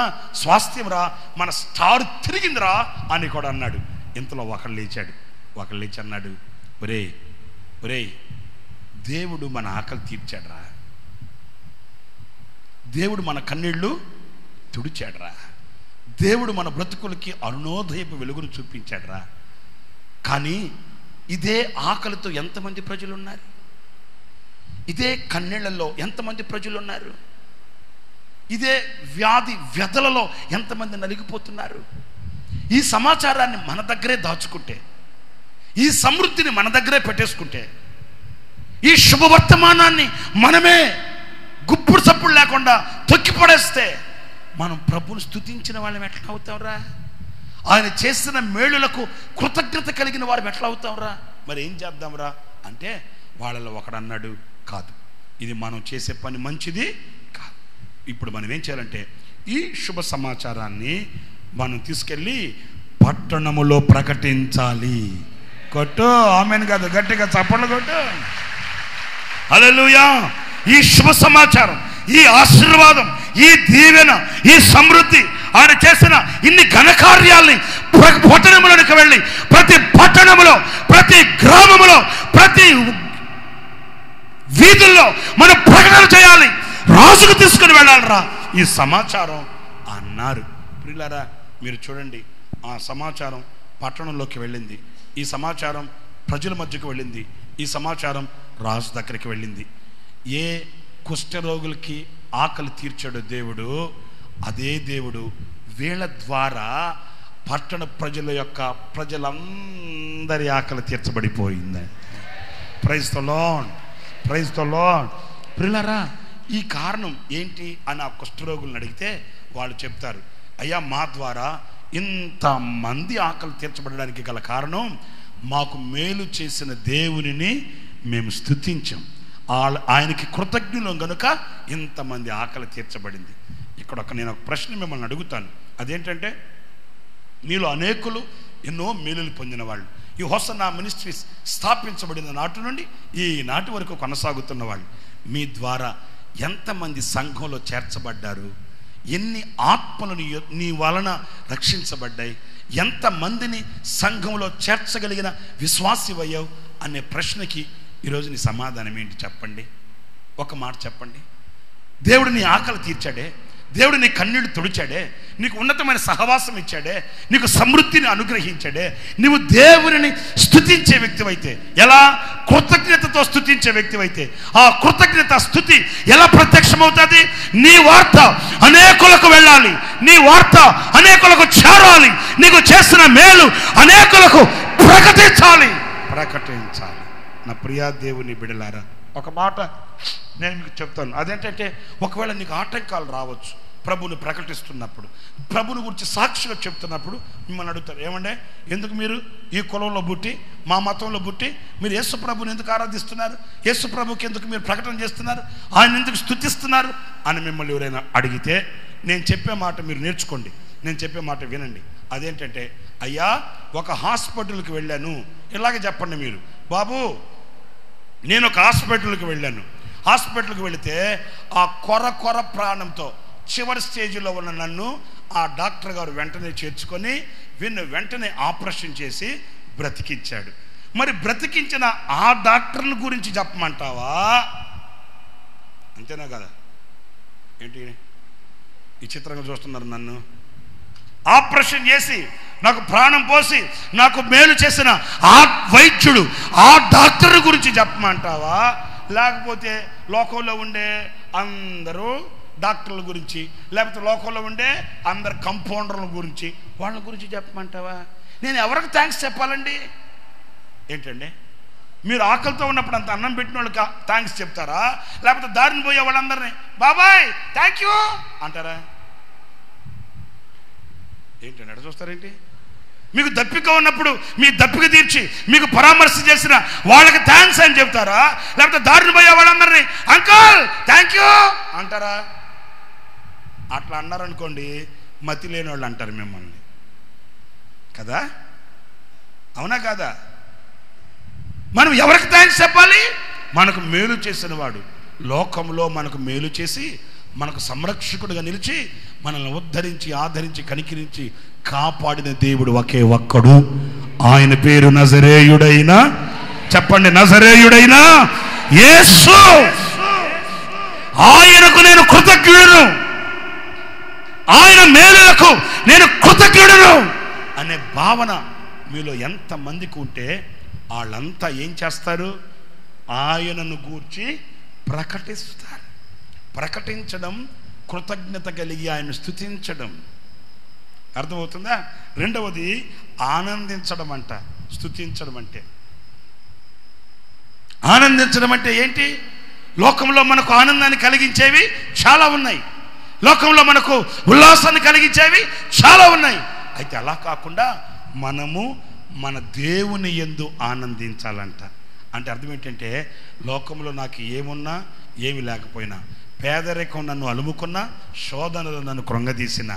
స్వాస్థ్యం రా, మన స్టార్ తిరిగిందిరా అని కూడా అన్నాడు. ఇంతలో ఒకడు లేచాడు, ఒకడు లేచి అన్నాడు, ఒరే ఒరే దేవుడు మన ఆకలి తీర్చాడురా, దేవుడు మన కన్నీళ్ళు తుడిచాడురా, దేవుడు మన బ్రతుకులకి అరుణోదయపు వెలుగును చూపించాడురా. కానీ ఇదే ఆకలితో ఎంతమంది ప్రజలు ఉన్నారు, ఇదే కన్నీళ్లలో ఎంతమంది ప్రజలు ఉన్నారు, ఇదే వ్యాధి వ్యధలలో ఎంతమంది నలిగిపోతున్నారు. ఈ సమాచారాన్ని మన దగ్గరే దాచుకుంటే, ఈ సమృద్ధిని మన దగ్గరే పెట్టేసుకుంటే, ఈ శుభవర్తమానాన్ని మనమే గుప్పుడు చప్పుడు లేకుండా తొక్కిపడేస్తే మనం ప్రభువును స్తుతించిన వాళ్ళం ఎట్లా అవుతాంరా? ఆయన చేసిన మేలులకు కృతజ్ఞత కలిగిన వారు ఎట్లా అవుతాంరా? మరి ఏం చేద్దాంరా అంటే వాళ్ళలో ఒకడు అన్నాడు, కాదు ఇది మనం చేసే పని మంచిది కాదు, ఇప్పుడు మనం ఏం చేయాలంటే ఈ శుభ సమాచారాన్ని మనం తీసుకెళ్ళి పట్టణములో ప్రకటించాలి. కొట్టు ఆమెను కాదు, గట్టిగా చప్పట్లు కొట్టు. హల్లెలూయా. ఈ శుభ సమాచారం, ఈ ఆశీర్వాదం, ఈ దీవెన, ఈ సమృద్ధి, ఆయన చేసిన ఇన్ని ఘనకార్యాల్ని పట్టణంలోనికి వెళ్ళి ప్రతి పట్టణంలో, ప్రతి గ్రామంలో, ప్రతి వీధుల్లో మనం ప్రకటన చేయాలి. రాజుకు తీసుకుని వెళ్ళాలరా ఈ సమాచారం అన్నారు. ప్రియులారా, మీరు చూడండి, ఆ సమాచారం పట్టణంలోకి వెళ్ళింది, ఈ సమాచారం ప్రజల మధ్యకు వెళ్ళింది, ఈ సమాచారం రాజు దగ్గరికి వెళ్ళింది. ఏ కుష్ఠరోగులకి ఆకలి తీర్చాడు దేవుడు, అదే దేవుడు వీళ్ళ ద్వారా పట్టణ ప్రజలందరి ఆకలి తీర్చబడిపోయింది. Praise the Lord, praise the Lord. ప్రియులారా, ఈ కారణం ఏంటి అని ఆ కుష్ఠరోగులను అడిగితే వాళ్ళు చెప్తారు, అయ్యా మా ద్వారా ఇంతమంది ఆకలి తీర్చబడడానికి గల కారణం మాకు మేలు చేసిన దేవునిని మేము స్తుతించాం, ఆయనకి కృతజ్ఞులం గనుక ఇంతమంది ఆకలి తీర్చబడింది. ఇక్కడ నేను ఒక ప్రశ్న మిమ్మల్ని అడుగుతాను. అదేంటంటే, మీలో అనేకులు ఎన్నో మేలులు పొందిన వాళ్ళు, ఈ హోసన్నా మినిస్ట్రీస్ స్థాపించబడిన నాటి నుండి ఈ నాటి వరకు కొనసాగుతున్న వాళ్ళు, మీ ద్వారా ఎంతమంది సంఘంలో చేర్చబడ్డారు, ఎన్ని ఆత్మలు నీ వలన రక్షించబడ్డాయి, ఎంతమందిని సంఘంలో చేర్చగలిగిన విశ్వాసివయ్యావు అనే ప్రశ్నకి ఈరోజు నీ సమాధానం ఏంటి చెప్పండి? ఒక మాట చెప్పండి. దేవుడు నీ ఆకలి తీర్చాడే, దేవుడు నీ కన్నీళ్లు తుడిచాడే, నీకు ఉన్నతమైన సహవాసం ఇచ్చాడే, నీకు సమృద్ధిని అనుగ్రహించాడే, నీవు దేవుని స్తుతించే వ్యక్తివైతే, ఎలా కృతజ్ఞతతో స్తుతించే వ్యక్తివైతే, ఆ కృతజ్ఞత స్తుతి ఎలా ప్రత్యక్షమవుతుంది? నీ వార్త అనేకులకు వెళ్ళాలి, నీ వార్త అనేకులకు చేరాలి, నీకు చేసిన మేలు అనేకులకు ప్రకటించాలి. నా ప్రియా దేవుని బిడ్డలారా, ఒక మాట నేను మీకు చెప్తాను. అదేంటంటే, ఒకవేళ నీకు ఆటంకాలు రావచ్చు ప్రభుని ప్రకటిస్తున్నప్పుడు, ప్రభుని గురించి సాక్షిగా చెప్తున్నప్పుడు. మిమ్మల్ని అడుగుతారు, ఏమంటే ఎందుకు మీరు ఈ కులంలో పుట్టి, మా మతంలో పుట్టి మీరు యేసు ప్రభుని ఎందుకు ఆరాధిస్తున్నారు, యేసు ప్రభుకి ఎందుకు మీరు ప్రకటన చేస్తున్నారు, ఆయన ఎందుకు స్తుతిస్తున్నారు అని మిమ్మల్ని ఎవరైనా అడిగితే నేను చెప్పే మాట మీరు నేర్చుకోండి, నేను చెప్పే మాట వినండి. అదేంటంటే, అయ్యా ఒక హాస్పిటల్కి వెళ్ళాను, ఇలాగే చెప్పండి మీరు, బాబు నేను ఒక హాస్పిటల్కి వెళ్ళాను, హాస్పిటల్కి వెళితే ఆ కొర ప్రాణంతో చివరి స్టేజ్లో ఉన్న నన్ను ఆ డాక్టర్ గారు వెంటనే చేర్చుకొని వెంటనే ఆపరేషన్ చేసి బ్రతికించాడు. మరి బ్రతికించిన ఆ డాక్టర్ల గురించి చెప్పమంటావా? అంతేనా కదా? ఏంటి ఈ చిత్రంగా చూస్తున్నారు? నన్ను ఆపరేషన్ చేసి నాకు ప్రాణం పోసి నాకు మేలు చేసిన ఆ వైద్యుడు, ఆ డాక్టర్ గురించి చెప్పమంటావా? లేకపోతే లోకంలో ఉండే అందరూ డాక్టర్ల గురించి, లేకపోతే లోకంలో ఉండే అందరు కంపౌండర్ల గురించి, వాళ్ళ గురించి చెప్పమంటావా? నేను ఎవరికి థ్యాంక్స్ చెప్పాలండి? ఏంటండి, మీరు ఆకలితో ఉన్నప్పుడు అంత అన్నం పెట్టిన వాళ్ళకి థ్యాంక్స్ చెప్తారా? లేకపోతే దారిని పోయే వాళ్ళందరినీ బాబాయ్ థ్యాంక్ యూ అంటారా? ఏంటండి అక్కడ చూస్తారేంటి? మీకు దప్పిక ఉన్నప్పుడు మీ దప్పిక తీర్చి మీకు పరామర్శ చేసిన వాళ్ళకి థ్యాంక్స్ అని చెప్తారా? లేకపోతే దారిని పోయే వాళ్ళందరినీ అంకుల్ థ్యాంక్ యూ అంటారా? అట్లా అన్నారనుకోండి, మతి లేని వాళ్ళు అంటారు మిమ్మల్ని కదా, అవునా కాదా? మనం ఎవరికి థ్యాంక్స్ చెప్పాలి? మనకు మేలు చేసిన వాడు, లోకంలో మనకు మేలు చేసి మనకు సంరక్షకుడిగా నిలిచి మనల్ని ఉద్ధరించి ఆదరించి కనికరించి కాపాడిన దేవుడు ఒకే ఒక్కడు, ఆయన పేరు నజరేయుడైన, చెప్పండి నజరేయుడైన యేసు. ఆయనకు నేను కృతజ్ఞుడను, ఆయన మేలులకు నేను కృతజ్ఞుడను అనే భావన మీలో ఎంతమందికి ఉంటే వాళ్ళంతా ఏం చేస్తారు? ఆయనను గూర్చి ప్రకటిస్తారు. ప్రకటించడం, కృతజ్ఞత కలిగి ఆయన స్తుతించడం. అర్థమవుతుందా? రెండవది ఆనందించడం అంట. స్తుతించడం అంటే, ఆనందించడం అంటే ఏంటి? లోకంలో మనకు ఆనందాన్ని కలిగించేవి చాలా ఉన్నాయి, లోకంలో మనకు ఉల్లాసాన్ని కలిగించేవి చాలా ఉన్నాయి. అయితే అలా కాకుండా మనము మన దేవుని యందు ఆనందించాలంట. అంటే అర్థం ఏంటంటే, లోకంలో నాకు ఏమున్నా ఏమి లేకపోయినా, పేదరికం నన్ను అలుముకున్నా, శోధనలు నన్ను కృంగదీసిన,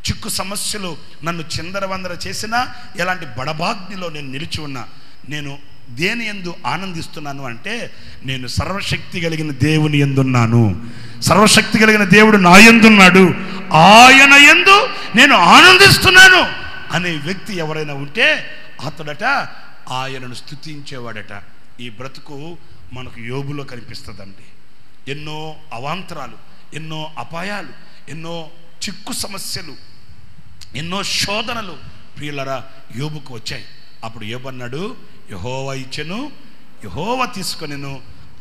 చిక్కు సమస్యలు నన్ను చిందరవందర చేసినా, ఎలాంటి బడబాగ్నిలో నేను నిలిచి ఉన్నా, నేను దేని యందు ఆనందిస్తున్నాను అంటే, నేను సర్వశక్తి కలిగిన దేవుని యందున్నాను, సర్వశక్తి కలిగిన దేవుడు నా యందున్నాడు, ఆయన యందు నేను ఆనందిస్తున్నాను అనే వ్యక్తి ఎవరైనా ఉంటే అతడట ఆయనను స్తుతించేవాడట. ఈ బ్రతుకు మనకు యోబులో కనిపిస్తుందండి. ఎన్నో అవాంతరాలు, ఎన్నో అపాయాలు, ఎన్నో చిక్కు సమస్యలు, ఎన్నో శోధనలు ప్రియులరా యోబుకు వచ్చాయి. అప్పుడు యోబు అన్నాడు, యెహోవా ఇచ్చెను, యెహోవా తీసుకొనెను,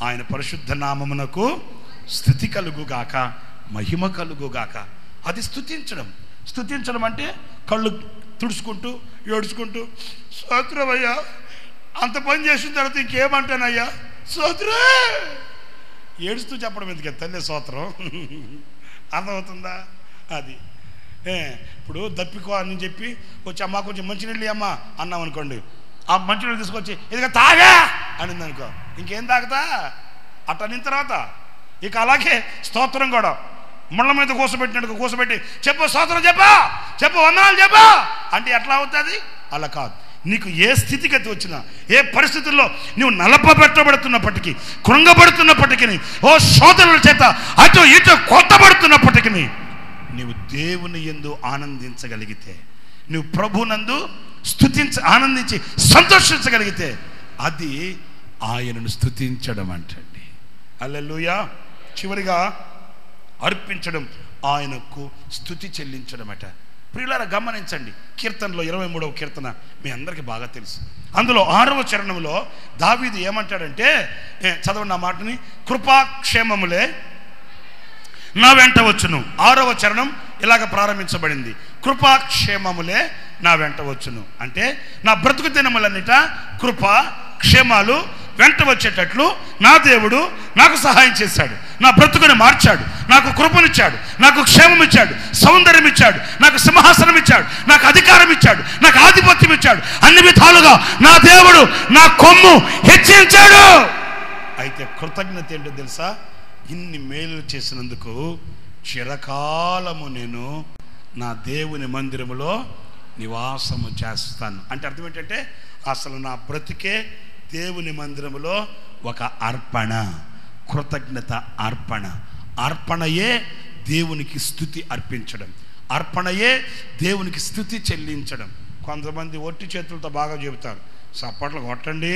ఆయన పరిశుద్ధ నామమునకు స్తుతి కలుగుగాక, మహిమ కలుగుగాక. అది స్తుతించడం. స్తుతించడం అంటే కళ్ళు తుడుచుకుంటూ ఏడుచుకుంటూ, స్తోత్రమయ్యా, అంత పని చేసిన తర్వాత ఇంకేమంటానయ్యా, స్తోత్రం, ఏడుస్తూ చెప్పడం ఎందుకు తల్లి స్తోత్రం? అర్థమవుతుందా? అది ఇప్పుడు దప్పికో అని చెప్పి వచ్చి అమ్మ కొంచెం మంచినీళ్ళు అమ్మ అన్నాం అనుకోండి, ఆ మంచినీళ్ళు తీసుకొచ్చి ఇదిగా తాగా అనింది అనుకో, ఇంకేం తాగుతా అట్ట అనిన తర్వాత ఇక అలాగే స్తోత్రం కూడా ముళ్ళ మీద కూసబెట్టినట్టు కూసబెట్టి చెప్పు స్తోత్రం చెప్పా, చెప్పు వందనాలు చెప్పా అంటే ఎట్లా అవుతుంది? అలా కాదు. నీకు ఏ స్థితిగతి వచ్చినా, ఏ పరిస్థితుల్లో నువ్వు నలపబెట్టబడుతున్నప్పటికీ, కృంగబడుతున్నప్పటికీ, ఓ శోధనల చేత అటు ఇటు కొట్టబడుతున్నప్పటికీ నీవు దేవుని యందు ఆనందించగలిగితే, నువ్వు ప్రభునందు ఆనందించి సంతోషించగలిగితే అది ఆయనను స్తుతించడం అంటండి. హల్లెలూయా. చివరిగా అర్పించడం, ఆయనకు స్తుతి చెల్లించడం అట. ప్రియులారా గమనించండి, కీర్తనలో 23వ కీర్తన మీ అందరికీ బాగా తెలుసు. అందులో 6వ చరణంలో దావీదు ఏమంటాడంటే, చదవండి ఆ మాటని, కృపాక్షేమములే నా వెంట వచ్చును. 6వ చరణం ఇలాగ ప్రారంభించబడింది, కృపాక్షేమములే నా వెంట వచ్చును. అంటే నా బ్రతుకు దినములన్నిట కృప క్షేమాలు వెంట వచ్చేటట్లు నా దేవుడు నాకు సహాయం చేశాడు, నా బ్రతుకుని మార్చాడు, నాకు కృపనిచ్చాడు, నాకు క్షేమం ఇచ్చాడు, సౌందర్యం ఇచ్చాడు, నాకు సింహాసనం ఇచ్చాడు, నాకు అధికారం ఇచ్చాడు, నాకు ఆధిపత్యం ఇచ్చాడు. అన్ని విధాలుగా నా దేవుడు నా కొమ్ము హెచ్చించాడు. అయితే కృతజ్ఞత ఏంటో తెలుసా? ఇన్ని మేలు చేసినందుకు చిరకాలము నేను నా దేవుని మందిరములో నివాసము చేస్తాను. అంటే అర్థం ఏంటంటే, అసలు నా బ్రతికే దేవుని మందిరములో ఒక అర్పణ, కృతజ్ఞత అర్పణ. అర్పణయే దేవునికి స్తుతి అర్పించడం, అర్పణయే దేవునికి స్తుతి చెల్లించడం. కొంతమంది ఒట్టి చేతులతో బాగా చెబుతారు, చప్పట్లు కొట్టండి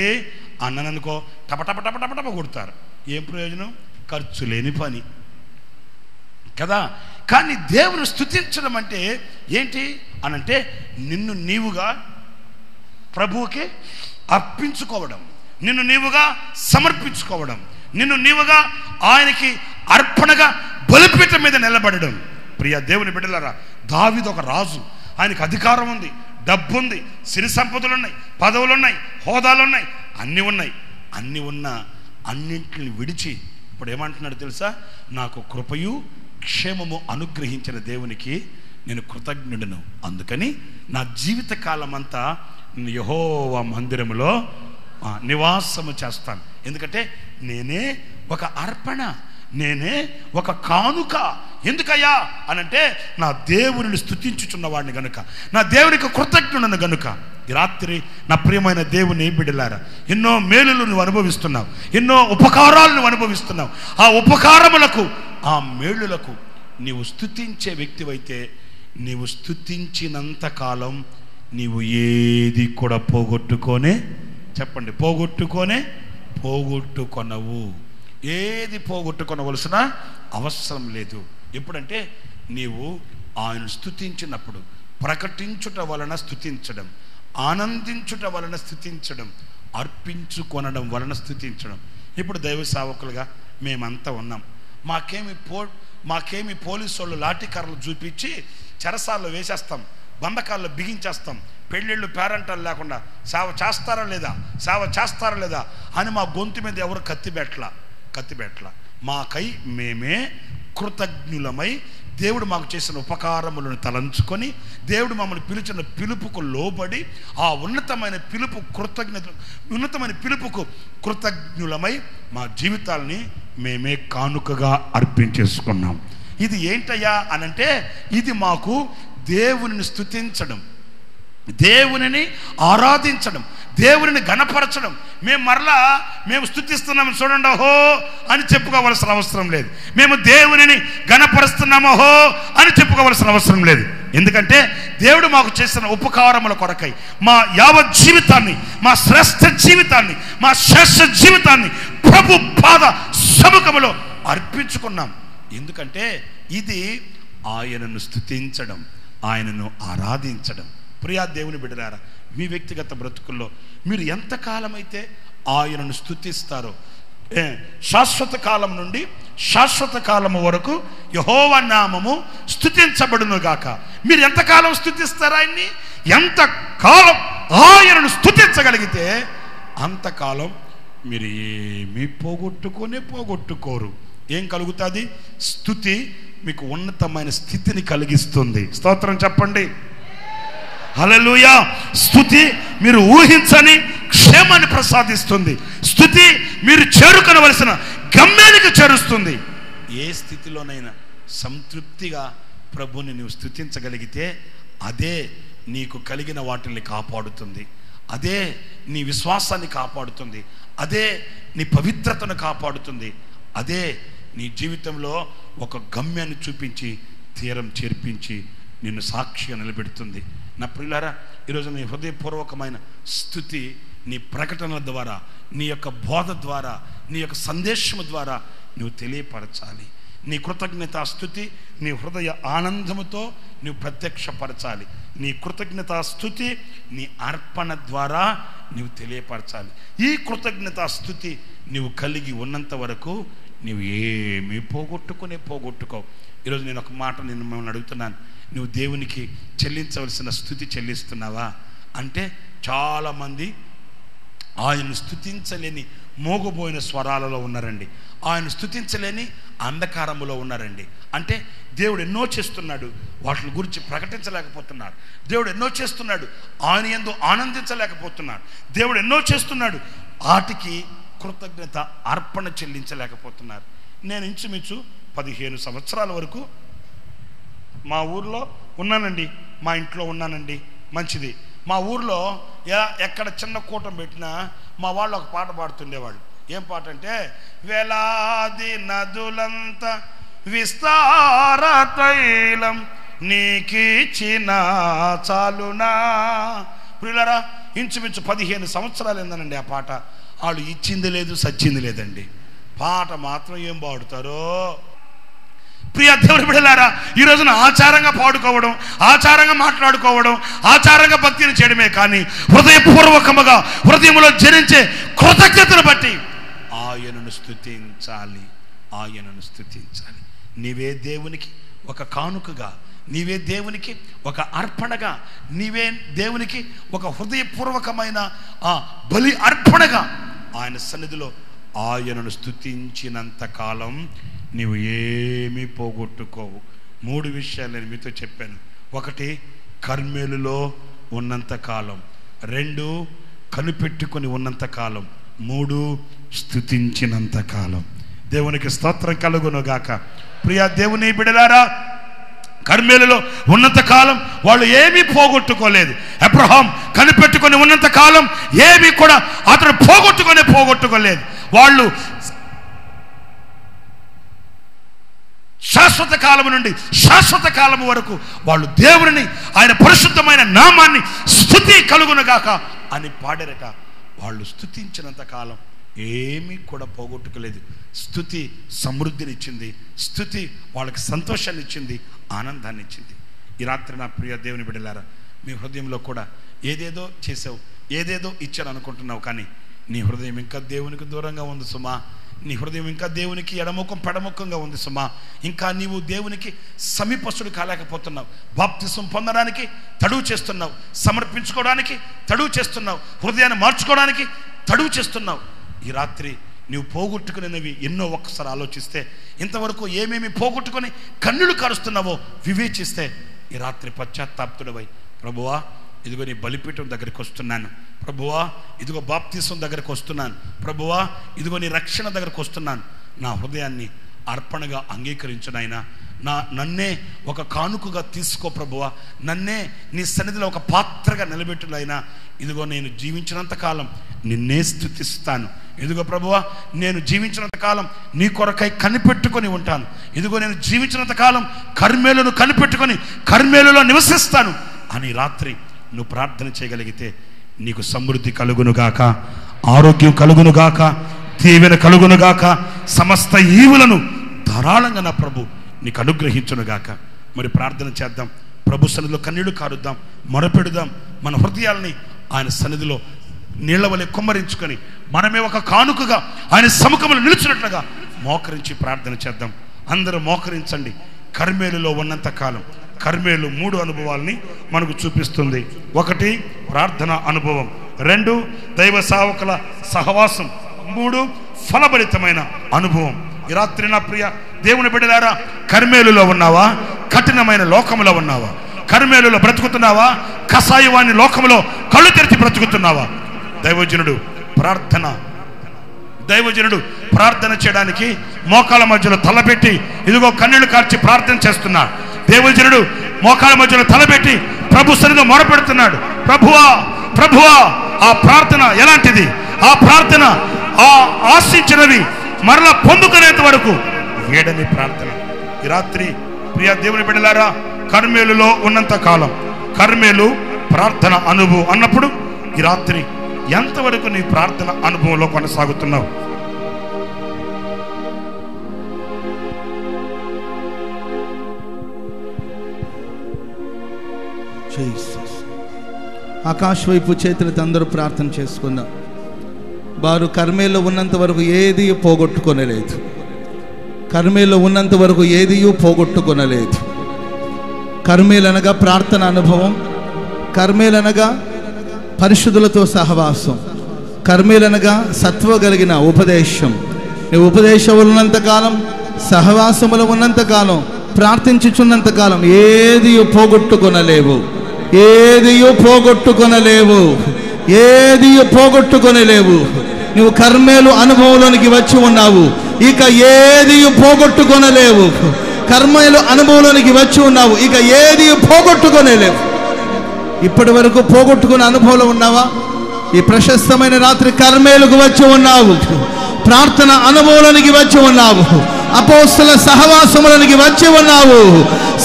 అన్నననుకో టపటప టపటపటప కొడతారు. ఏం ప్రయోజనం? ఖర్చు లేని పని కదా. కానీ దేవుని స్తుతించడం అంటే ఏంటి అనంటే, నిన్ను నీవుగా ప్రభువుకి అర్పించుకోవడం, నిన్ను నీవుగా సమర్పించుకోవడం, నిన్ను నీవుగా ఆయనకి అర్పణగా బలిపీఠం మీద నిలబడడం. ప్రియ దేవుని బిడ్డలారా, దావీదు ఒక రాజు, ఆయనకు అధికారం ఉంది, డబ్బు ఉంది, సిరి సంపదలు ఉన్నాయి, పదవులు ఉన్నాయి, హోదాలు ఉన్నాయి, అన్నీ ఉన్నాయి. అన్నీ ఉన్న అన్నింటిని విడిచి ఇప్పుడు ఏమంటున్నాడు తెలుసా? నాకు కృపయు క్షేమము అనుగ్రహించిన దేవునికి నేను కృతజ్ఞుడను, అందుకని నా జీవిత కాలం అంతా యెహోవా మందిరములో నివాసము చేస్తాను. ఎందుకంటే నేనే ఒక అర్పణ, నేనే ఒక కానుక. ఎందుకయ్యా అనంటే, నా దేవుని స్తుతించుచున్న వాడిని గనుక, నా దేవునికి కృతజ్ఞుడను గనుక. ఈ రాత్రి నా ప్రియమైన దేవుని బిడ్డలారా, ఎన్నో మేలులు నువ్వు అనుభవిస్తున్నావు, ఎన్నో ఉపకారాలు నువ్వు అనుభవిస్తున్నావు. ఆ ఉపకారములకు, ఆ మేలులకు నీవు స్తుతించే వ్యక్తివైతే, నీవు స్తుతించినంత కాలం నీవు ఏది కూడా చెప్పండి, పోగొట్టుకొనవు. ఏది పోగొట్టుకొనవలసిన అవసరం లేదు. ఎప్పుడంటే నీవు ఆయన స్తుతించినప్పుడు, ప్రకటించుట వలన స్తుతించడం, ఆనందించుట వలన స్తుతించడం, అర్పించుకొనడం వలన స్తుతించడం. ఇప్పుడు దైవ సేవకులుగా మేమంతా ఉన్నాం. మాకేమి పోలీసు వాళ్ళు లాఠీ కర్రలు చూపించి చెరసాల్లో వేసేస్తాం, బంధకాల్లో బిగించేస్తాం, పెళ్ళిళ్ళు పేరంటాలు లేకుండా సేవ చేస్తారా లేదా అని మా గొంతు మీద ఎవరు కత్తి పెట్టల. మాకై మేమే కృతజ్ఞులమై దేవుడు మాకు చేసిన ఉపకారములను తలంచుకొని, దేవుడు మమ్మల్ని పిలిచిన పిలుపుకు లోబడి, ఆ ఉన్నతమైన పిలుపుకు కృతజ్ఞులమై మా జీవితాలని మేమే కానుకగా దేవునిని ఆరాధించడం, దేవునిని ఘనపరచడం. మేము స్తుతిస్తున్నాము చూడండి ఓహో అని చెప్పుకోవలసిన అవసరం లేదు. మేము దేవునిని ఘనపరుస్తున్నాము ఓహో అని చెప్పుకోవలసిన అవసరం లేదు. ఎందుకంటే దేవుడు మాకు చేసిన ఉపకారముల కొరకై మా యావత్ జీవితాన్ని, మా శ్రేష్ఠ జీవితాన్ని, మా శ్రేష్ఠ జీవితాన్ని ప్రభు పాద సముఖములో అర్పించుకున్నాం. ఎందుకంటే ఇది ఆయనను స్తుతించడం, ఆయనను ఆరాధించడం. ప్రియా దేవుని బిడ్డలారా, మీ వ్యక్తిగత బ్రతుకుల్లో మీరు ఎంతకాలమైతే ఆయనను స్తుతిస్తారో, శాశ్వత కాలం నుండి శాశ్వత కాలము వరకు యెహోవా నామము స్తుతించబడును గాక. మీరు ఎంతకాలం స్తుతిస్తారు ఆయన్ని? ఎంతకాలం ఆయనను స్తుతించగలిగితే అంతకాలం మీరు ఏమీ పోగొట్టుకోరు. ఏం కలుగుతుంది? స్తుతి మీకు ఉన్నతమైన స్థితిని కలిగిస్తుంది. స్తోత్రం చెప్పండి. హల్లెలూయా. స్తుతి మీరు ఊహించని క్షేమాన్ని ప్రసాదిస్తుంది. స్తుతి మీరు చేరుకొనవలసిన గమ్యానికి చేరుస్తుంది. ఏ స్థితిలోనైనా సంతృప్తిగా ప్రభుని నువ్వు స్తుతించగలిగితే అదే నీకు కలిగిన వాటిని కాపాడుతుంది, అదే నీ విశ్వాసాన్ని కాపాడుతుంది, అదే నీ పవిత్రతను కాపాడుతుంది, అదే నీ జీవితంలో ఒక గమ్యాన్ని చూపించి తీరం చేర్పించి నిన్ను సాక్షిగా నిలబెడుతుంది. నా ప్రియులారా, ఈరోజు నీ హృదయపూర్వకమైన స్తుతి నీ ప్రకటనల ద్వారా, నీ యొక్క బోధ ద్వారా, నీ యొక్క సందేశము ద్వారా నువ్వు తెలియపరచాలి. నీ కృతజ్ఞతా స్తుతి నీ హృదయ ఆనందముతో నువ్వు ప్రత్యక్షపరచాలి. నీ కృతజ్ఞతా స్తుతి నీ అర్పణ ద్వారా నువ్వు తెలియపరచాలి. ఈ కృతజ్ఞతా స్తుతి నువ్వు కలిగి ఉన్నంత వరకు నువ్వు ఏమీ పోగొట్టుకోవు. ఈరోజు నేను ఒక మాట మిమ్మల్ని అడుగుతున్నాను, నువ్వు దేవునికి చెల్లించవలసిన స్తుతి చెల్లిస్తున్నావా అంటే చాలామంది ఆయన్ను స్తుతించలేని మోగబోయిన స్వరాలలో ఉన్నారండి. ఆయన స్తుతించలేని అంధకారములో ఉన్నారండి. అంటే దేవుడు ఎన్నో చేస్తున్నాడు, వాటి గురించి ప్రకటించలేకపోతున్నారు. దేవుడు ఎన్నో చేస్తున్నాడు, ఆయన యందు ఆనందించలేకపోతున్నారు. దేవుడు ఎన్నో చేస్తున్నాడు, వాటికి కృతజ్ఞత అర్పణ చెల్లించలేకపోతున్నారు. నేను ఇంచుమించు 15 సంవత్సరాల వరకు మా ఊర్లో ఉన్నానండి, మా ఇంట్లో ఉన్నానండి. మంచిది. మా ఊర్లో ఎక్కడ చిన్న కూటం పెట్టినా మా వాళ్ళు ఒక పాట పాడుతుండేవాళ్ళు. ఏం పాట అంటే, వేలాది నదులంత విస్తార తైలం నీకిచ్చిన చాలునా. ప్రియులారా, ఇంచుమించు 15 సంవత్సరాలు ఏందనండి ఆ పాట. వాళ్ళు ఇచ్చింది లేదు, సచ్చింది లేదండి. పాట మాత్రం ఏం పాడుతారో. ప్రియ దేవుని బిడ్డలారా, ఈ రోజున ఆచారంగా పాడుకోవడం, ఆచారంగా మాట్లాడుకోవడం, ఆచారంగా భక్తిని చేయడమే కానీ హృదయపూర్వకముగా హృదయంలో జరించే కృతజ్ఞతను బట్టి ఆయనను స్తుతించాలి. నీవే దేవునికి ఒక కానుకగా, నీవే దేవునికి ఒక అర్పణగా, నీవే దేవునికి ఒక హృదయపూర్వకమైన బలి అర్పణగా ఆయన సన్నిధిలో ఆయనను స్తుతించినంత కాలం నీవు ఏమీ పోగొట్టుకోవు. 3 విషయాలు నేను మీతో చెప్పాను. 1, కర్మేలులో ఉన్నంతకాలం. 2, కనిపెట్టుకొని ఉన్నంతకాలం. 3, స్తుతించినంతకాలం. దేవునికి స్తోత్రం కలుగునుగాక. ప్రియా దేవుని బిడ్డలారా, కర్మేలులో ఉన్నంతకాలం వాళ్ళు ఏమీ పోగొట్టుకోలేదు. అబ్రహాం కనిపెట్టుకొని ఉన్నంతకాలం ఏమీ కూడా అతను పోగొట్టుకోలేదు. వాళ్ళు శాశ్వత కాలము నుండి శాశ్వత కాలము వరకు వాళ్ళు దేవుని, ఆయన పరిశుద్ధమైన నామాన్ని స్తుతి కలుగునుగాక అని పాడారట. వాళ్ళు స్తుతించినంత కాలం ఏమీ కూడా పోగొట్టుకోలేదు. స్తుతి సమృద్ధినిచ్చింది, స్తుతి వాళ్ళకి సంతోషాన్ని ఇచ్చింది, ఆనందాన్ని ఇచ్చింది. ఈ రాత్రి నా ప్రియ దేవుని బిడ్డలారా, మీ హృదయంలో కూడా ఏదేదో చేసావు, ఏదేదో ఇచ్చాను అనుకుంటున్నావు, కానీ నీ హృదయం ఇంకా దేవునికి దూరంగా ఉంది సుమా. నీ హృదయం ఇంకా దేవునికి ఎడముఖం పెడముఖంగా ఉంది సుమా. ఇంకా నీవు దేవునికి సమీపస్తుడు కాలేకపోతున్నావు. బాప్తిసం పొందడానికి తడువు చేస్తున్నావు, సమర్పించుకోవడానికి తడువు చేస్తున్నావు, హృదయాన్ని మార్చుకోవడానికి తడువు చేస్తున్నావు. ఈ రాత్రి నీవు పోగొట్టుకునేవి ఎన్నో ఒక్కసారి ఆలోచిస్తే, ఇంతవరకు ఏమేమి పోగొట్టుకొని కన్నులు కారుస్తున్నావో వివేచిస్తే, ఈ రాత్రి పశ్చాత్తాప్తుడవై, ప్రభువా ఇదిగో నీ బలిపీఠం దగ్గరికి వస్తున్నాను, ప్రభువా ఇదిగో బాప్తిసం దగ్గరికి వస్తున్నాను, ప్రభువా ఇదిగో నీ రక్షణ దగ్గరికి వస్తున్నాను, నా హృదయాన్ని అర్పణగా అంగీకరించు నాయనా, నన్నే ఒక కానుకగా తీసుకో ప్రభువా, నన్నే నీ సన్నిధిలో ఒక పాత్రగా నిలబెట్టులైనా, ఇదిగో నేను జీవించినంత కాలం నిన్నే స్తుతిస్తాను. ఇదిగో ప్రభువా, నేను జీవించినంత కాలం నీ కొరకై కనిపెట్టుకొని ఉంటాను. ఇదిగో నేను జీవించినంత కాలం కర్మేలును కనిపెట్టుకొని కర్మేలులో నివసిస్తాను అని రాత్రి నువ్వు ప్రార్థన చేయగలిగితే నీకు సమృద్ధి కలుగునుగాక, ఆరోగ్యం కలుగునుగాక, దీవెన కలుగునుగాక, సమస్త ఈవులను ధారాళంగా నా ప్రభు నీకు అనుగ్రహించునుగాక. మరి ప్రార్థన చేద్దాం, ప్రభు సన్నిధిలో కన్నీళ్లు కారుద్దాం, మొరపెడుదాం, మన హృదయాల్ని ఆయన సన్నిధిలో నీళ్ల వలె కుమ్మరించుకొని మనమే ఒక కానుకగా ఆయన సముఖంలో నిలిచినట్లుగా మోకరించి ప్రార్థన చేద్దాం. అందరూ మోకరించండి. కర్మేలులో ఉన్నంత కాలం కర్మేలు 3 అనుభవాల్ని మనకు చూపిస్తుంది. 1 ప్రార్థన అనుభవం, 2 దైవ సేవకుల సహవాసం, 3 ఫలభరితమైన అనుభవం. ఈ రాత్రి నా ప్రియ దేవుని బిడ్డలారా, కర్మేలులో ఉన్నావా? కఠినమైన లోకములో ఉన్నావా? కర్మేలులో బ్రతుకుతున్నావా? కసాయవాణి లోకములో కళ్ళు తెరిచి బ్రతుకుతున్నావా? దైవజనుడు ప్రార్థన చేయడానికి మోకాల మధ్యలో తలపెట్టి ఇదిగో కన్నీళ్లు కార్చి ప్రార్థన చేస్తున్నాడు. దైవజనుడు మోకాల మధ్యలో తలపెట్టి ప్రభు సన్నిధిలో మొరపెడుతున్నాడు. ప్రభువా ప్రభువా, ఆ ప్రార్థన ఎలాంటిది? ఆ ప్రార్థన ఆ ఆశించినవి మరలా పొందుకునేంత వరకు వేడని ప్రార్థన. ఈ రాత్రి ప్రియ దేవుని బిడ్డలారా, కర్మేలులో ఉన్నంత కాలం కర్మేలు ప్రార్థన అనుభవం అన్నప్పుడు ఈ రాత్రి ఎంతవరకు నీ ప్రార్థన అనుభవంలో కొనసాగుతున్నావు? ఆకాశ వైపు చేతులతో అందరూ ప్రార్థన చేసుకుందాం. వారు కర్మేలో ఉన్నంత వరకు ఏది పోగొట్టుకొనలేదు. కర్మేలో ఉన్నంత వరకు ఏది పోగొట్టుకొనలేదు. కర్మేలనగా ప్రార్థన అనుభవం, కర్మేలనగా పరిశుద్ధులతో సహవాసం, కర్మేలనగా సత్వ కలిగిన ఉపదేశం. నీ ఉపదేశం ఉన్నంతకాలం, సహవాసములు ఉన్నంతకాలం, ప్రార్థించుచున్నంతకాలం ఏది పోగొట్టుకొనలేవు, ఏది పోగొట్టుకొనలేవు, ఏది పోగొట్టుకొనలేవు. నువ్వు కర్మేలు అనుభవంలోనికి వచ్చి ఉన్నావు, ఇక ఏది పోగొట్టుకొనలేవు. కర్మేలు అనుభవంలోనికి వచ్చి ఉన్నావు, ఇక ఏది పోగొట్టుకొనలేవు. ఇప్పటి వరకు పోగొట్టుకునే అనుభవంలో ఉన్నావా? ఈ ప్రశస్తమైన రాత్రి కర్మేలుకు వచ్చి ఉన్నావు, ప్రార్థన అనుభవంలోనికి వచ్చి ఉన్నావు, అపోస్తల సహవాసములోనికి వచ్చి ఉన్నావు,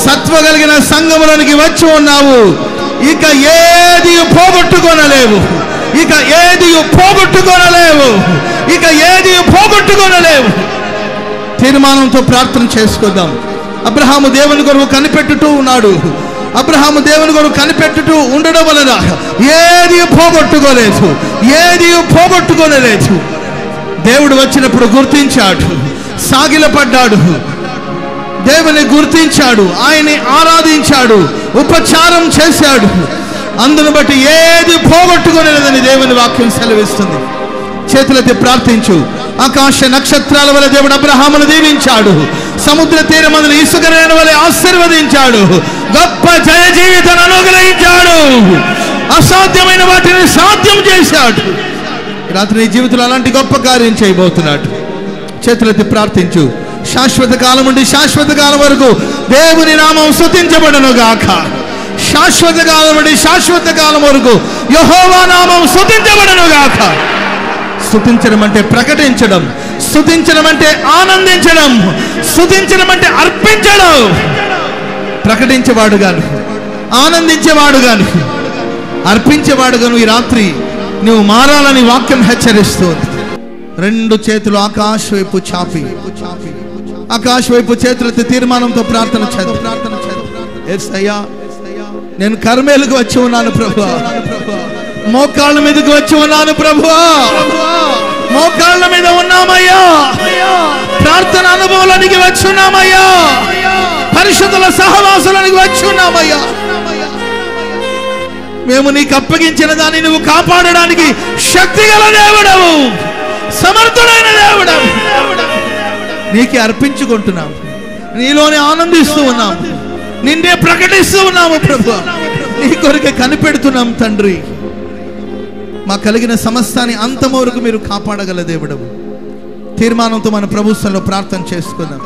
సత్వ కలిగిన సంఘములోనికి వచ్చి ఉన్నావు. ఇక ఏది పోగొట్టుకొనలేవు, ఇక ఏది పోగొట్టుకొనలేవు, ఇక ఏది పోగొట్టుకొనలేవు. తీర్మానంతో ప్రార్థన చేసుకుందాం. అబ్రహాము దేవుని కొరకు కనిపెట్టుతూ ఉన్నాడు. అబ్రహాము దేవుని కొరకు కనిపెట్టుతూ ఉండడం వలన ఏది పోగొట్టుకోలేదు, ఏది పోగొట్టుకోలేదు. దేవుడు వచ్చినప్పుడు గుర్తించాడు, సాగిలపడ్డాడు, దేవుని గుర్తించాడు, ఆయన్ని ఆరాధించాడు, ఉపచారం చేశాడు. అందును బట్టి ఏది పోగొట్టుకోలేదని దేవుని వాక్యం సెలవిస్తుంది. చేతులెత్తి ప్రార్థించు. ఆకాశ నక్షత్రాల వల్ల దేవుడు అబ్రహామును దీవించాడు, సముద్ర తీరమందుల ఇసుక రేణుల వలె ఆశీర్వదించాడు, గొప్ప జయ జీవితాన్ని అనుగ్రహించాడు, అసాధ్యమైన వాటిని సాధ్యం చేశాడు. రాత్రి నీ జీవితంలో అలాంటి గొప్ప కార్యం చేయబోతున్నాడు. చేతులెత్తి ప్రార్థించు. శాశ్వత కాలం నుండి శాశ్వత కాలం వరకు దేవుని నామం స్తుతించబడును గాక. శాశ్వత కాలం నుండి శాశ్వత కాలం వరకు యెహోవా నామం స్తుతించబడును గాక. స్తుతించడం అంటే ప్రకటించడం, స్తుతించడం అంటే ఆనందించడం, స్తుతించడం అంటే అర్పించడం. ప్రకటించేవాడుగాను, ఆనందించేవాడుగాను, అర్పించేవాడుగాను ఈ రాత్రి నువ్వు మారాలని వాక్యం హెచ్చరిస్తుంది. 2 చేతులు ఆకాశ వైపు చాపి, ఆకాశ వైపు చేతులతో తీర్మానంతో ప్రార్థన చేద్దాం. యేసయ్యా, నేను కర్మేలుకు వచ్చి ఉన్నాను ప్రభువా, మోకాళ్ళ మీదకి వచ్చి ఉన్నాను ప్రభువా, మోకాళ్ళ మీద ఉన్నామయ్యా, ప్రార్థన అనుభవానికి వచ్చి ఉన్నామయ్యా, పరిశుద్ధుల సహవాసానికి వచ్చి ఉన్నామయ్యా. మేము నీకు అప్పగించిన దాన్ని నువ్వు కాపాడడానికి శక్తి గల దేవుడవు, సమర్థుడైన దేవుడవు. నీకే అర్పించుకుంటున్నాము, నీలోనే ఆనందిస్తూ ఉన్నాము, నిన్నే ప్రకటిస్తూ ఉన్నాము ప్రభువా. నీ కొరకే కనిపెడుతున్నాం తండ్రి. మా కలిగిన సమస్తాన్ని అంతం వరకు మీరు కాపాడగల దేవుడవు. తీర్మానంతో మన ప్రభుత్వంలో ప్రార్థన చేసుకుందాం.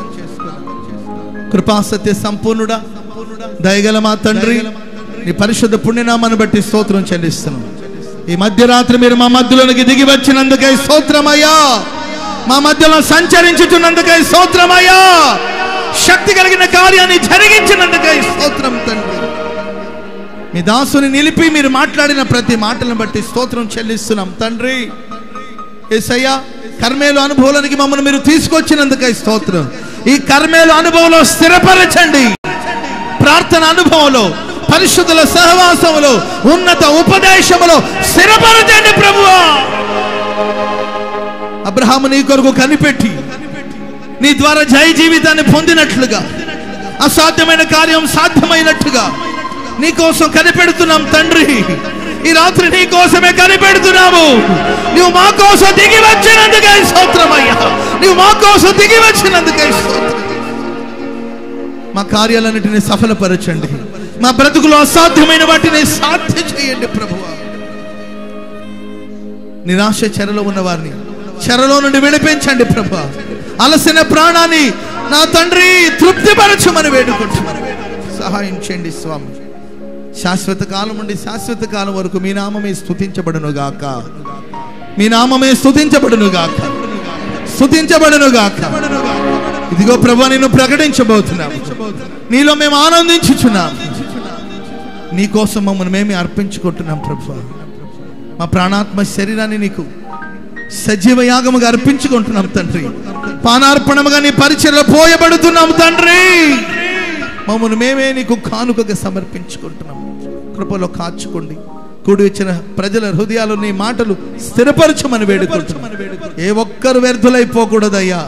కృపాసత్య సంపూర్ణుడా, దయగల మా తండ్రి, నీ పరిశుద్ధ పుణ్యనామాన్ని బట్టి స్తోత్రం చెల్లిస్తున్నాం. ఈ మధ్యరాత్రి మీరు మా మధ్యలోనికి దిగి వచ్చినందుకై స్తోత్రమయ్యా. మా మధ్యలో సంచరించుతున్నందుకై స్తోత్రమయ్యా. శక్తి కలిగిన కార్యాన్ని జరిగించినందుకై స్తోత్రం తండ్రి. మీ దాసుని నిలిపి మీరు మాట్లాడిన ప్రతి మాటలను బట్టి స్తోత్రం చెల్లిస్తున్నాం తండ్రి. యేసయ్యా, కర్మేలు అనుభవానికి మమ్మల్ని మీరు తీసుకొచ్చినందుకై స్తోత్రం. ఈ కర్మేలు అనుభవంలో స్థిరపరచండి. ప్రార్థన అనుభవంలో, పరిశుద్ధుల సహవాసములో, ఉన్నత ఉపదేశములో స్థిరపరచండి ప్రభువా. అబ్రహాము నీ కొరకు కనిపెట్టి నీ ద్వారా జయ జీవితాన్ని పొందినట్లుగా, అసాధ్యమైన కార్యం సాధ్యమైనట్టుగా నీ కోసం కనిపెడుతున్నాం తండ్రి. ఈ రాత్రి నీ కోసమే కనిపెడుతున్నాము. నువ్వు మా కోసం దిగి వచ్చినందుకై స్తోత్రమయ్యా. నువ్వు మా కోసం దిగి వచ్చినందుకై స్తోత్రం. మా కార్యాలన్నిటిని సఫలపరచండి. మా బ్రతుకులో అసాధ్యమైన వాటిని సాధ్యం చేయండి ప్రభువా. నిరాశ చెరలో ఉన్న వారిని చెరలో నుండి విడిపించండి ప్రభువా. అలసిన ప్రాణాన్ని నా తండ్రి తృప్తిపరచమని వేడుకుంటున్నాను. సహాయం చేయండి స్వామి. శాశ్వత కాలం నుండి శాశ్వత కాలం వరకు మీ నామమే స్తుతించబడును గాక. మీ నామమే స్తుతించబడును గాక. స్తుతించబడును గాక. ఇదిగో ప్రభువా, నిన్ను ప్రకటించబోతున్నాము. నీలో మేము ఆనందించుచున్నాం. నీ కోసం మమ్మల్ని మేమే అర్పించుకుంటున్నాం ప్రభువా. మా ప్రాణాత్మ శరీరాన్ని నీకు సజీవ యాగముగా అర్పించుకుంటున్నాం తండ్రి. పానార్పణముగా నీ పరిచర్యలో పోయబడుతున్నాం తండ్రి. మమ్మల్ని మేమే నీకు కానుకగా సమర్పించుకుంటున్నాం. కృపలో కాచుకోండి. కూడి వచ్చిన ప్రజల హృదయాలు నీ మాటలు స్థిరపరచమని వేడుకుంటున్నాం. ఏ ఒక్కరు వ్యర్థులైపోకూడదయ్యా.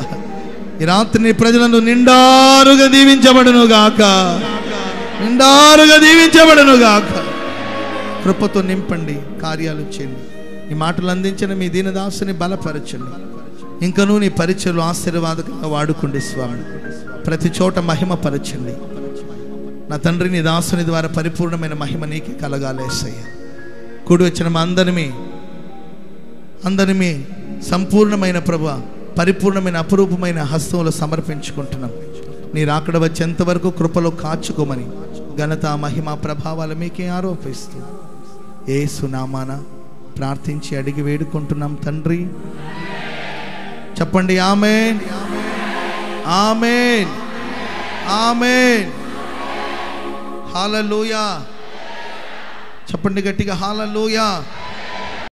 ఈ రాత్రి నీ ప్రజలను నిండారుగా దీవించబడును గాక. నిండారుగా దీవించబడును గాక. కృపతో నింపండి, కార్యాలు చేయండి. ఈ మాటలు అందించిన మీ దీనదాసుని బలపరచండి. ఇంకనూ నీ పరిచయలు ఆశీర్వాదకంగా వాడుకోండి స్వామి. ప్రతి చోట మహిమ పరచండి నా తండ్రి. నీ దాసుని ద్వారా పరిపూర్ణమైన మహిమ నీకే కలగాలేసయ్య. కూడి వచ్చిన మా అందరినీ సంపూర్ణమైన ప్రభువా, పరిపూర్ణమైన అపురూపమైన హస్తంలో సమర్పించుకుంటున్నాం. నీ రాకడ వచ్చేంతవరకు కృపలో కాచుకోమని ఘనత, మహిమ, ప్రభావాలు మీకే ఆరోపిస్తూ యేసు నామాన ప్రార్థించి అడిగి వేడుకుంటున్నాం తండ్రి. చెప్పండి ఆమేన్, ఆమేన్, ఆమేన్. హల్లెలూయా. చెప్పండి గట్టిగా హల్లెలూయా.